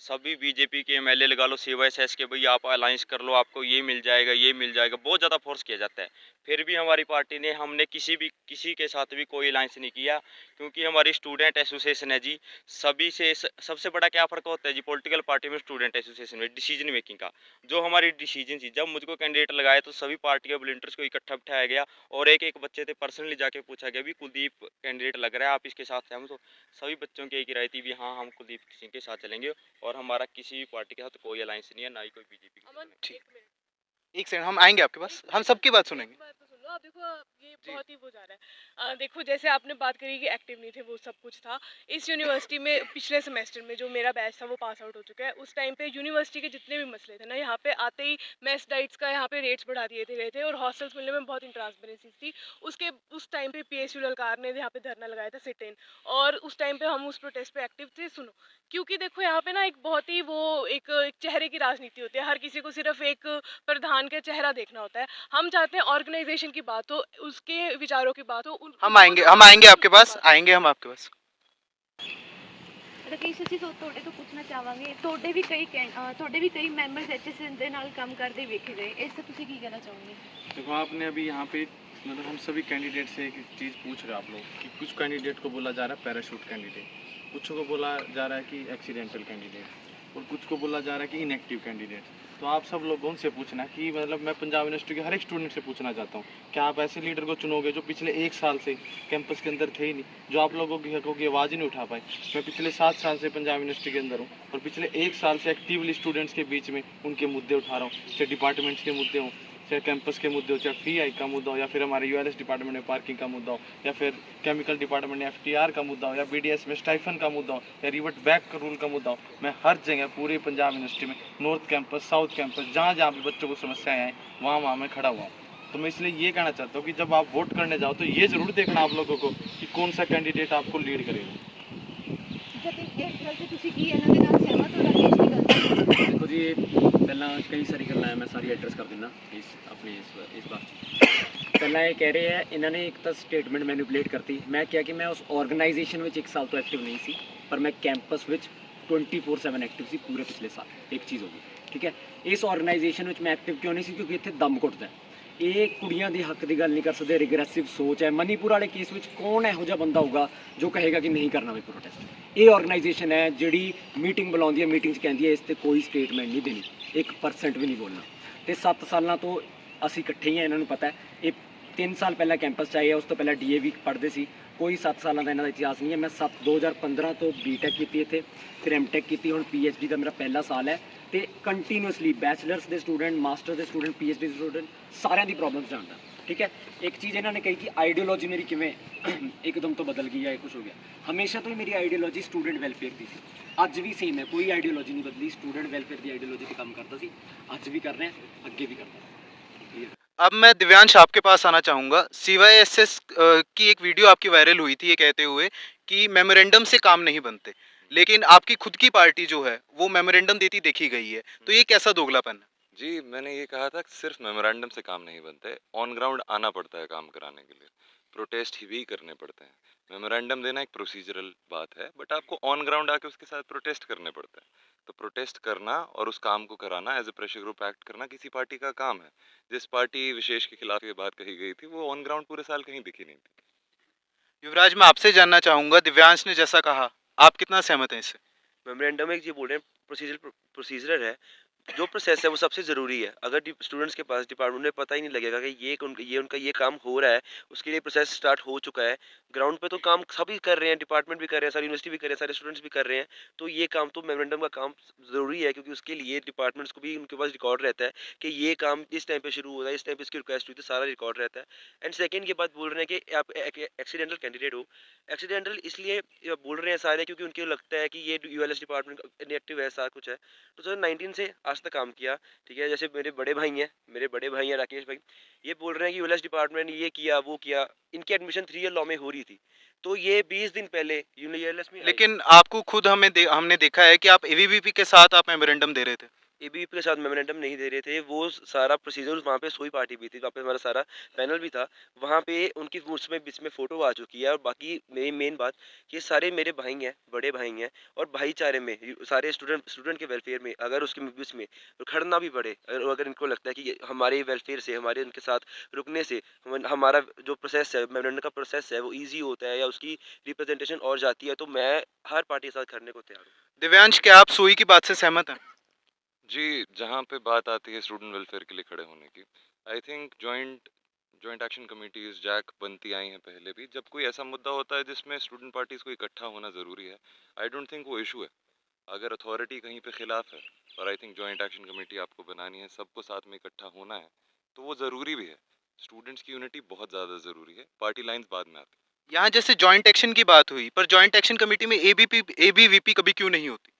सभी बीजेपी के MLA लगा लो, CYSS के, भाई आप अलायंस कर लो, आपको ये मिल जाएगा, ये मिल जाएगा, बहुत ज़्यादा फोर्स किया जाता है। फिर भी हमारी पार्टी ने, हमने किसी के साथ भी कोई अलायंस नहीं किया, क्योंकि हमारी स्टूडेंट एसोसिएशन है जी। सभी से सबसे बड़ा क्या फ़र्क होता है जी पॉलिटिकल पार्टी में, स्टूडेंट एसोसिएशन में डिसीजन मेकिंग का। जो हमारी डिसीजन थी, जब मुझको कैंडिडेट लगाया तो सभी पार्टी के वॉलंटियर्स को इकट्ठा बिठाया गया और एक एक बच्चे थे पर्सनली जाके पूछा गया भी कुलदीप कैंडिडेट लग रहा है, आप इसके साथ सहमत हो? सभी बच्चों की एक ही राय थी भी हाँ, हम कुलदीप सिंह के साथ चलेंगे, और हमारा किसी भी पार्टी के साथ कोई अलायंस नहीं है, ना ही कोई बीजेपी की। ठीक, एक सेकंड, हम आएंगे आपके पास, हम सबकी बात सुनेंगे। आप देखो, ये बहुत ही वो जा रहा है। देखो, जैसे आपने बात करी कि एक्टिव नहीं थे, वो सब कुछ था इस यूनिवर्सिटी में। पिछले सेमेस्टर में जो मेरा बैच था वो पास आउट हो चुका है। उस टाइम पे यूनिवर्सिटी के जितने भी मसले थे ना, यहाँ पे आते ही मेस डाइट्स का यहाँ पे रेट्स बढ़ा दिए गए थे और हॉस्टल्स मिलने में बहुत इंट्रांसपेरेंसी थी। उस टाइम पे PSU ललकार ने यहाँ पे धरना लगाया था, सिट इन, और उस टाइम पे हम उस प्रोटेस्ट पे एक्टिव थे। सुनो, क्योंकि देखो यहाँ पे ना एक बहुत ही वो एक चेहरे की राजनीति होती है, हर किसी को सिर्फ एक प्रधान का चेहरा देखना होता है। हम चाहते हैं ऑर्गेनाइजेशन की बात हो, उसके विचारों की बात हो। हम आएंगे आपके पास, हम आपके पास। ਰਕੀਸ਼, ਅਸੀਂ ਤੁਹਾਡੇ ਤੋਂ ਪੁੱਛਣਾ ਚਾਹਾਂਗੇ, ਤੁਹਾਡੇ ਵੀ ਕਈ ਮੈਂਬਰਸ HSN ਦੇ ਨਾਲ ਕੰਮ ਕਰਦੇ ਵੇਖੇ ਗਏ, ਇਸ ਤੇ ਤੁਸੀਂ ਕੀ ਕਹਿਣਾ ਚਾਹੋਗੇ? देखो, आपने अभी यहाँ पे मतलब हम सभी कैंडिडेट से एक चीज़ पूछ रहे हैं आप लोग कि कुछ कैंडिडेट को बोला जा रहा है पैराशूट कैंडिडेट, कुछ को बोला जा रहा है कि एक्सीडेंटल कैंडिडेट, और कुछ को बोला जा रहा है कि इनएक्टिव कैंडिडेट। तो आप सब लोगों से पूछना कि मतलब मैं पंजाब यूनिवर्सिटी के हर एक स्टूडेंट से पूछना चाहता हूँ, क्या आप ऐसे लीडर को चुनोगे जो पिछले 1 साल से कैंपस के अंदर थे ही नहीं, जो आप लोगों की हकों की आवाज़ ही नहीं उठा पाए? मैं पिछले 7 साल से पंजाब यूनिवर्सिटी के अंदर हूँ और पिछले 1 साल से एक्टिवली स्टूडेंट्स के बीच में उनके मुद्दे उठा रहा हूँ, चाहे डिपार्टमेंट्स के मुद्दे हों, चाहे कैंपस के मुद्दे हो, चाहे फी हाइक का मुद्दा हो, या फिर हमारे URS डिपार्टमेंट में पार्किंग का मुद्दा हो, या फिर केमिकल डिपार्टमेंट में FTR का मुद्दा हो, या BDS में स्टाइफन का मुद्दा हो, या रिवर्ट बैक का रूल का मुद्दा हो। मैं हर जगह पूरे पंजाब यूनिवर्सिटी में नॉर्थ कैंपस, साउथ कैंपस, जहाँ जहाँ भी बच्चों को समस्याएं आएँ वहाँ मैं खड़ा हुआ हूँ। तो मैं इसलिए ये कहना चाहता हूँ कि जब आप वोट करने जाओ तो ये ज़रूर देखना आप लोगों को कि कौन सा कैंडिडेट आपको लीड करेगा। देखो जी, पहला कई सारी गल्लां मैं सारी एड्रेस कर दिना इस बात पहला ये कह रहे हैं इन्होंने एक तो स्टेटमेंट मैनिपुलेट करती। मैं क्या कि मैं उस ऑर्गेनाइजेशन में 1 साल तो एक्टिव नहीं सी, पर मैं कैंपस में 24/7 एक्टिव सी पूरे पिछले साल। एक चीज़ होगी, ठीक है। इस ऑर्गेनाइजेशन में मैं एक्टिव क्यों नहीं सी? क्योंकि इत्थे दम घुटदा है। ये कुड़ियां दी हक की गल नहीं कर सकते, रिग्रेसिव सोच है। मणिपुर वाले केस में कौन इहो जिहा बंदा होगा जो कहेगा कि नहीं करना कोई प्रोटेस्ट? ये ऑर्गेनाइजेशन है जिहड़ी मीटिंग बुलाउंदी है, मीटिंग कहती है इस ते कोई स्टेटमेंट नहीं देनी, 1% भी नहीं बोलना। तो 7 साल तो असी इकट्ठे ही हैं, इन्होंने पता है। ये 3 साल पहले कैंपस च आए, उस तो पहले DAV पढ़ते सी। कोई 7 साल का इन्हों का इतिहास नहीं है। मैं 2015 तो BTech की इत्थे, फिर MTech की, हुण PhD का मेरा पहला साल है। तो कंटीन्यूअसली बैचलर्स के स्टूडेंट, मास्टर के स्टूडेंट, PhD के स्टूडेंट सारिਆਂ ਦੀ प्रॉब्लम्स जानता, ठीक है। एक चीज़ इन्होंने कही कि आइडियोलॉजी मेरी किमें एकदम तो बदल गई है, कुछ हो गया। हमेशा तो ही मेरी आइडियोलॉजी स्टूडेंट वेलफेयर की सी, अज भी सेम है, कोई आइडियोलॉजी नहीं बदली। स्टूडेंट वेलफेयर की आइडियोलॉजी पर काम करता सी, अज भी कर रहे हैं, अगे भी करना है। अब मैं दिव्यांश आपके पास आना चाहूँगा। CYSS की एक वीडियो आपकी वायरल हुई थी ये कहते हुए कि मेमोरेंडम से काम नहीं बनते, लेकिन आपकी खुद की पार्टी जो है वो मेमोरेंडम देती देखी गई है, तो ये कैसा दोगलापन है? जी, मैंने ये कहा था कि सिर्फ मेमोरेंडम से काम नहीं बनते, ऑन ग्राउंड आना पड़ता है काम कराने के लिए, प्रोटेस्ट ही भी करने पड़ते हैं। मेमोरेंडम देना एक प्रोसीजरल बात है, बट आपको ऑन ग्राउंड आके उसके साथ प्रोटेस्ट करने पड़ते हैं। तो प्रोटेस्ट करना और उस काम को कराना, as a pressure group act करना किसी पार्टी का काम है। जिस पार्टी विशेष के खिलाफ ये बात कही गई थी, वो ऑन ग्राउंड पूरे साल कहीं दिखी नहीं थी। युवराज, मैं आपसे जानना चाहूँगा, दिव्यांश ने जैसा कहा, आप कितना सहमत हैं इससे? मेमोरेंडम एक ये बोल रहे हैं प्रोसीजर है, जो प्रोसेस है वो सबसे ज़रूरी है। अगर स्टूडेंट्स के पास डिपार्टमेंट में पता ही नहीं लगेगा कि ये उनका ये काम हो रहा है, उसके लिए प्रोसेस स्टार्ट हो चुका है, ग्राउंड पे तो काम सभी कर रहे हैं, डिपार्टमेंट भी कर रहे हैं, सारी यूनिवर्सिटी भी कर रहे हैं, सारे स्टूडेंट्स भी कर रहे हैं, तो ये काम तो मेमोरेंडम का काम ज़रूरी है, क्योंकि उसके लिए डिपार्टमेंट्स को भी उनके पास रिकॉर्ड रहता है कि ये काम इस टाइम पे शुरू हो रहा है, इस टाइम पे इसकी रिक्वेस्ट हुई, तो सारा रिकॉर्ड रहता है। एंड सेकेंड ये बात बोल रहे हैं कि आप एक्सीडेंटल कैंडिडेट हो। एक्सीडेंटल इसलिए बोल रहे हैं सारे क्योंकि उनको लगता है कि ये यूएलएस डिपार्टमेंट इनएक्टिव है, ऐसा कुछ है। 2019 से आज तक काम किया, ठीक है। जैसे मेरे बड़े भाई हैं राकेश भाई, ये बोल रहे हैं कि यूएलएस डिपार्टमेंट ये किया वो किया, इनकी एडमिशन 3 ईयर लॉ में हो रही थी, तो ये 20 दिन पहले यूएलएस में लेकिन आपको खुद हमने देखा है कि आप एबीवीपी के साथ आप मेमोरेंडम दे रहे थे। एबीवीपी के साथ मेमोरेंडम नहीं दे रहे थे, वो सारा प्रोसीजर वहाँ पे सोई पार्टी भी थी, वहाँ पे हमारा सारा पैनल भी था, वहाँ पे उनकी उसमें बीच में फ़ोटो आ चुकी है। और बाकी मेरी मेन बात कि सारे मेरे भाई हैं, बड़े भाई हैं, और भाईचारे में सारे स्टूडेंट के वेलफेयर में अगर उसके बीच में खड़ना भी पड़े, अगर इनको लगता है कि हमारे वेलफेयर से, हमारे उनके साथ रुकने से हमारा जो प्रोसेस है, मेमोरेंडम का प्रोसेस है, वो ईजी होता है या उसकी रिप्रेजेंटेशन और जाती है, तो मैं हर पार्टी के साथ खड़ने को तैयार हूँ। दिव्यांश, क्या आप सोई की बात से सहमत हैं? जी, जहाँ पे बात आती है स्टूडेंट वेलफेयर के लिए खड़े होने की, I think joint action committees, JAC बनती आई हैं पहले भी। जब कोई ऐसा मुद्दा होता है जिसमें स्टूडेंट पार्टीज़ को इकट्ठा होना ज़रूरी है, आई डोंट थिंक वो इशू है। अगर अथॉरिटी कहीं पे खिलाफ है और आई थिंक जॉइंट एक्शन कमेटी आपको बनानी है, सबको साथ में इकट्ठा होना है, तो वो ज़रूरी भी है। स्टूडेंट्स की यूनिटी बहुत ज़्यादा ज़रूरी है, पार्टी लाइंस बाद में आती हैं। यहाँ जैसे जॉइंट एक्शन की बात हुई, पर जॉइंट एक्शन कमेटी में एबीवीपी कभी क्यों नहीं होती?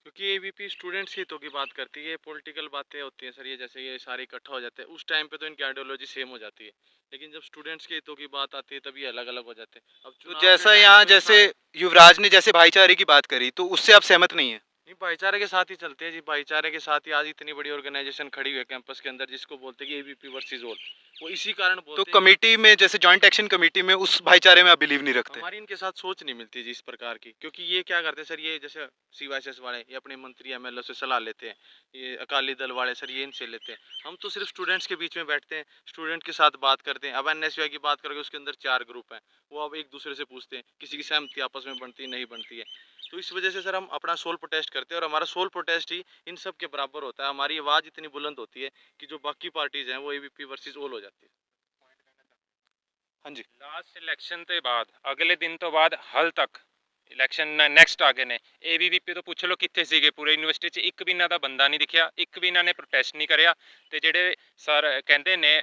क्योंकि एबीपी स्टूडेंट्स हितों की बात करती है, पॉलिटिकल बातें होती हैं सर, ये जैसे ये सारे इकट्ठा हो जाते हैं उस टाइम पे तो इनकी आइडियोलॉजी सेम हो जाती है, लेकिन जब स्टूडेंट्स के हितों की बात आती है तब ये अलग अलग हो जाते हैं। अब तो चुनाव के जैसा टाइम यहाँ पे जैसे युवराज ने जैसे भाईचारे की बात करी, तो उससे आप सहमत नहीं है? नहीं, भाईचारे के साथ ही चलते हैं जी, भाईचारे के साथ ही आज इतनी बड़ी ऑर्गेनाइजेशन खड़ी हुई है कैंपस के अंदर, जिसको बोलते हैं कि एबीपी वर्सेस ऑल, वो इसी कारण तो बोलते हैं। कमेटी में जैसे जॉइंट एक्शन कमेटी में उस भाईचारे में आप बिलीव नहीं रखते? हमारी इनके साथ सोच नहीं मिलती जी इस प्रकार की, क्योंकि ये क्या करते हैं सर, ये जैसे सीवाईएसएस वाले ये अपने मंत्री एमएलए से सलाह लेते हैं, ये अकाली दल वाले सर ये इनसे लेते हैं। हम तो सिर्फ स्टूडेंट्स के बीच में बैठते हैं, स्टूडेंट के साथ बात करते हैं। अब एनएसयूआई की बात करोगे, उसके अंदर 4 ग्रुप हैं, वो अब एक दूसरे से पूछते हैं, किसी की सहमति आपस में बनती नहीं बनती है। तो इस वजह से सर हम अपना सोल प्रोटेस्ट करते हैं, और हमारा सोल प्रोटेस्ट ही इन सब के बराबर होता है। हमारी आवाज़ इतनी बुलंद होती है कि जो बाकी पार्टीज हैं वो एबीपी वर्सेस ऑल हो जाती है। हाँ जी। ਲਾਸਟ ਇਲੈਕਸ਼ਨ ਤੋਂ ਬਾਅਦ ਅਗਲੇ ਦਿਨ ਤੋਂ ਬਾਅਦ ਹਲ ਤੱਕ ਇਲੈਕਸ਼ਨ ਨੈਕਸਟ ਆ ਗਏ ਨੇ, ਏਬੀਵੀਪੀ ਤੋਂ ਪੁੱਛ ਲਓ ਕਿੱਥੇ ਸੀਗੇ ਪੂਰੇ ਯੂਨੀਵਰਸਿਟੀ 'ਚ, ਇੱਕ ਵੀ ਇਹਨਾਂ ਦਾ ਬੰਦਾ ਨਹੀਂ ਦਿਖਿਆ, ਇੱਕ ਵੀ ਇਹਨਾਂ ਨੇ ਪ੍ਰੋਟੈਸਟ ਨਹੀਂ ਕਰਿਆ। ਤੇ ਜਿਹੜੇ ਸਰ ਕਹਿੰਦੇ ਨੇ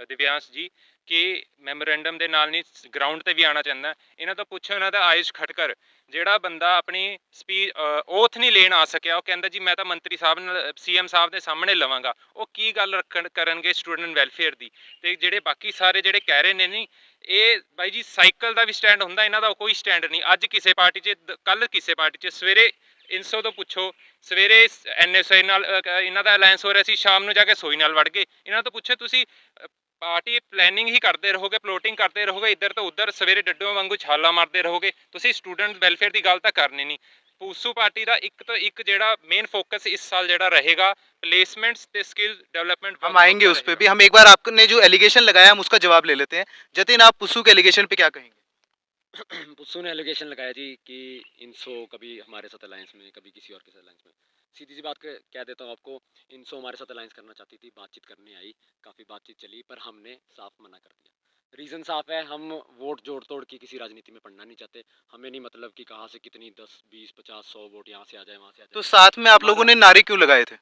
ਦਿਵਿਆਂਸ਼ ਜੀ ਕਿ ਮੈਮੋਰੈਂਡਮ ਦੇ ਨਾਲ ਨਹੀਂ ਗਰਾਊਂਡ ਤੇ ਵੀ ਆਉਣਾ ਚਾਹੁੰਦਾ, ਇਹਨਾਂ ਤੋਂ ਪੁੱਛੋ ਇਹਨਾਂ ਦਾ ਆਯੁਸ਼ ਖਟਕਰ, ਜਿਹੜਾ ਬੰਦਾ ਆਪਣੀ ਸਪੀਚ ਓਥ ਨਹੀਂ ਲੈਣ ਆ ਸਕਿਆ, ਉਹ ਕਹਿੰਦਾ ਜੀ ਮੈਂ ਤਾਂ ਮੰਤਰੀ ਸਾਹਿਬ ਨਾਲ ਸੀਐਮ ਸਾਹਿਬ ਦੇ ਸਾਹਮਣੇ ਲਵਾਂਗਾ, ਉਹ ਕੀ ਗੱਲ ਕਰਨਗੇ ਸਟੂਡੈਂਟ ਵੈਲਫੇਅਰ ਦੀ। ਤੇ ਜਿਹੜੇ ਬਾਕੀ ਸਾਰੇ ਜਿਹੜੇ ਕਹਿ ਰਹੇ ਨੇ ਨਹੀਂ, ਇਹ ਬਾਈ ਜੀ ਸਾਈਕਲ ਦਾ ਵੀ ਸਟੈਂਡ ਹੁੰਦਾ, ਇਹਨਾਂ ਦਾ ਕੋਈ ਸਟੈਂਡ ਨਹੀਂ। ਅੱਜ ਕਿਸੇ ਪਾਰਟੀ 'ਚ, ਕੱਲ ਕਿਸੇ ਪਾਰਟੀ 'ਚ, ਸਵੇਰੇ ਇਨਸੋ ਤੋਂ ਪੁੱਛੋ, ਸਵੇਰੇ ਐਨਐਸਆਈ ਨਾਲ ਇਹਨਾਂ ਦਾ ਅਲਾਇੰਸ ਹੋ ਰਿਹਾ ਸੀ, ਸ਼ਾਮ ਨੂੰ ਜਾ ਕੇ ਸੋਈ ਨਾਲ ਵੜ ਗਏ। ਇਹਨਾਂ ਤੋਂ ਪੁੱਛੋ ਤੁਸੀਂ ਪਾਰਟੀ ਪਲੈਨਿੰਗ ਹੀ ਕਰਦੇ ਰਹੋਗੇ, ਪਲੋਟਿੰਗ ਕਰਦੇ ਰਹੋਗੇ ਇੱਧਰ ਤੋਂ ਉੱਧਰ, ਸਵੇਰੇ ਡੱਡੋਂ ਵਾਂਗੂ ਛਾਲਾ ਮਾਰਦੇ ਰਹੋਗੇ, ਤੁਸੀਂ ਸਟੂਡੈਂਟ ਵੈਲਫੇਅਰ ਦੀ ਗੱਲ ਤਾਂ ਕਰਨੀ ਨਹੀਂ। ਪੂਸੂ ਪਾਰਟੀ ਦਾ ਇੱਕ ਤੋਂ ਇੱਕ ਜਿਹੜਾ ਮੇਨ फोकस इस साल ਜਿਹੜਾ रहेगा प्लेसमेंट्स ਤੇ स्किल डेवलपमेंट। हम आएंगे उस पर भी। हम एक बार आपने जो एलिगेशन लगाया हम उसका जवाब ले लेते हैं। जतिन, आप पुस्सू के एलिगेशन पे क्या कहेंगे? पुस्सू ने एलिगेशन लगाया जी कि इनसो कभी हमारे साथ अलायंस में, कभी किसी और के साथ अलायंस में। सीधी सी बात कह देता हूँ आपको, इनसो हमारे साथ अलायंस करना चाहती थी, बातचीत करने आई, काफ़ी बातचीत चली, पर हमने साफ मना कर दिया। रीज़न साफ है, हम वोट जोड़ तोड़ की किसी राजनीति में पढ़ना नहीं चाहते। हमें नहीं मतलब कि कहाँ से कितनी 10, 20, 50, 100 वोट यहाँ से आ जाए, वहाँ से आ जाए। तो साथ में आप लोगों ने नारे क्यों लगाए थे?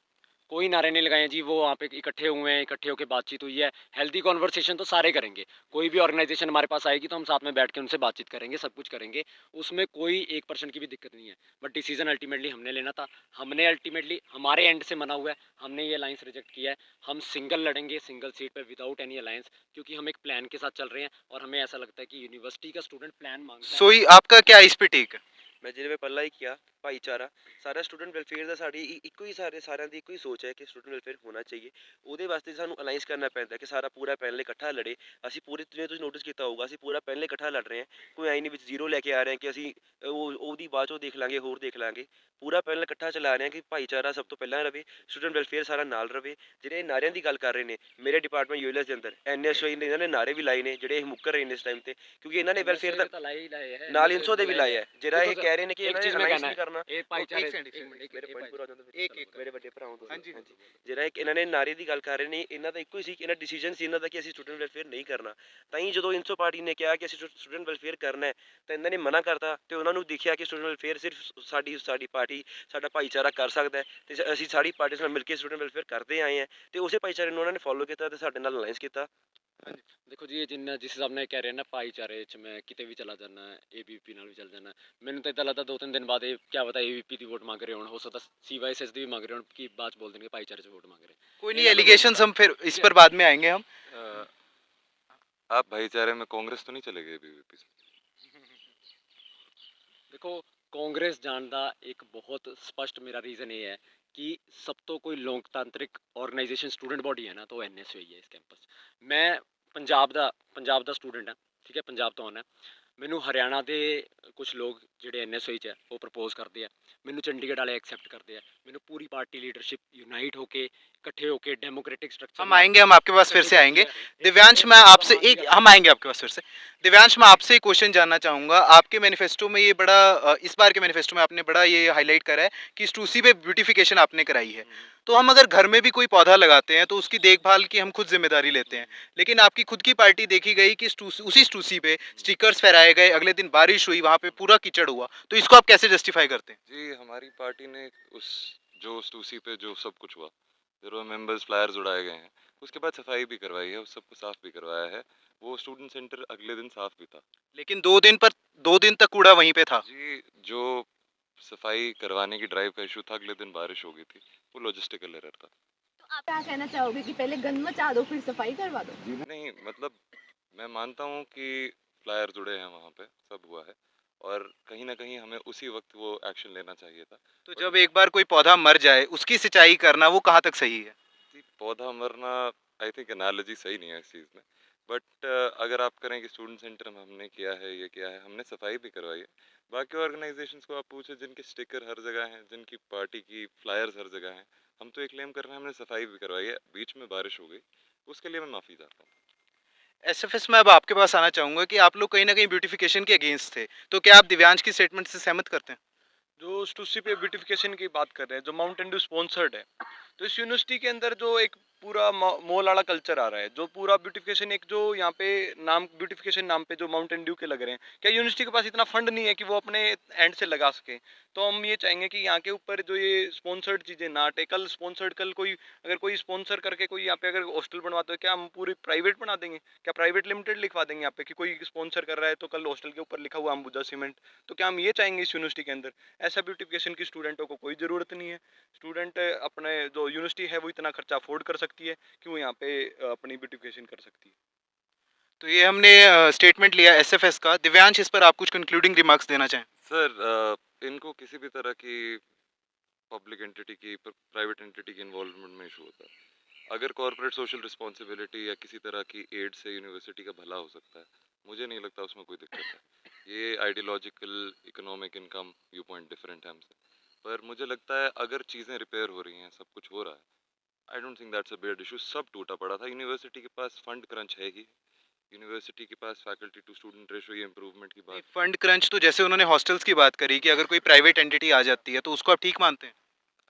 कोई नारे नहीं लगाए हैं जी, वो वहाँ पे इकट्ठे हुए हैं, इकट्ठे होकर बातचीत हुई है। हेल्दी कॉन्वर्सेशन तो सारे करेंगे, कोई भी ऑर्गेनाइजेशन हमारे पास आएगी तो हम साथ में बैठ के उनसे बातचीत करेंगे, सब कुछ करेंगे, उसमें कोई 1% की भी दिक्कत नहीं है। बट डिसीजन अल्टीमेटली हमने लेना था, हमने अल्टीमेटली हमारे एंड से मना हुआ है, हमने ये अलायंस रिजेक्ट किया है। हम सिंगल लड़ेंगे, सिंगल सीट पर विदाउट एनी अलायंस, क्योंकि हम एक प्लान के साथ चल रहे हैं और हमें ऐसा लगता है कि यूनिवर्सिटी का स्टूडेंट प्लान मांगता है। सोई आपका क्या इस पे टेक है? मैं जिले में पढ़ा ही किया ਭਾਈਚਾਰਾ ਸਾਰਾ ਸਟੂਡੈਂਟ ਵੈਲਫੇਅਰ ਦਾ ਸਾਡੀ ਇੱਕੋ ਹੀ ਸਾਰਿਆਂ ਦੀ ਇੱਕੋ ਹੀ ਸੋਚ ਹੈ ਕਿ ਸਟੂਡੈਂਟ ਵੈਲਫੇਅਰ ਹੋਣਾ ਚਾਹੀਏ। ਉਹਦੇ ਵਾਸਤੇ ਸਾਨੂੰ ਅਲਾਈਅੰਸ ਕਰਨਾ ਪੈਂਦਾ ਕਿ ਸਾਰਾ ਪੂਰਾ ਪੈਨਲ ਇਕੱਠਾ ਲੜੇ। ਅਸੀਂ ਪੂਰੇ ਜਿਵੇਂ ਤੁਸੀਂ ਨੋਟਿਸ ਕੀਤਾ ਹੋਊਗਾ ਅਸੀਂ ਪੂਰਾ ਪੈਨਲ ਇਕੱਠਾ ਲੜ ਰਹੇ ਹਾਂ, ਕੋਈ ਆਈ ਨਹੀਂ ਵਿੱਚ ਜ਼ੀਰੋ ਲੈ ਕੇ ਆ ਰਹੇ ਹਾਂ ਕਿ ਅਸੀਂ ਉਹਦੀ ਬਾਅਦ ਚੋਂ ਦੇਖ ਲਾਂਗੇ, ਹੋਰ ਦੇਖ ਲਾਂਗੇ। ਪੂਰਾ ਪੈਨਲ ਇਕੱਠਾ ਚਲਾ ਰਹੇ ਹਾਂ ਕਿ ਭਾਈਚਾਰਾ ਸਭ ਤੋਂ ਪਹਿਲਾਂ ਰਵੇ, ਸਟੂਡੈਂਟ ਵੈਲਫੇਅਰ ਸਾਰਾ ਨਾਲ ਰਵੇ। ਜਿਹੜੇ ਨਾਰਿਆਂ ਦੀ ਗੱਲ ਕਰ ਰਹੇ ਨੇ ਮੇਰੇ ਡਿਪਾਰਟਮੈਂਟ ਯੂਐਲਐਸ ਦੇ ਅੰਦਰ ਐਨਐਸਓਈ ਨੇ ਇਹਨਾਂ ਨੇ ਨਾਰੇ ਵੀ ਲਾਏ ਨੇ ਜਿਹੜੇ ਇਹ ਮੁੱਕਰ ਰਹੇ ਨੇ ਇਸ ਟਾਈਮ ਤੇ, ਕਿਉਂਕਿ ਇਹਨਾਂ ਨੇ ਵੈਲਫੇਅਰ ਦਾ ਨਾਲ ਇਨਸੋ ਦੇ ਵੀ ਲਾਏ ਹੈ। ਜਿਹੜਾ ਇਹ ਕਹਿ ਰਹੇ ਨੇ ਕਿ ਇਹਨਾਂ ਨੇ ਅਲਾਈਅੰਸ ਨਹੀਂ ਕਰਨਾ, ਇਹ ਭਾਈਚਾਰੇ ਮੇਰੇ ਪੁਆਇੰਟ ਪੂਰਾ ਮੇਰੇ ਵੱਡੇ ਭਰਾਵਾਂ ਤੋਂ ਹਾਂਜੀ ਜਿਹੜਾ ਇਹਨਾਂ ਨੇ ਨਾਰੇ ਦੀ ਗੱਲ ਕਰ ਰਹੇ ਨੇ, ਇਹਨਾਂ ਦਾ ਇੱਕੋ ਹੀ ਸੀ ਕਿ ਇਹਨਾਂ ਡਿਸੀਜਨ ਸੀ ਇਹਨਾਂ ਦਾ ਕਿ ਅਸੀਂ ਸਟੂਡੈਂਟ ਵੈਲਫੇਅਰ ਨਹੀਂ ਕਰਨਾ। ਤਾਂ ਹੀ ਜਦੋਂ ਇਨਸੋ ਪਾਰਟੀ ਨੇ ਕਿਹਾ ਕਿ ਅਸੀਂ ਸਟੂਡੈਂਟ ਵੈਲਫੇਅਰ ਕਰਨਾ ਹੈ ਤਾਂ ਇਹਨਾਂ ਨੇ ਮਨਾ ਕਰਤਾ, ਤੇ ਉਹਨਾਂ ਨੂੰ ਦੇਖਿਆ ਕਿ ਸਟੂਡੈਂਟ ਵੈਲਫੇਅਰ ਸਿਰਫ ਸਾਡੀ ਪਾਰਟੀ ਸਾਡਾ ਭਾਈਚਾਰਾ ਕਰ ਸਕਦਾ ਹੈ, ਤੇ ਅਸੀਂ ਸਾਰੀ ਪਾਰਟੀ ਨਾਲ ਮਿਲ ਕੇ ਸਟੂਡੈਂਟ ਵੈਲਫੇਅਰ ਕਰਦੇ ਆਏ ਹਾਂ, ਤੇ ਉਸੇ ਭਾਈਚਾਰੇ ਨੂੰ ਉਹਨਾਂ ਨੇ ਫੋਲੋ ਕੀਤਾ ਤੇ ਸਾਡੇ ਨਾਲ ਅਲਾਈਅੰਸ ਕੀਤਾ। देखो जी, जिन्ना जिस हिसाब ने कह रहे हैं ना भाईचारे च मैं किते भी चला जाना है, ABP नाल भी चल जाना है। मैंने तो इतना लगता 2-3 दिन बाद क्या पता ABP की वोट मांग रहे हो सकता CYSS की भी मांग रहे हो कि बाद च बोल देंगे भाईचारे से वोट मांग रहे हैं। कोई नहीं, एलिगेशंस हम फिर इस पर बाद में आएंगे हम। आप भाईचारे में कांग्रेस तो नहीं चलेगी बीवीपी से? देखो कांग्रेस जान दा एक बहुत स्पष्ट मेरा रीज़न ये है कि सब तो कोई लोकतांत्रिक ऑर्गेनाइजेशन स्टूडेंट बॉडी है ना, तो NSO ही है इस कैंपस। मैं पंजाब दा स्टूडेंट है, ठीक है, पंजाब तो आना है। मैनू हरियाणा के कुछ लोग ਜਿਹੜੇ NSO ਚ ਹੈ ਉਹ ਪ੍ਰਪੋਜ਼ ਕਰਦੇ ਆ, ਮੈਨੂੰ ਚੰਡੀਗੜ੍ਹ ਵਾਲੇ ਐਕਸੈप्ट ਕਰਦੇ ਆ, ਮੈਨੂੰ पूरी पार्टी लीडरशिप यूनाइट होके इकट्ठे होके डेमोक्रेटिक स्ट्रक्चर हम आएंगे, हम आपके पास फिर से आएंगे। दिव्यांश, मैं आपसे एक हम आएंगे आपके पास फिर से। दिव्यांश, मैं आपसे एक क्वेश्चन जानना चाहूँगा। आपके मैनिफेस्टो में ये बड़ा इस बार के मैनिफेस्टो में आपने बड़ा ये हाईलाइट करा है कि स्टूसी पे ब्यूटिफिकेशन आपने कराई है। तो हम अगर घर में भी कोई पौधा लगाते हैं तो उसकी देखभाल की हम खुद जिम्मेदारी लेते हैं, लेकिन आपकी खुद की पार्टी देखी गई कि उसी स्टूसी पे स्टिकर्स फहराए गए, अगले दिन बारिश हुई, वहाँ पे पूरा कीचड़ हुआ, तो इसको आप कैसे जस्टिफाई करते हैं? जी, हमारी पार्टी ने उस जो स्टूसी पे जो सब कुछ हुआ, जो मेंबर्स फ्लायर्स उड़ाए गए हैं, उसके बाद सफाई भी करवाई है, उस सबको साफ भी करवाया है। वो स्टूडेंट सेंटर अगले दिन साफ भी था, लेकिन 2 दिन तक कूड़ा वहीं पे था। जी, जो सफाई करवाने की ड्राइव का इशू था, अगले दिन बारिश हो गई थी, वो लॉजिस्टिकल एरर था। तो आप क्या कहना चाहोगे कि पहले गंद मचा दो फिर सफाई करवा दो? नहीं, मतलब मैं मानता हूँ कि फ्लायर जुड़े हैं वहाँ पे, सब हुआ है, और कहीं ना कहीं हमें उसी वक्त वो एक्शन लेना चाहिए था। तो जब एक बार कोई पौधा मर जाए उसकी सिंचाई करना वो कहाँ तक सही है? जी, पौधा मरना आई थिंक एनालॉजी सही नहीं है इस चीज़ में, बट अगर आप करें कि स्टूडेंट सेंटर में हमने किया है, ये किया है, हमने सफाई भी करवाई है। बाकी ऑर्गेनाइजेशंस को आप पूछे जिनके स्टिकर हर जगह हैं, जिनकी पार्टी की फ्लायर्स हर जगह हैं, हम तो ये क्लेम कर रहे हैं हमने सफाई भी करवाई है, बीच में बारिश हो गई, उसके लिए मैं माफ़ी चाहता हूँ। SFS में अब आपके पास आना चाहूँगा कि आप लोग कहीं ना कहीं ब्यूटिफिकेशन के अगेंस्ट थे, तो क्या आप दिव्यांश की स्टेटमेंट से सहमत करते हैं? जो स्टूसी पे ब्यूटिफिकेशन की बात कर रहे हैं, जो माउंटेन ड्यू स्पॉन्सर्ड है, तो इस यूनिवर्सिटी के अंदर जो एक पूरा मॉल वाला कल्चर आ रहा है, जो पूरा ब्यूटिफिकेशन एक जो यहाँ पे नाम ब्यूटिफिकेशन नाम पे जो माउंटेन ड्यू के लग रहे हैं, क्या यूनिवर्सिटी के पास इतना फंड नहीं है कि वो अपने एंड से लगा सके? तो हम ये चाहेंगे कि यहाँ के ऊपर जो ये स्पॉन्सर्ड चीज़ें ना हटे। कल स्पॉन्सर्ड कल कोई अगर कोई स्पॉन्सर करके कोई यहाँ पे अगर हॉस्टल बनवाते हो, क्या हम पूरी प्राइवेट बना देंगे? क्या प्राइवेट लिमिटेड लिखवा देंगे यहाँ पे कि कोई स्पॉन्सर कर रहा है तो कल हॉस्टल के ऊपर लिखा हुआ अंबुजा सीमेंट? तो क्या हम ये चाहेंगे इस यूनिवर्सिटी के अंदर? ऐसा ब्यूटिफिकेशन की स्टूडेंटों को कोई ज़रूरत नहीं है। स्टूडेंट अपने जो यूनिवर्सिटी है वो इतना खर्चा अफोर्ड कर सकती है कि वो यहाँ पे अपनी ब्यूटिफिकेशन कर सकती है। तो ये हमने स्टेटमेंट लिया SFS का। दिव्यांश, इस पर आप कुछ कंक्लूडिंग रिमार्क्स देना चाहें? सर, इनको किसी भी तरह की पब्लिक एंटिटी की प्राइवेट एंटिटी की इन्वॉल्वमेंट में इशू होता है। अगर कॉर्पोरेट सोशल रिस्पॉन्सिबिलिटी या किसी तरह की एड से यूनिवर्सिटी का भला हो सकता है, मुझे नहीं लगता उसमें कोई दिक्कत है। ये ideological economic income view point different है हमसे, पर मुझे लगता है अगर चीज़ें रिपेयर हो रही हैं, सब कुछ हो रहा है, आई don't think that's a big issue. सब टूटा पड़ा था, यूनिवर्सिटी के पास फंड क्रंच है ही, यूनिवर्सिटी के पास फैकल्टी टू स्टूडेंट रेशो ये इम्प्रूवमेंट की बात। फंड क्रंच तो जैसे उन्होंने हॉस्टल्स की बात करी कि अगर कोई प्राइवेट एंटिटी आ जाती है तो उसको आप ठीक मानते हैं?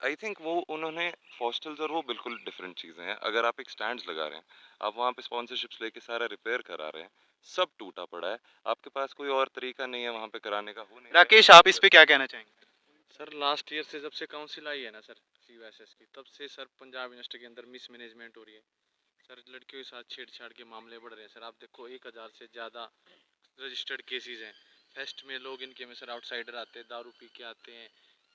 आई थिंक वो उन्होंने हॉस्टल्स और वो बिल्कुल डिफरेंट चीज़ें हैं। अगर आप एक स्टैंड्स लगा रहे हैं, आप वहाँ पे स्पॉन्सरशिप्स लेके सारा रिपेयर करा रहे हैं, सब टूटा पड़ा है, आपके पास कोई और तरीका नहीं है वहाँ पे कराने का, हो नहीं राकेश, आप इस पे क्या कहना चाहेंगे? सर लास्ट ईयर से जब से काउंसिल आई है ना सर CUSS की, तब से सर पंजाब यूनिवर्सिटी के अंदर मिसमैनेजमेंट हो रही है सर। लड़कियों के साथ छेड़छाड़ के मामले बढ़ रहे हैं सर। आप देखो 1000 से ज़्यादा रजिस्टर्ड केसेस हैं। फेस्ट में लोग इनके में सर आउटसाइडर आते हैं, दारू पी के आते हैं,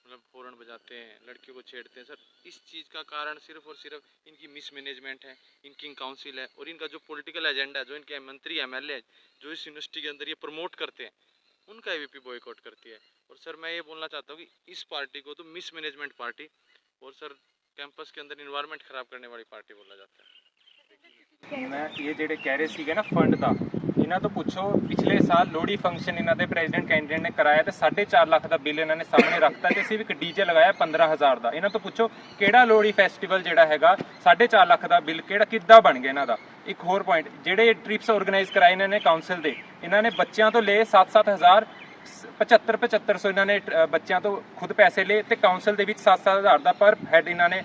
मतलब हॉर्न बजाते हैं, लड़कियों को छेड़ते हैं सर। इस चीज़ का कारण सिर्फ और सिर्फ इनकी मिसमैनेजमेंट है, इनकी काउंसिल है, और इनका जो पॉलिटिकल एजेंडा है, जो इनके मंत्री MLA जो इस यूनिवर्सिटी के अंदर ये प्रमोट करते हैं, उनका AVP बॉयकॉट करती है। और सर मैं ये बोलना चाहता हूँ कि इस पार्टी को तो मिसमैनेजमेंट पार्टी और सर कैंपस के अंदर इन्वायरमेंट खराब करने वाली पार्टी बोला जाता है। ਮੈਂ ਇਹ ਜਿਹੜੇ ਕਹਿ ਰਹੇ ਸੀਗੇ ਨਾ ਫੰਡ ਦਾ, ਇਹਨਾਂ ਤੋਂ ਪੁੱਛੋ ਪਿਛਲੇ ਸਾਲ ਲੋਹੜੀ ਫੰਕਸ਼ਨ ਇਹਨਾਂ ਦੇ ਪ੍ਰੈਜ਼ੀਡੈਂਟ ਕੈਂਡੀਡੇਟ ਨੇ ਕਰਾਇਆ ਤੇ 4.5 ਲੱਖ ਦਾ ਬਿੱਲ ਇਹਨਾਂ ਨੇ ਸਾਹਮਣੇ ਰੱਖਤਾ ਤੇ ਸਿਰਫ ਇੱਕ ਡੀਜੇ ਲਗਾਇਆ 15000 ਦਾ। ਇਹਨਾਂ ਤੋਂ ਪੁੱਛੋ ਕਿਹੜਾ ਲੋਹੜੀ ਫੈਸਟੀਵਲ ਜਿਹੜਾ ਹੈਗਾ 4.5 ਲੱਖ ਦਾ ਬਿੱਲ ਕਿੱਦਾਂ ਬਣ ਗਿਆ ਇਹਨਾਂ ਦਾ। ਇੱਕ ਹੋਰ ਪੁਆਇੰਟ, ਜਿਹੜੇ ਟ੍ਰਿਪਸ ਆਰਗੇਨਾਈਜ਼ ਕਰਾਏ ਇਹਨਾਂ ਨੇ ਕਾਉਂਸਲ ਦੇ, ਇਹਨਾਂ ਨੇ ਬੱਚਿਆਂ ਤੋਂ ਲਏ 7-7000 7500 ਇਹਨਾਂ ਨੇ ਬੱਚਿਆਂ ਤੋਂ ਖੁਦ ਪੈਸੇ ਲਏ ਤੇ ਕਾਉਂਸਲ ਦੇ ਵਿੱਚ 7-7000 ਦਾ ਪਰ ਹੈਡ ਇਹਨਾਂ ਨੇ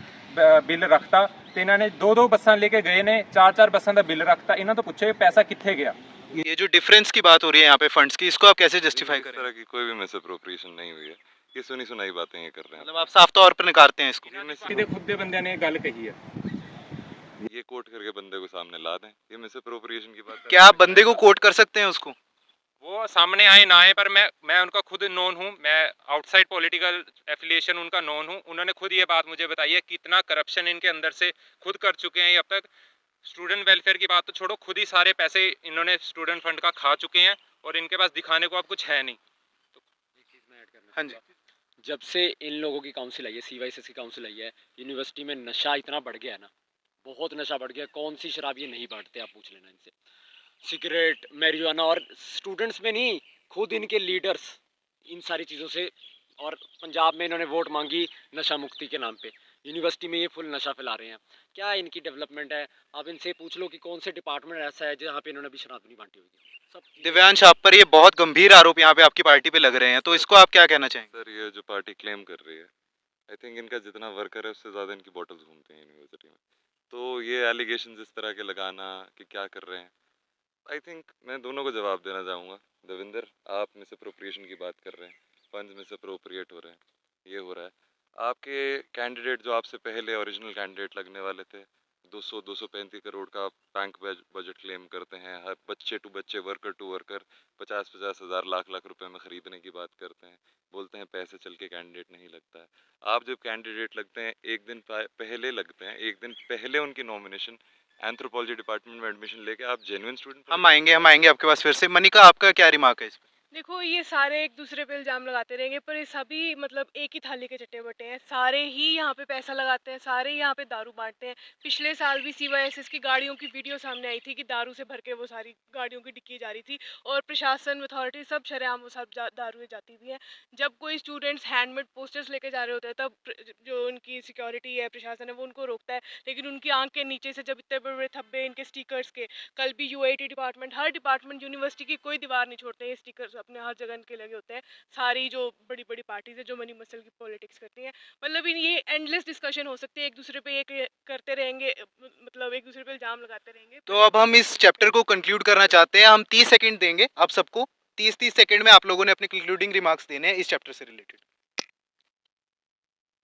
ਬਿੱਲ ਰੱਖਤਾ ਤੇ ਇਹਨਾਂ ਨੇ 2-2 ਬੱਸਾਂ ਲੈ ਕੇ ਗਏ ਨੇ, 4-4 ਬੱਸਾਂ ਦਾ ਬਿੱਲ ਰੱਖਤਾ। ਇਹਨਾਂ ਤੋਂ ਪੁੱਛੋ ਇਹ ਪੈਸਾ ਕਿੱਥੇ ਗਿਆ। ये जो डिफरेंस की बात हो रही है यहाँ पे फंड्स की, इसको आप कैसे जस्टिफाई इस करें? तरह की कोई भी मिस अप्रोप्रिएशन नहीं हुई है, ये सुनी सुनाई बातें ये कर रहे हैं। मतलब आप साफ तौर पर नकारते हैं इसको? ਇਹਦੇ ਖੁਦ ਦੇ ਬੰਦਿਆਂ ਨੇ ਇਹ ਗੱਲ ਕਹੀ ਹੈ। ये कोट करके बंदे को सामने ला दें, ये मिस अप्रोप्रिएशन की बात है। क्या आप बंदे को कोट कर सकते हैं उसको? वो सामने आए ना आए, पर मैं उनका खुद नोन हूँ, मैं आउटसाइड पॉलिटिकल एफिलिएशन उनका नोन हूँ। उन्होंने खुद ये बात मुझे बताई है कितना करप्शन इनके अंदर से खुद कर चुके हैं ये अब तक। स्टूडेंट वेलफेयर की बात तो छोड़ो, खुद ही सारे पैसे इन्होंने स्टूडेंट फंड का खा चुके हैं और इनके पास दिखाने को अब कुछ है नहीं। हाँ जी। जब से इन लोगों की काउंसिल आई है, CYSS की काउंसिल आई है, यूनिवर्सिटी में नशा इतना बढ़ गया है ना, बहुत नशा बढ़ गया। कौन सी शराब ये नहीं बांटते, आप पूछ लेना इनसे। सिगरेट, मैरिजुआना, और स्टूडेंट्स में नहीं, खुद इनके लीडर्स इन सारी चीज़ों से। और पंजाब में इन्होंने वोट मांगी नशा मुक्ति के नाम पे, यूनिवर्सिटी में ये फुल नशा फैला रहे हैं। क्या इनकी डेवलपमेंट है? आप इनसे पूछ लो कि कौन से डिपार्टमेंट ऐसा है जहाँ पे इन्होंने अभी शराब नहीं बांटी हुई है। सब दिव्यांश, आप पर ये बहुत गंभीर आरोप यहाँ पे आपकी पार्टी पे लग रहे हैं, तो इसको आप क्या कहना चाहेंगे? सर ये जो पार्टी क्लेम कर रही है, आई थिंक इनका जितना वर्कर है उससे ज़्यादा इनकी बॉटल्स घूमते हैं यूनिवर्सिटी में। तो ये एलिगेशन इस तरह के लगाना कि क्या कर रहे हैं, आई थिंक मैं दोनों को जवाब देना चाहूँगा। देविंदर, आप मिस अप्रोप्रिएशन की बात कर रहे हैं, फंड्स मिस अप्रोप्रिएट हो रहे हैं, ये हो रहा है। आपके कैंडिडेट जो आपसे पहले ओरिजिनल कैंडिडेट लगने वाले थे, 235 करोड़ का बैंक बजट क्लेम करते हैं, हर बच्चे टू बच्चे, वर्कर टू वर्कर 50-50 हज़ार लाख रुपए में ख़रीदने की बात करते हैं, बोलते हैं पैसे चल के कैंडिडेट नहीं लगता है। आप जब कैंडिडेट लगते हैं एक दिन पहले लगते हैं, एक दिन पहले उनकी नॉमिनेशन एंथ्रोपोलॉजी डिपार्टमेंट में एडमिशन लेके आप जेन्युइन स्टूडेंट। हम आएंगे आपके पास फिर से। मनिका, आपका क्या रिमार्क है इस पे? देखो, ये सारे एक दूसरे पे इल्ज़ाम लगाते रहेंगे, पर ये सभी मतलब एक ही थाली के चट्टे बट्टे हैं। सारे ही यहाँ पे पैसा लगाते हैं, सारे ही यहाँ पे दारू बांटते हैं। पिछले साल भी CYSS की गाड़ियों की वीडियो सामने आई थी कि दारू से भर के वो सारी गाड़ियों की डिक्की जा रही थी, और प्रशासन, अथॉरिटी सब शरेआम वो सब दारू जाती भी है। जब कोई स्टूडेंट्स हैंडमेड पोस्टर्स लेके जा रहे होते हैं, तब जो उनकी सिक्योरिटी है, प्रशासन है, वो उनको रोकता है। लेकिन उनकी आंख के नीचे से जब इतने बड़े बड़े धब्बे इनके स्टिकर्स के, कल भी UIT डिपार्टमेंट, हर डिपार्टमेंट, यूनिवर्सिटी की कोई दीवार नहीं छोड़ते, ये स्टिकर्स अपने हर जगह के लगे होते हैं। सारी जो बड़ी बड़ी पार्टीज है जो मनी मसल की पॉलिटिक्स करती हैं, मतलब ये एंडलेस डिस्कशन हो सकती है, एक दूसरे पे ये करते रहेंगे, मतलब एक दूसरे पे इल्जाम लगाते रहेंगे। तो अब हम इस चैप्टर को कंक्लूड करना चाहते हैं। हम 30 सेकंड देंगे आप सबको। 30-30 सेकंड में आप लोगों ने अपने कंक्लूडिंग रिमार्क्स देने हैं इस चैप्टर से रिलेटेड।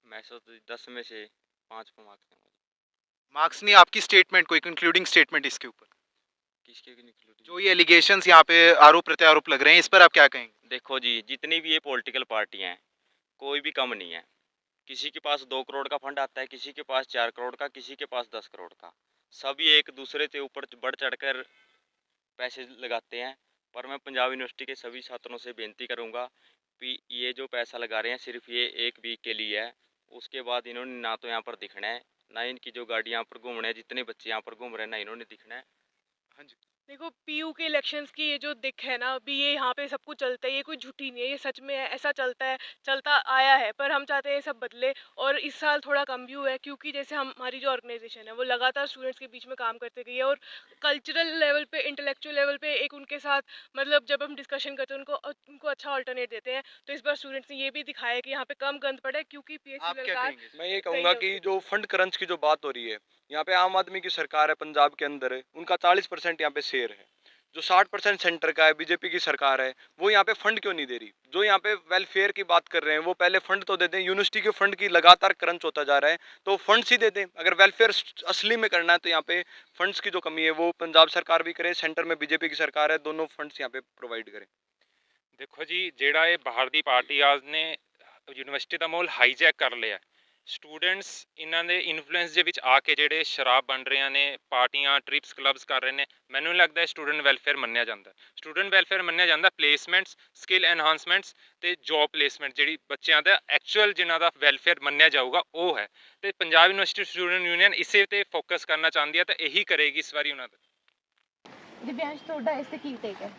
मैं तो 10 में से 5 को मार्क्स हैं मुझे। मार्क्स नहीं, आपकी स्टेटमेंट, कोई कंक्लूडिंग स्टेटमेंट इसके ऊपर। किसके including? जो ये एलिगेशंस यहाँ पे आरोप प्रत्यारोप लग रहे हैं, इस पर आप क्या कहेंगे? देखो जी, जितनी भी ये पॉलिटिकल पार्टियां हैं, कोई भी कम नहीं है। किसी के पास 2 करोड़ का फंड आता है, किसी के पास 4 करोड़ का, किसी के पास 10 करोड़ का। सभी एक दूसरे से ऊपर बढ़ चढ़कर पैसे लगाते हैं। पर मैं पंजाब यूनिवर्सिटी के सभी छात्रों से बेनती करूंगा कि ये जो पैसा लगा रहे हैं सिर्फ ये 1 वीक के लिए है। उसके बाद इन्होंने ना तो यहाँ पर दिखना है, ना इनकी जो गाड़ी यहाँ पर घूम रहे हैं, जितने बच्चे यहाँ पर घूम रहे हैं, ना इन्होंने दिखना है। हाँ जी। देखो, PU के इलेक्शंस की ये जो दिख है ना, अभी ये यहाँ पे सब कुछ चलता है, ये कोई झूठी नहीं है, ये सच में है, ऐसा चलता है, चलता आया है। पर हम चाहते हैं ये सब बदले, और इस साल थोड़ा कम भी हुआ है, क्योंकि जैसे हमारी जो ऑर्गेनाइजेशन है वो लगातार स्टूडेंट्स के बीच में काम करते गई है, और कल्चरल लेवल पे, इंटेलेक्चुअल लेवल पे एक उनके साथ, मतलब जब हम डिस्कशन करते हैं उनको अच्छा ऑल्टरनेट देते हैं। तो इस बार स्टूडेंट्स ने ये भी दिखाया कि यहाँ पे कम गंद पड़े, क्योंकि आप PHU क्या कहेंगे? मैं ये कहूँगा कि जो फंड क्रंच की जो बात हो रही है, यहाँ पे आम आदमी की सरकार है पंजाब के अंदर है, उनका 40% यहाँ पे शेयर है। जो 60% सेंटर का है, बीजेपी की सरकार है, वो यहाँ पे फंड क्यों नहीं दे रही? जो यहाँ पे वेलफेयर की बात कर रहे हैं वो पहले फंड तो दे दें। यूनिवर्सिटी के फंड की लगातार क्रंच होता जा रहा है, तो फंड्स ही दे दें। अगर वेलफेयर असली में करना है तो यहाँ पे फंड्स की जो कमी है वो पंजाब सरकार भी करे, सेंटर में बीजेपी की सरकार है, दोनों फंड्स यहाँ पे प्रोवाइड करें। ਦੇਖੋ ਜੀ ਜਿਹੜਾ ਇਹ ਬਾਹਰ ਦੀ ਪਾਰਟੀਆਂ ਨੇ ਯੂਨੀਵਰਸਿਟੀ ਦਾ ਮਾਹੌਲ ਹਾਈਜੈਕ ਕਰ ਲਿਆ ਸਟੂਡੈਂਟਸ ਇਹਨਾਂ ਦੇ ਇਨਫਲੂਐਂਸ ਦੇ ਵਿੱਚ ਆ ਕੇ ਜਿਹੜੇ ਸ਼ਰਾਬ ਬਣ ਰਹੀਆਂ ਨੇ ਪਾਰਟੀਆਂ ਟ੍ਰਿਪਸ ਕਲੱਬਸ ਕਰ ਰਹੇ ਨੇ ਮੈਨੂੰ ਨਹੀਂ ਲੱਗਦਾ ਸਟੂਡੈਂਟ ਵੈਲਫੇਅਰ ਮੰਨਿਆ ਜਾਂਦਾ ਸਟੂਡੈਂਟ ਵੈਲਫੇਅਰ ਮੰਨਿਆ ਜਾਂਦਾ ਪਲੇਸਮੈਂਟਸ ਸਕਿੱਲ ਐਨਹਾਂਸਮੈਂਟਸ ਤੇ ਜੌਬ ਪਲੇਸਮੈਂਟ ਜਿਹੜੀ ਬੱਚਿਆਂ ਦਾ ਐਕਚੁਅਲ ਜਿਨ੍ਹਾਂ ਦਾ ਵੈਲਫੇਅਰ ਮੰਨਿਆ ਜਾਊਗਾ ਉਹ ਹੈ ਤੇ ਪੰਜਾਬ ਯੂਨੀਵਰਸਿਟੀ ਸਟੂਡੈਂਟ ਯੂਨੀਅਨ ਇਸੇ ਤੇ ਫੋਕਸ ਕਰਨਾ ਚਾਹੁੰਦੀ ਹੈ ਤੇ ਇਹੀ ਕਰੇਗੀ ਇਸ ਵਾਰੀ ਉਹਨਾਂ ਦਾ दिव्यांश ਤੁਹਾਡਾ ਇਸ ਤੇ ਕੀ ਟੇਕ ਹੈ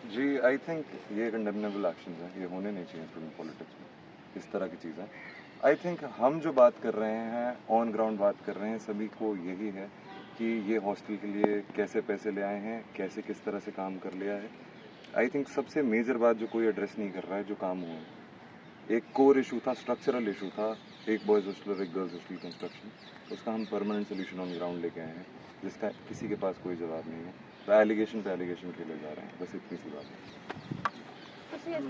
जी आई थिंक ये कंडेमनेबल एक्शन है, ये होने नहीं चाहिए स्टूडेंट पॉलिटिक्स में इस तरह की चीज़ें। आई थिंक हम जो बात कर रहे हैं ऑन ग्राउंड बात कर रहे हैं सभी को यही है कि ये हॉस्टल के लिए कैसे पैसे ले आए हैं, कैसे किस तरह से काम कर लिया है। आई थिंक सबसे मेजर बात जो कोई एड्रेस नहीं कर रहा है जो काम हुआ है एक कोर इशू था, स्ट्रक्चरल इशू था, एक बॉयज़ हॉस्टल और एक गर्ल्स हॉस्टल कंस्ट्रक्शन, उसका हम परमानेंट सोल्यूशन ऑन ग्राउंड लेके आए हैं जिसका किसी के पास कोई जवाब नहीं है। तो एलिगेशन पे एलिगेशन खेले जा रहे हैं, बस इतनी सी बात है।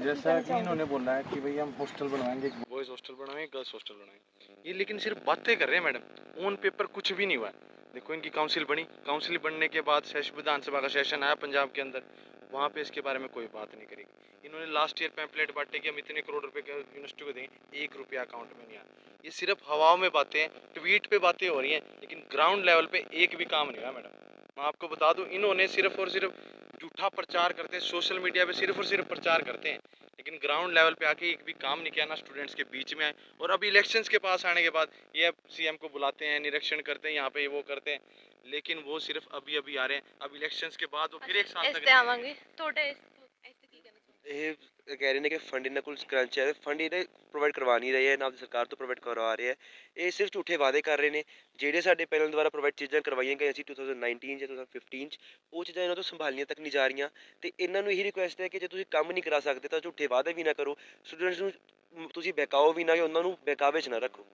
जैसा कि इन्होंने बोला है कि भाई हम हॉस्टल बनवाएंगे, बॉयज़ हॉस्टल बनवाएंगे, गर्ल्स हॉस्टल बनाएंगे, ये लेकिन सिर्फ बातें कर रहे हैं मैडम, ऑन पेपर कुछ भी नहीं हुआ है। देखो इनकी काउंसिल बनी, काउंसिल बनने के बाद विधानसभा का सेशन आया पंजाब के अंदर, वहाँ पे इसके बारे में कोई बात नहीं करेगी। इन्होंने लास्ट ईयर पैम्पलेट बांटे कि हम इतने करोड़ रुपए यूनिवर्सिटी को देंगे, 1 रुपया अकाउंट में नहीं आया। ये सिर्फ हवाओं में बातें हैं, ट्वीट पे बातें हो रही हैं, लेकिन ग्राउंड लेवल पे एक भी काम नहीं हुआ मैडम। मैं आपको बता दूं इन्होंने सिर्फ और सिर्फ झूठा प्रचार करते हैं, सोशल मीडिया पे सिर्फ और सिर्फ प्रचार करते हैं, लेकिन ग्राउंड लेवल पे आके एक भी काम नहीं किया, ना स्टूडेंट्स के बीच में आए। और अब इलेक्शंस के पास आने के बाद ये सीएम को बुलाते हैं, निरीक्षण करते हैं, यहाँ पे वो करते हैं, लेकिन वो सिर्फ अभी अभी आ रहे हैं। अब इलेक्शंस के बाद वो फिर एक साल तक ਆਵਾਂਗੇ ਤੁਹਾਡੇ ਇਸ ਤੇ ਕੀ ਕਹਿਣਾ ਇਹ ਕਹਿ ਰਹੇ ਨੇ ਕਿ ਫੰਡ ਇਹਨਾਂ ਕੋਲ ਕਰੰਚ ਹੈ, ਫੰਡ ਇਹਨੇ ਪ੍ਰੋਵਾਈਡ ਕਰਵਾ ਨਹੀਂ ਰਹੇ ਹੈ, ਨਾ ਆਪਣੀ ਸਰਕਾਰ ਤੋਂ ਪ੍ਰੋਵਾਈਡ ਕਰਵਾ ਰਹੇ ਹੈ। ਇਹ ਸਿਰਫ ਝੂਠੇ ਵਾਅਦੇ ਕਰ ਰਹੇ ਨੇ। ਜਿਹੜੇ ਸਾਡੇ ਪੈਨਲ ਦੁਆਰਾ ਪ੍ਰੋਵਾਈਡ ਚੀਜ਼ਾਂ ਕਰਵਾਈਆਂ ਗਈਆਂ ਸੀ 2019 ਜਾਂ 2015 'ਚ, ਉਹ ਚੀਜ਼ਾਂ ਇਹਨਾਂ ਤੋਂ ਸੰਭਾਲੀਆਂ ਤੱਕ ਨਹੀਂ ਜਾ ਰਹੀਆਂ। ਤੇ ਇਹਨਾਂ ਨੂੰ ਇਹੀ ਰਿਕੁਐਸਟ ਹੈ ਕਿ ਜੇ ਤੁਸੀਂ ਕੰਮ ਨਹੀਂ ਕਰਾ ਸਕਦੇ ਤਾਂ ਝੂਠੇ ਵਾਅਦੇ ਵੀ ਨਾ ਕਰੋ, ਸਟੂਡੈਂਟਸ ਨੂੰ ਤੁਸੀਂ ਬਹਿਕਾਓ ਵੀ ਨਾ, ਕਿ ਉਹਨਾਂ ਨੂੰ ਬਹਿਕਾਵੇ 'ਚ ਨਾ ਰੱਖੋ।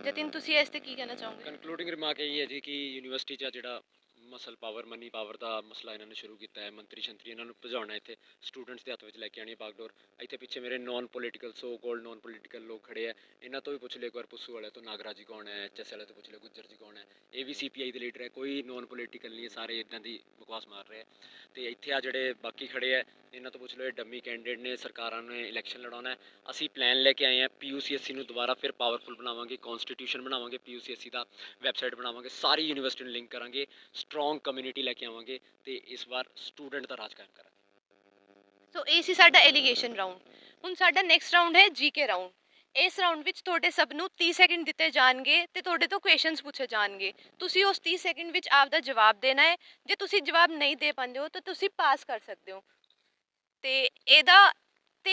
ਜਤਿਨ ਤੁਸੀਂ ਇਸ ਤੇ ਕੀ ਕਹਿਣਾ ਚਾਹੋਗੇ ਕਨਕਲੂਡਿੰਗ ਰਿਮਾਰਕ ਇਹ ਹੈ ਜੀ ਕਿ ਯੂਨੀਵਰਸਿਟੀ 'ਚ ਜਿਹੜਾ ਮਸਲ ਪਾਵਰ ਮਨੀ ਪਾਵਰ ਦਾ ਮਸਲਾ ਇਹਨਾਂ ਨੇ ਸ਼ੁਰੂ ਕੀਤਾ ਹੈ, ਮੰਤਰੀ ਸ਼ੰਤਰੀ ਇਹਨਾਂ ਨੂੰ ਭਜਾਉਣਾ ਇੱਥੇ ਸਟੂਡੈਂਟਸ ਦੇ ਹੱਥ ਵਿੱਚ ਲੈ ਕੇ ਆਉਣੀ ਹੈ ਬਾਗਡੋਰ। ਇੱਥੇ ਪਿੱਛੇ ਮੇਰੇ ਨੌਨ ਪੋਲੀਟੀਕਲ ਸੋ ਕੋਲਡ ਨੌਨ ਪੋਲੀਟੀਕਲ ਲੋਕ ਖੜੇ ਹੈ, ਇਹਨਾਂ ਤੋਂ ਵੀ ਪੁੱਛ ਲਿਓ ਇੱਕ ਵਾਰ ਪੁੱਛੂ ਵਾਲੇ ਤੋਂ ਨਾਗਰਾ ਜੀ ਕੌਣ ਹੈ, ਐਚਐਸ ਵਾਲੇ ਤੋਂ ਪੁੱਛ ਲਿਓ ਗੁੱਜਰ ਜੀ ਕੌਣ ਹੈ, ਇਹ ਵੀ ਸੀਪੀਆਈ ਦੇ ਲੀਡਰ ਹੈ, ਕੋਈ ਨੌਨ ਪੋਲੀਟੀਕਲ ਨਹੀਂ ਹੈ, ਸਾਰੇ ਇੱਦਾਂ ਦੀ ਬਕਵਾਸ ਮਾਰ ਰਹੇ ਹੈ। ਤੇ ਇੱਥੇ ਆ ਜਿਹੜੇ ਬਾਕੀ ਖੜੇ ਹੈ ਇਹਨਾਂ ਤੋਂ ਪੁੱਛ ਲਓ ਇਹ ਡੰਮੀ ਕੈਂਡੀਡੇਟ ਨੇ, ਸਰਕਾਰਾਂ ਨੇ ਇਲੈਕਸ਼ਨ ਲੜਾਉਣਾ ਹੈ। ਅਸੀਂ ਪਲਾਨ ਲੈ ਕੇ ਆਏ ਹਾਂ PUCSC ਨੂੰ ਦੁਬਾਰਾ ਫਿਰ ਪਾਵਰਫੁਲ ਬਣਾਵਾਂਗੇ, ਕਨਸਟੀਟਿਊਸ਼ਨ ਬਣਾਵਾਂਗੇ, PUCSC ਦਾ ਵੈਬਸਾਈਟ ਬਣਾਵਾਂਗੇ, ਸਾਰੀ ਯੂਨੀਵਰਸਿਟੀ ਨੂੰ ਲਿੰਕ ਕਰਾਂਗੇ, ਸਟਰੋਂਗ ਕਮਿਊਨਿਟੀ ਲੈ ਕੇ ਆਵਾਂਗੇ ਤੇ ਇਸ ਵਾਰ ਸਟੂਡੈਂਟ ਦਾ ਰਾਜ ਕਾਇਮ ਕਰਾਂਗੇ। ਸੋ ਇਹ ਸੀ ਸਾਡਾ ਐਲੀਗੇਸ਼ਨ ਰਾਊਂਡ। ਹੁਣ ਸਾਡਾ ਨੈਕਸਟ ਰਾਊਂਡ ਹੈ ਜੀਕੇ ਰਾਊਂਡ। ਇਸ ਰਾਊਂਡ ਵਿੱਚ ਤੁਹਾਡੇ ਸਭ ਨੂੰ 30 ਸੈਕਿੰਡ ਦਿੱਤੇ ਜਾਣਗੇ ਤੇ ਤੁਹਾਡੇ ਤੋਂ ਕੁਐਸਚਨਸ ਪੁੱਛੇ ਜਾਣਗੇ। ਤੁਸੀਂ ਉਸ 30 ਸੈਕਿੰਡ ਵਿੱਚ ਆਪਦਾ ਜਵਾਬ ਦੇਣਾ ਹੈ। ਜੇ ਤੁਸੀਂ ਜਵਾਬ ਨਹੀਂ ਦੇ ਪਾਉਂਦੇ ਹੋ ਤਾਂ ਤੁਸੀਂ ਪਾਸ ਕਰ ਸਕਦੇ ਹੋ ਤੇ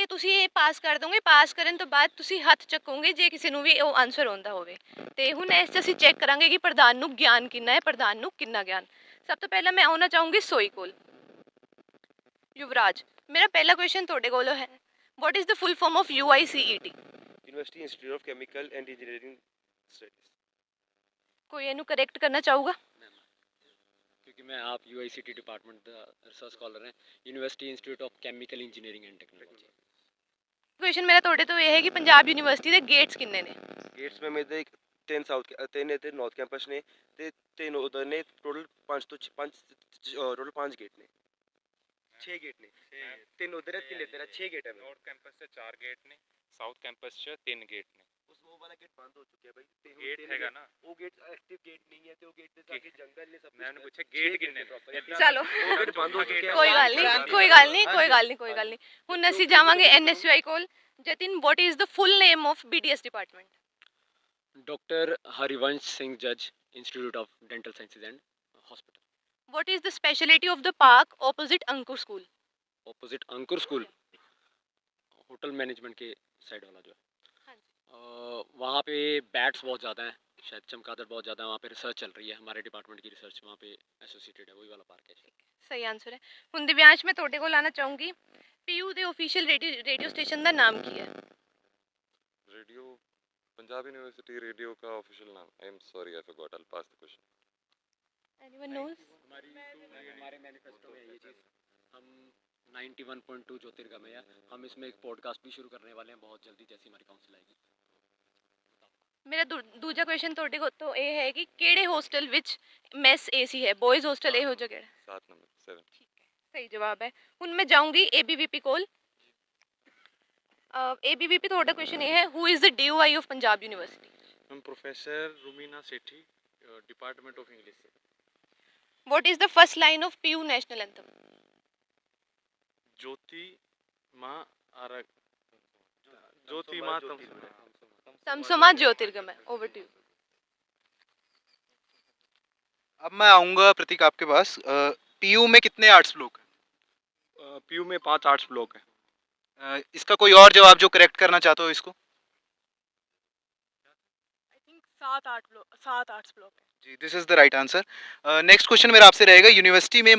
ਤੁਸੀਂ ਇਹ ਪਾਸ ਕਰ ਦੋਗੇ। ਪਾਸ ਕਰਨ ਤੋਂ ਬਾਅਦ ਤੁਸੀਂ ਹੱਥ ਚੱਕੋਗੇ ਜੇ ਕਿਸੇ ਨੂੰ ਵੀ ਉਹ ਆਨਸਰ ਆਉਂਦਾ ਹੋਵੇ। ਤੇ ਹੁਣ ਇਸ 'ਚ ਅਸੀਂ ਚੈੱਕ ਕਰਾਂਗੇ ਕਿ ਪ੍ਰਧਾਨ ਨੂੰ ਗਿਆਨ ਕਿੰਨਾ ਹੈ, ਪ੍ਰਧਾਨ ਨੂੰ ਕਿੰਨਾ ਗਿਆਨ। ਸਭ ਤੋਂ ਪਹਿਲਾਂ ਮੈਂ ਆਉਣਾ ਚਾਹੂੰਗੀ ਸੋਈ ਕੋਲ। ਯੁਵਰਾਜ, ਮੇਰਾ ਪਹਿਲਾ ਕੁਐਸਚਨ ਤੁਹਾਡੇ ਕੋਲੋਂ ਹੈ, ਵਾਟ is the full form of UICET? University institute of chemical and engineering studies. ਕੋਈ ਇਹਨੂੰ ਕਰੈਕਟ ਕਰਨਾ ਚਾਹੂਗਾ? क्योंकि मैं आप UICT डिपार्टमेंट का रिसर्च स्कॉलर हैं, university institute of chemical engineering and technology. Question ਮੇਰਾ ਤੁਹਾਡੇ ਤੋਂ ਇਹ ਹੈ ਕਿ ਪੰਜਾਬ ਯੂਨੀਵਰਸਿਟੀ ਦੇ ਗੇਟਸ ਕਿੰਨੇ ਨੇ? गेट्स में मेरे 3 साउथ 3 इधर नॉर्थ कैंपस ने ते 3 उधर ने, टोटल 5 गेट ने, 6 गेट ने, 3 उधर है 3 इधर है, 6 गेट है। ਨੌਰਥ ਕੈਂਪਸ 'ਚ 4 ਗੇਟ ਨੇ, ਸਾਊਥ ਕੈਂਪਸ 'ਚ 3 ਗੇਟ ਨੇ। उस वो वाला गेट बंद हो चुका है भाई, ते हुण ਗੇਟ तीन ਹੈਗਾ ਨਾ, वो गेट एक्टिव गेट नहीं है, ते वो गेट दे जाके जंगल ने सब ਮੈਂ ਉਹਨੂੰ कुछ ਪੁੱਛਿਆ छह ਗੇਟ ਕਿੰਨੇ proper ਨੇ? है। ਚਲੋ वो गेट बंद हो चुके हैं। ਕੋਈ ਗੱਲ ਨਹੀਂ, ਕੋਈ ਗੱਲ ਨਹੀਂ, ਕੋਈ ਗੱਲ ਨਹੀਂ, ਕੋਈ ਗੱਲ ਨਹੀਂ। ਹੁਣ ਅਸੀਂ ਜਾਵਾਂਗੇ NSUI ਕੋਲ। Jatin, what is the full name of BDS department? Doctor Harivansh Singh जज, institute of dental sciences and hospital. What is the speciality of the park opposite Ankur School? Opposite Ankur school, hotel management के साइड वाला जो है, वहाँ पे बैट्स बहुत ज़्यादा हैं, शायद चमगादड़ बहुत ज़्यादा है, वहाँ पे रिसर्च चल रही है, हमारे डिपार्टमेंट की रिसर्च वहाँ पे एसोसिएटेड है, वही वाला पार्क है। ਸਹੀ ਆਨਸਰ ਹੈ। ਹੁਣ ਦਿਵਿਆਂਸ਼, ਮੈਂ ਤੁਹਾਡੇ ਕੋਲ ਆਣਾ ਚਾਹੂੰਗੀ। PU ਦੇ ਆਫੀਸ਼ੀਅਲ ਰੇਡੀਓ ਸਟੇਸ਼ਨ ਦਾ ਨਾਮ ਕੀ ਹੈ? रेडियो पंजाब यूनिवर्सिटी रेडियो का ऑफिशियल नाम, I am sorry I forgot, I will pass the question. Anyone nose? हमारे मैनिफेस्टो में है ये चीज़। हम 91.2 ज्योतिर्गमय है, हम इसमें एक पॉडकास्ट भी शुरू करने वाले हैं बहुत जल्दी, जैसी हमारी काउंसिल आएगी। मेरा दूजा क्वेश्चन ਤੁਹਾਡੇ ਕੋਲ ਤੋਂ ਇਹ ਹੈ ਕਿ ਕਿਹੜੇ ਹੋਸਟਲ ਵਿੱਚ ਮੈਸ ਏਸੀ ਹੈ? ਬॉयਜ਼ ਹੋਸਟਲ ਇਹੋ ਜਿਹਾ ਕਿਹੜਾ? 7 नंबर 7। ਸਹੀ ਜਵਾਬ ਹੈ। ਹੁਣ ਮੈਂ ਜਾਊਂਗੀ ਏਬੀਵੀਪੀ ਕੋਲ। ਏਬੀਵੀਪੀ ਤੁਹਾਡਾ क्वेश्चन ਇਹ ਹੈ, who is the DOI of Punjab university? हम professor Rumina Sethi, department of English से। What is the first line of PU national anthem? ज्योति माँ आरग ज्योति माँ तमसमा ज्योतिर्गमय। Over to you. अब मैं आऊँगा प्रतीक आपके पास। पीयू में कितने आर्ट्स ब्लॉक हैं? पीयू में 5 आर्ट्स ब्लॉक है। इसका कोई और जवाब जो करेक्ट करना चाहते हो इसको? आई थिंक 7 आर्ट्स ब्लॉक है। जी, this is the right answer. Next question मेरा आपसे रहेगा, यूनिवर्सिटी में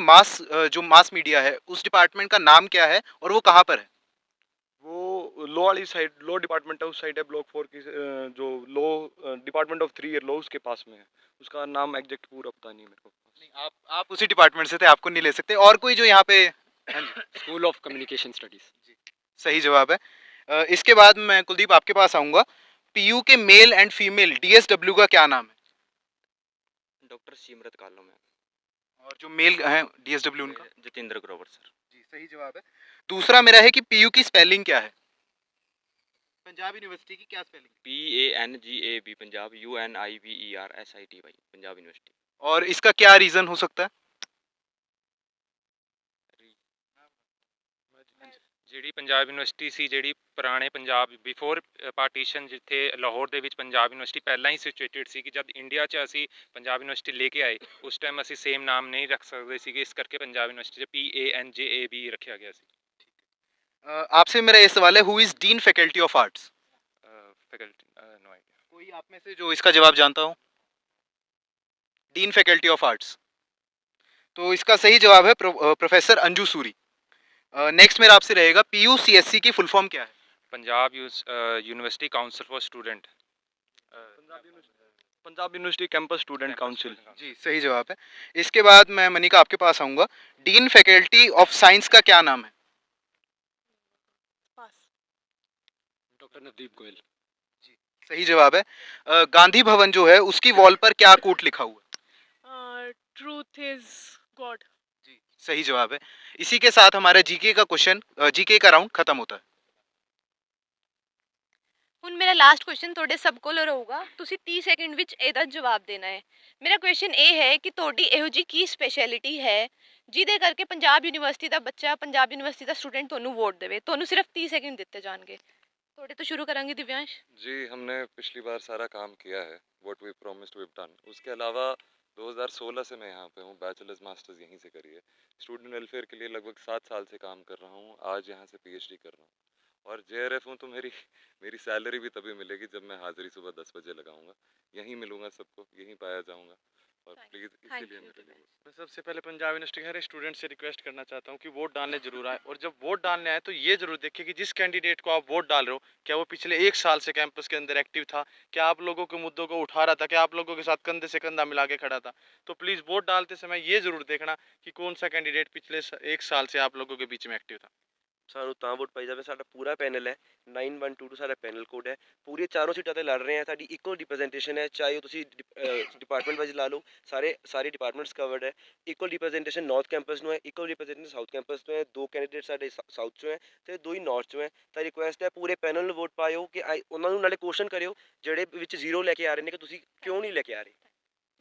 जो मास मीडिया है उस डिपार्टमेंट का नाम क्या है और वो कहाँ पर है? वो लॉ वाली साइड, लॉ डिपार्टमेंट है उस साइड है, ब्लॉक 4 की जो law department of 3 year law उसके पास में है। उसका नाम एग्जैक्ट पूरा पता नहीं है मेरे को। नहीं, आप उसी डिपार्टमेंट से थे, आपको नहीं ले सकते। और कोई जो यहाँ पे? हाँ जी, स्कूल ऑफ कम्युनिकेशन स्टडीज़। सही जवाब है। इसके बाद मैं कुलदीप आपके पास आऊँगा। पीयू के मेल एंड फीमेल DSW का क्या नाम है? डॉक्टर सिमरत कालो मैम। और जो मेल है DSW उनका? जतेंद्र ग्रोवर सर। जी, सही जवाब है। दूसरा मेरा है कि पीयू की स्पेलिंग क्या है? पंजाब यूनिवर्सिटी की क्या spelling? PANGAB Punjab, UNIVERSITY Punjab university. और इसका क्या रीजन हो सकता है? ਜਿਹੜੀ ਪੰਜਾਬ ਯੂਨੀਵਰਸਿਟੀ ਸੀ, ਜਿਹੜੀ ਪੁਰਾਣੇ ਪੰਜਾਬ ਬਿਫੋਰ ਪਾਰਟੀਸ਼ਨ, ਜਿੱਥੇ ਲਾਹੌਰ ਦੇ ਵਿੱਚ ਪੰਜਾਬ ਯੂਨੀਵਰਸਿਟੀ ਪਹਿਲਾਂ ਹੀ ਸਿਚੁਏਟਡ ਸੀ, ਕਿ ਜਦ ਇੰਡੀਆ 'ਚ ਅਸੀਂ ਪੰਜਾਬ ਯੂਨੀਵਰਸਿਟੀ ਲੈ ਕੇ ਆਏ ਉਸ ਟਾਈਮ ਅਸੀਂ ਸੇਮ ਨਾਮ ਨਹੀਂ ਰੱਖ ਸਕਦੇ ਸੀਗੇ, ਇਸ ਕਰਕੇ ਪੰਜਾਬ ਯੂਨੀਵਰਸਿਟੀ 'ਚ PANJAB ਰੱਖਿਆ ਗਿਆ ਸੀ। आपसे मेरा ये सवाल है, who is dean faculty of arts? Faculty no idea. कोई आप में से जो इसका जवाब जानता हो? डीन फैकल्टी ऑफ आर्ट्स, तो इसका सही जवाब है प्रोफेसर अंजू सूरी। नेक्स्ट मेरा आपसे रहेगा, PUCSC की फुल फॉर्म क्या है? Punjab university council for student. Punjab university campus student council. जी, सही जवाब है। इसके बाद मैं मनिका आपके पास आऊँगा। डीन फैकल्टी ऑफ साइंस का क्या नाम है? पास। डॉक्टर नवदीप गोयल। सही जवाब है। गांधी भवन जो है उसकी वॉल पर क्या कोट लिखा हुआ है? Truth is God. जी, सही जवाब है। इसी के साथ हमारा जीके का क्वेश्चन, जीके का राउंड खत्म होता है। ਹੁਣ ਮੇਰਾ ਲਾਸਟ ਕੁਐਸਚਨ ਤੁਹਾਡੇ ਸਭ ਕੋਲ ਰਹੂਗਾ, ਤੁਸੀਂ 30 ਸੈਕਿੰਡ ਵਿੱਚ ਇਹਦਾ ਜਵਾਬ ਦੇਣਾ ਹੈ। ਮੇਰਾ ਕੁਐਸਚਨ ਇਹ ਹੈ ਕਿ ਤੁਹਾਡੀ ਇਹੋ ਜੀ ਕੀ ਸਪੈਸ਼ਲਿਟੀ ਹੈ ਜਿਹਦੇ ਕਰਕੇ ਪੰਜਾਬ ਯੂਨੀਵਰਸਿਟੀ ਦਾ ਬੱਚਾ, ਪੰਜਾਬ ਯੂਨੀਵਰਸਿਟੀ ਦਾ ਸਟੂਡੈਂਟ ਤੁਹਾਨੂੰ ਵੋਟ ਦੇਵੇ। ਤੁਹਾਨੂੰ ਸਿਰਫ 30 ਸੈਕਿੰਡ ਦਿੱਤੇ ਜਾਣਗੇ। ਤੁਹਾਡੇ ਤੋਂ शुरू करेंगे दिव्यांश। जी, हमने पिछली बार सारा काम किया है, what we promised we have done. उसके अलावा 2016 से मैं यहाँ पे हूँ, बैचलर्स मास्टर्स यहीं से करी है। स्टूडेंट वेलफेयर के लिए लगभग 7 साल से काम कर रहा हूँ, आज यहाँ से PhD कर रहा हूँ। और JRF हूँ तो मेरी सैलरी भी तभी मिलेगी जब मैं हाजिरी सुबह 10 बजे लगाऊंगा। यहीं मिलूंगा सबको, यहीं पाया जाऊंगा। और प्लीज़ इसीलिए मेरे लिए मैं सबसे पहले पंजाब यूनिवर्सिटी के हर स्टूडेंट से रिक्वेस्ट करना चाहता हूँ कि वोट डालने जरूर आए, और जब वोट डालने आए तो ये जरूर देखिए कि जिस कैंडिडेट को आप वोट डाल रहे हो क्या वो पिछले 1 साल से कैंपस के अंदर एक्टिव था, क्या आप लोगों के मुद्दों को उठा रहा था, क्या आप लोगों के साथ कंधे से कंधा मिला के खड़ा था। तो प्लीज़ वोट डालते समय ये जरूर देखना कि कौन सा कैंडिडेट पिछले 1 साल से आप लोगों के बीच में एक्टिव था। ਸਾਨੂੰ ਤਾਂ ਵੋਟ ਪਾਈ ਜਾਵੇ। ਸਾਡਾ ਪੂਰਾ ਪੈਨਲ ਹੈ 9122 ਸਾਡਾ ਪੈਨਲ ਕੋਡ ਹੈ। ਪੂਰੇ ਚਾਰੋਂ ਸੀਟਾਂ ਤੇ ਲੜ ਰਹੇ ਆ, ਸਾਡੀ ਇਕੁਅਲ ਰਿਪਰੈਜ਼ੈਂਟੇਸ਼ਨ ਹੈ। ਚਾਹੇ ਉਹ ਤੁਸੀਂ ਡਿਪਾਰਟਮੈਂਟ ਵਾਈਜ਼ ਲਾ ਲਓ, ਸਾਰੇ ਡਿਪਾਰਟਮੈਂਟਸ ਕਵਰਡ ਹੈ। ਇਕੁਅਲ ਰਿਪਰੈਜ਼ੈਂਟੇਸ਼ਨ ਨਾਰਥ ਕੈਂਪਸ ਨੂੰ ਹੈ, ਇਕੁਅਲ ਰਿਪਰੈਜ਼ੈਂਟੇਸ਼ਨ ਸਾਊਥ ਕੈਂਪਸ ਤੋਂ ਹੈ। 2 ਕੈਂਡੀਡੇਟ ਸਾਡੇ ਸਾਊਥ ਚੋਂ ਹੈ ਤੇ 2 ਹੀ ਨਾਰਥ ਚੋਂ ਹੈ। ਤਾਂ ਰਿਕੁਐਸਟ ਹੈ ਪੂਰੇ ਪੈਨਲ ਨੂੰ ਵੋਟ ਪਾਇਓ ਕਿ ਉਹਨਾਂ ਨੂੰ ਨਾਲੇ ਕੁਐਸਚਨ ਕਰਿਓ ਜਿਹੜੇ ਵਿੱਚ 0 ਲੈ ਕੇ ਆ ਰਹੇ ਨੇ ਕਿ ਤੁਸੀਂ ਕਿਉਂ ਨਹੀਂ ਲੈ ਕੇ ਆ ਰਹੇ।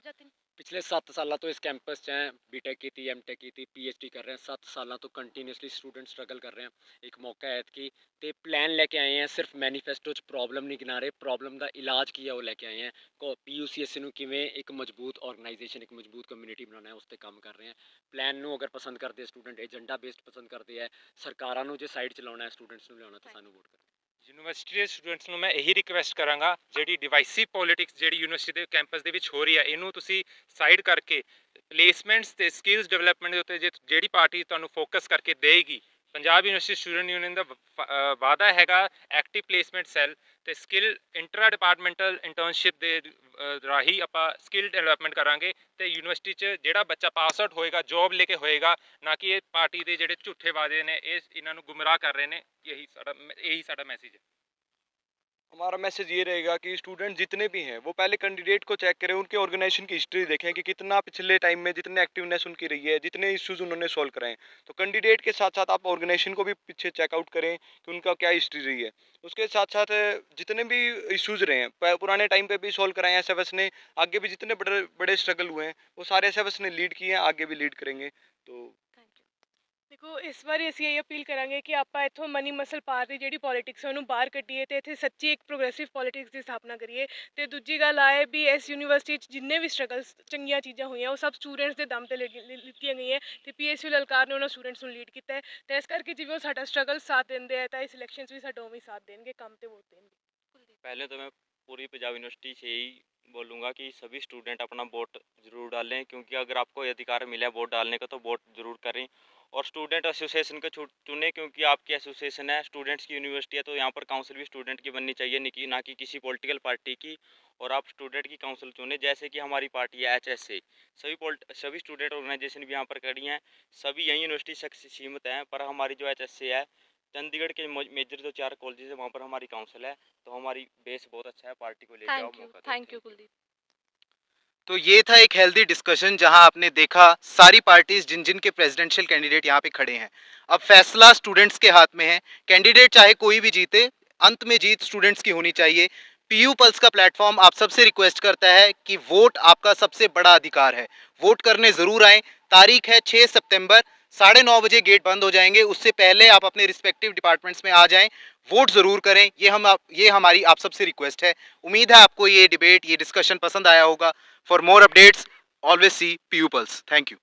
जतिन। पिछले 7 साल तो इस कैंपस च हैं, BTech की थी, MTech की थी, PhD कर रहे हैं। 7 साल तो कंटिन्यूसली स्टूडेंट स्ट्रगल कर रहे हैं। एक मौका है कि ते प्लान लेके आए हैं, सिर्फ मैनीफेस्टो च प्रॉब्लम नहीं गिना रहे, प्रॉब्लम का इलाज किया वो लेके आए हैं। PUCSC ਨੂੰ ਕਿਵੇਂ ਇੱਕ ਮਜ਼ਬੂਤ ਆਰਗੇਨਾਈਜੇਸ਼ਨ, ਇੱਕ ਮਜ਼ਬੂਤ ਕਮਿਊਨਿਟੀ ਬਣਾਉਣਾ ਹੈ, ਉਸ ਤੇ ਕੰਮ ਕਰ ਰਹੇ हैं। ਪਲਾਨ ਨੂੰ ਅਗਰ ਪਸੰਦ ਕਰਦੇ ਸਟੂਡੈਂਟ, ਏਜੰਡਾ ਬੇਸਡ ਪਸੰਦ ਕਰਦੇ ਹੈ, ਸਰਕਾਰਾਂ ਨੂੰ ਜੇ ਸਾਈਡ ਚਲਾਉਣਾ ਹੈ, ਸਟੂਡੈਂਟਸ ਨੂੰ ਲਿਆਉਣਾ ਤਾਂ ਸਾਨੂੰ ਵੋਟ ਕਰੋ। ਯੂਨੀਵਰਸਿਟੀ ਦੇ ਸਟੂਡੈਂਟਸ ਨੂੰ ਮੈਂ ਇਹੀ ਰਿਕਵੈਸਟ ਕਰਾਂਗਾ, ਜਿਹੜੀ ਡਿਵਾਈਸਿਵ ਪੋਲਿਟਿਕਸ ਜਿਹੜੀ ਯੂਨੀਵਰਸਿਟੀ ਦੇ ਕੈਂਪਸ ਦੇ ਵਿੱਚ ਹੋ ਰਹੀ ਹੈ, ਇਹਨੂੰ ਤੁਸੀਂ ਸਾਈਡ ਕਰਕੇ ਪਲੇਸਮੈਂਟਸ ਤੇ ਸਕਿੱਲਸ ਡਿਵੈਲਪਮੈਂਟ ਦੇ ਉੱਤੇ ਜਿਹੜੀ ਪਾਰਟੀ ਤੁਹਾਨੂੰ ਫੋਕਸ ਕਰਕੇ ਦੇਗੀ, ਪੰਜਾਬ ਯੂਨੀਵਰਸਿਟੀ ਸਟੂਡੈਂਟ ਯੂਨੀਅਨ ਦਾ ਵਾਅਦਾ ਹੈਗਾ ਐਕਟਿਵ ਪਲੇਸਮੈਂਟ ਸੈੱਲ ਤੇ ਸਕਿੱਲ ਇੰਟਰਾ ਡਿਪਾਰਟਮੈਂਟਲ ਇੰਟਰਨਸ਼ਿਪ ਦੇ ਰਾਹੀਂ ਆਪਾਂ ਸਕਿੱਲ ਡਿਵੈਲਪਮੈਂਟ ਕਰਾਂਗੇ ਤੇ ਯੂਨੀਵਰਸਿਟੀ 'ਚ ਜਿਹੜਾ ਬੱਚਾ ਪਾਸ ਆਊਟ ਹੋਏਗਾ ਜੋਬ ਲੈ ਕੇ ਹੋਏਗਾ, ਨਾ ਕਿ ਇਹ ਪਾਰਟੀ ਦੇ ਜਿਹੜੇ ਝੂਠੇ ਵਾਅਦੇ ਨੇ ਇਹ ਇਹਨਾਂ ਨੂੰ ਗੁੰਮਰਾਹ ਕਰ ਰਹੇ ਨੇ। ਇਹੀ ਸਾਡਾ ਮੈਸੇਜ ਹੈ। हमारा मैसेज ये रहेगा कि स्टूडेंट जितने भी हैं वो पहले कैंडिडेट को चेक करें, उनके ऑर्गेनाइजेशन की हिस्ट्री देखें कि कितना पिछले टाइम में जितने एक्टिवनेस उनकी रही है, जितने इश्यूज उन्होंने सॉल्व कराए हैं। तो कैंडिडेट के साथ साथ आप ऑर्गेनाइजेशन को भी पीछे चेकआउट करें कि उनका क्या हिस्ट्री रही है। उसके साथ साथ जितने भी इश्यूज रहे हैं पुराने टाइम पे भी सॉल्व कराए हैं एस ने, आगे भी जितने बड़े बड़े स्ट्रगल हुए हैं वो सारे एस ने लीड किए हैं, आगे भी लीड करेंगे। तो ਦੇਖੋ ਇਸ ਵਾਰੀ ਅਸੀਂ ਇਹ ਅਪੀਲ ਕਰਾਂਗੇ ਕਿ ਆਪਾਂ ਇੱਥੋਂ ਮਨੀ ਮਸਲ ਪਾਰ ਦੀ ਜਿਹੜੀ ਪੋਲਿਟਿਕਸ ਹੈ ਉਹਨੂੰ ਬਾਹਰ ਕੱਢੀਏ ਤੇ ਇੱਥੇ ਸੱਚੀ ਇੱਕ ਪ੍ਰੋਗਰੈਸਿਵ ਪੋਲਿਟਿਕਸ ਦੀ ਸਥਾਪਨਾ ਕਰੀਏ। ਤੇ ਦੂਜੀ ਗੱਲ ਆਏ ਵੀ ਇਸ ਯੂਨੀਵਰਸਿਟੀ 'ਚ ਜਿੰਨੇ ਵੀ ਸਟਰਗਲਸ ਚੰਗੀਆਂ ਚੀਜ਼ਾਂ ਹੋਈਆਂ ਉਹ ਸਭ ਸਟੂਡੈਂਟਸ ਦੇ ਦਮ ਤੇ ਲਿੱਤੀਆਂ ਗਈਆਂ ਤੇ ਪੀਐਸਯੂ ਲਲਕਾਰ ਨੇ ਉਹਨਾਂ ਸਟੂਡੈਂਟਸ ਨੂੰ ਲੀਡ ਕੀਤਾ ਹੈ ਤੇ ਇਸ ਕਰਕੇ ਜਿਵੇਂ ਉਹ ਸਾਡਾ ਸਟਰਗਲ ਸਾਥ ਦਿੰਦੇ ਆ ਤਾਂ ਇਸ ਇਲੈਕਸ਼ਨਸ ਵੀ ਸਾਡਾ ਉਵੇਂ ਹੀ ਸਾਥ ਦੇਣਗੇ, ਕੰਮ ਤੇ ਵੋਟ ਦੇਣਗੇ। पहले तो मैं पूरी पंजाब यूनिवर्सिटी से यही बोलूँगा कि सभी स्टूडेंट अपना वोट ज़रूर डालें, क्योंकि अगर आपको ये अधिकार मिला है वोट डालने का तो वोट ज़रूर करें। और स्टूडेंट एसोसिएशन को चुनें, क्योंकि आपकी एसोसिएशन है, स्टूडेंट्स की यूनिवर्सिटी है, तो यहाँ पर काउंसिल भी स्टूडेंट की बननी चाहिए, ना कि किसी पॉलिटिकल पार्टी की। और आप स्टूडेंट की काउंसिल चुनें, जैसे कि हमारी पार्टी है HSA। सभी स्टूडेंट ऑर्गेनाइजेशन भी यहाँ पर खड़ी हैं, सभी यही यूनिवर्सिटी से सीमित हैं, पर हमारी जो HSA है चंडीगढ़ के मेजर जो 4 कॉलेजेस है वहाँ पर हमारी काउंसिल है, तो हमारी बेस बहुत अच्छा है, पार्टी को लेकर आओ, मौका दो। Thank you Kuldeep. तो ये था एक हेल्दी डिस्कशन जहां आपने देखा सारी पार्टीज जिन जिन के प्रेसिडेंशियल कैंडिडेट यहाँ पे खड़े हैं। अब फैसला स्टूडेंट्स के हाथ में है, कैंडिडेट चाहे कोई भी जीते, अंत में जीत स्टूडेंट्स की होनी चाहिए। पीयू पल्स का प्लेटफॉर्म आप सबसे रिक्वेस्ट करता है कि वोट आपका सबसे बड़ा अधिकार है, वोट करने ज़रूर आएँ। तारीख है 6 सितंबर, 9:30 बजे गेट बंद हो जाएंगे, उससे पहले आप अपने रिस्पेक्टिव डिपार्टमेंट्स में आ जाएं, वोट ज़रूर करें। ये हमारी आप सबसे रिक्वेस्ट है। उम्मीद है आपको ये डिबेट, ये डिस्कशन पसंद आया होगा। For more updates always see PU pulse. Thank you.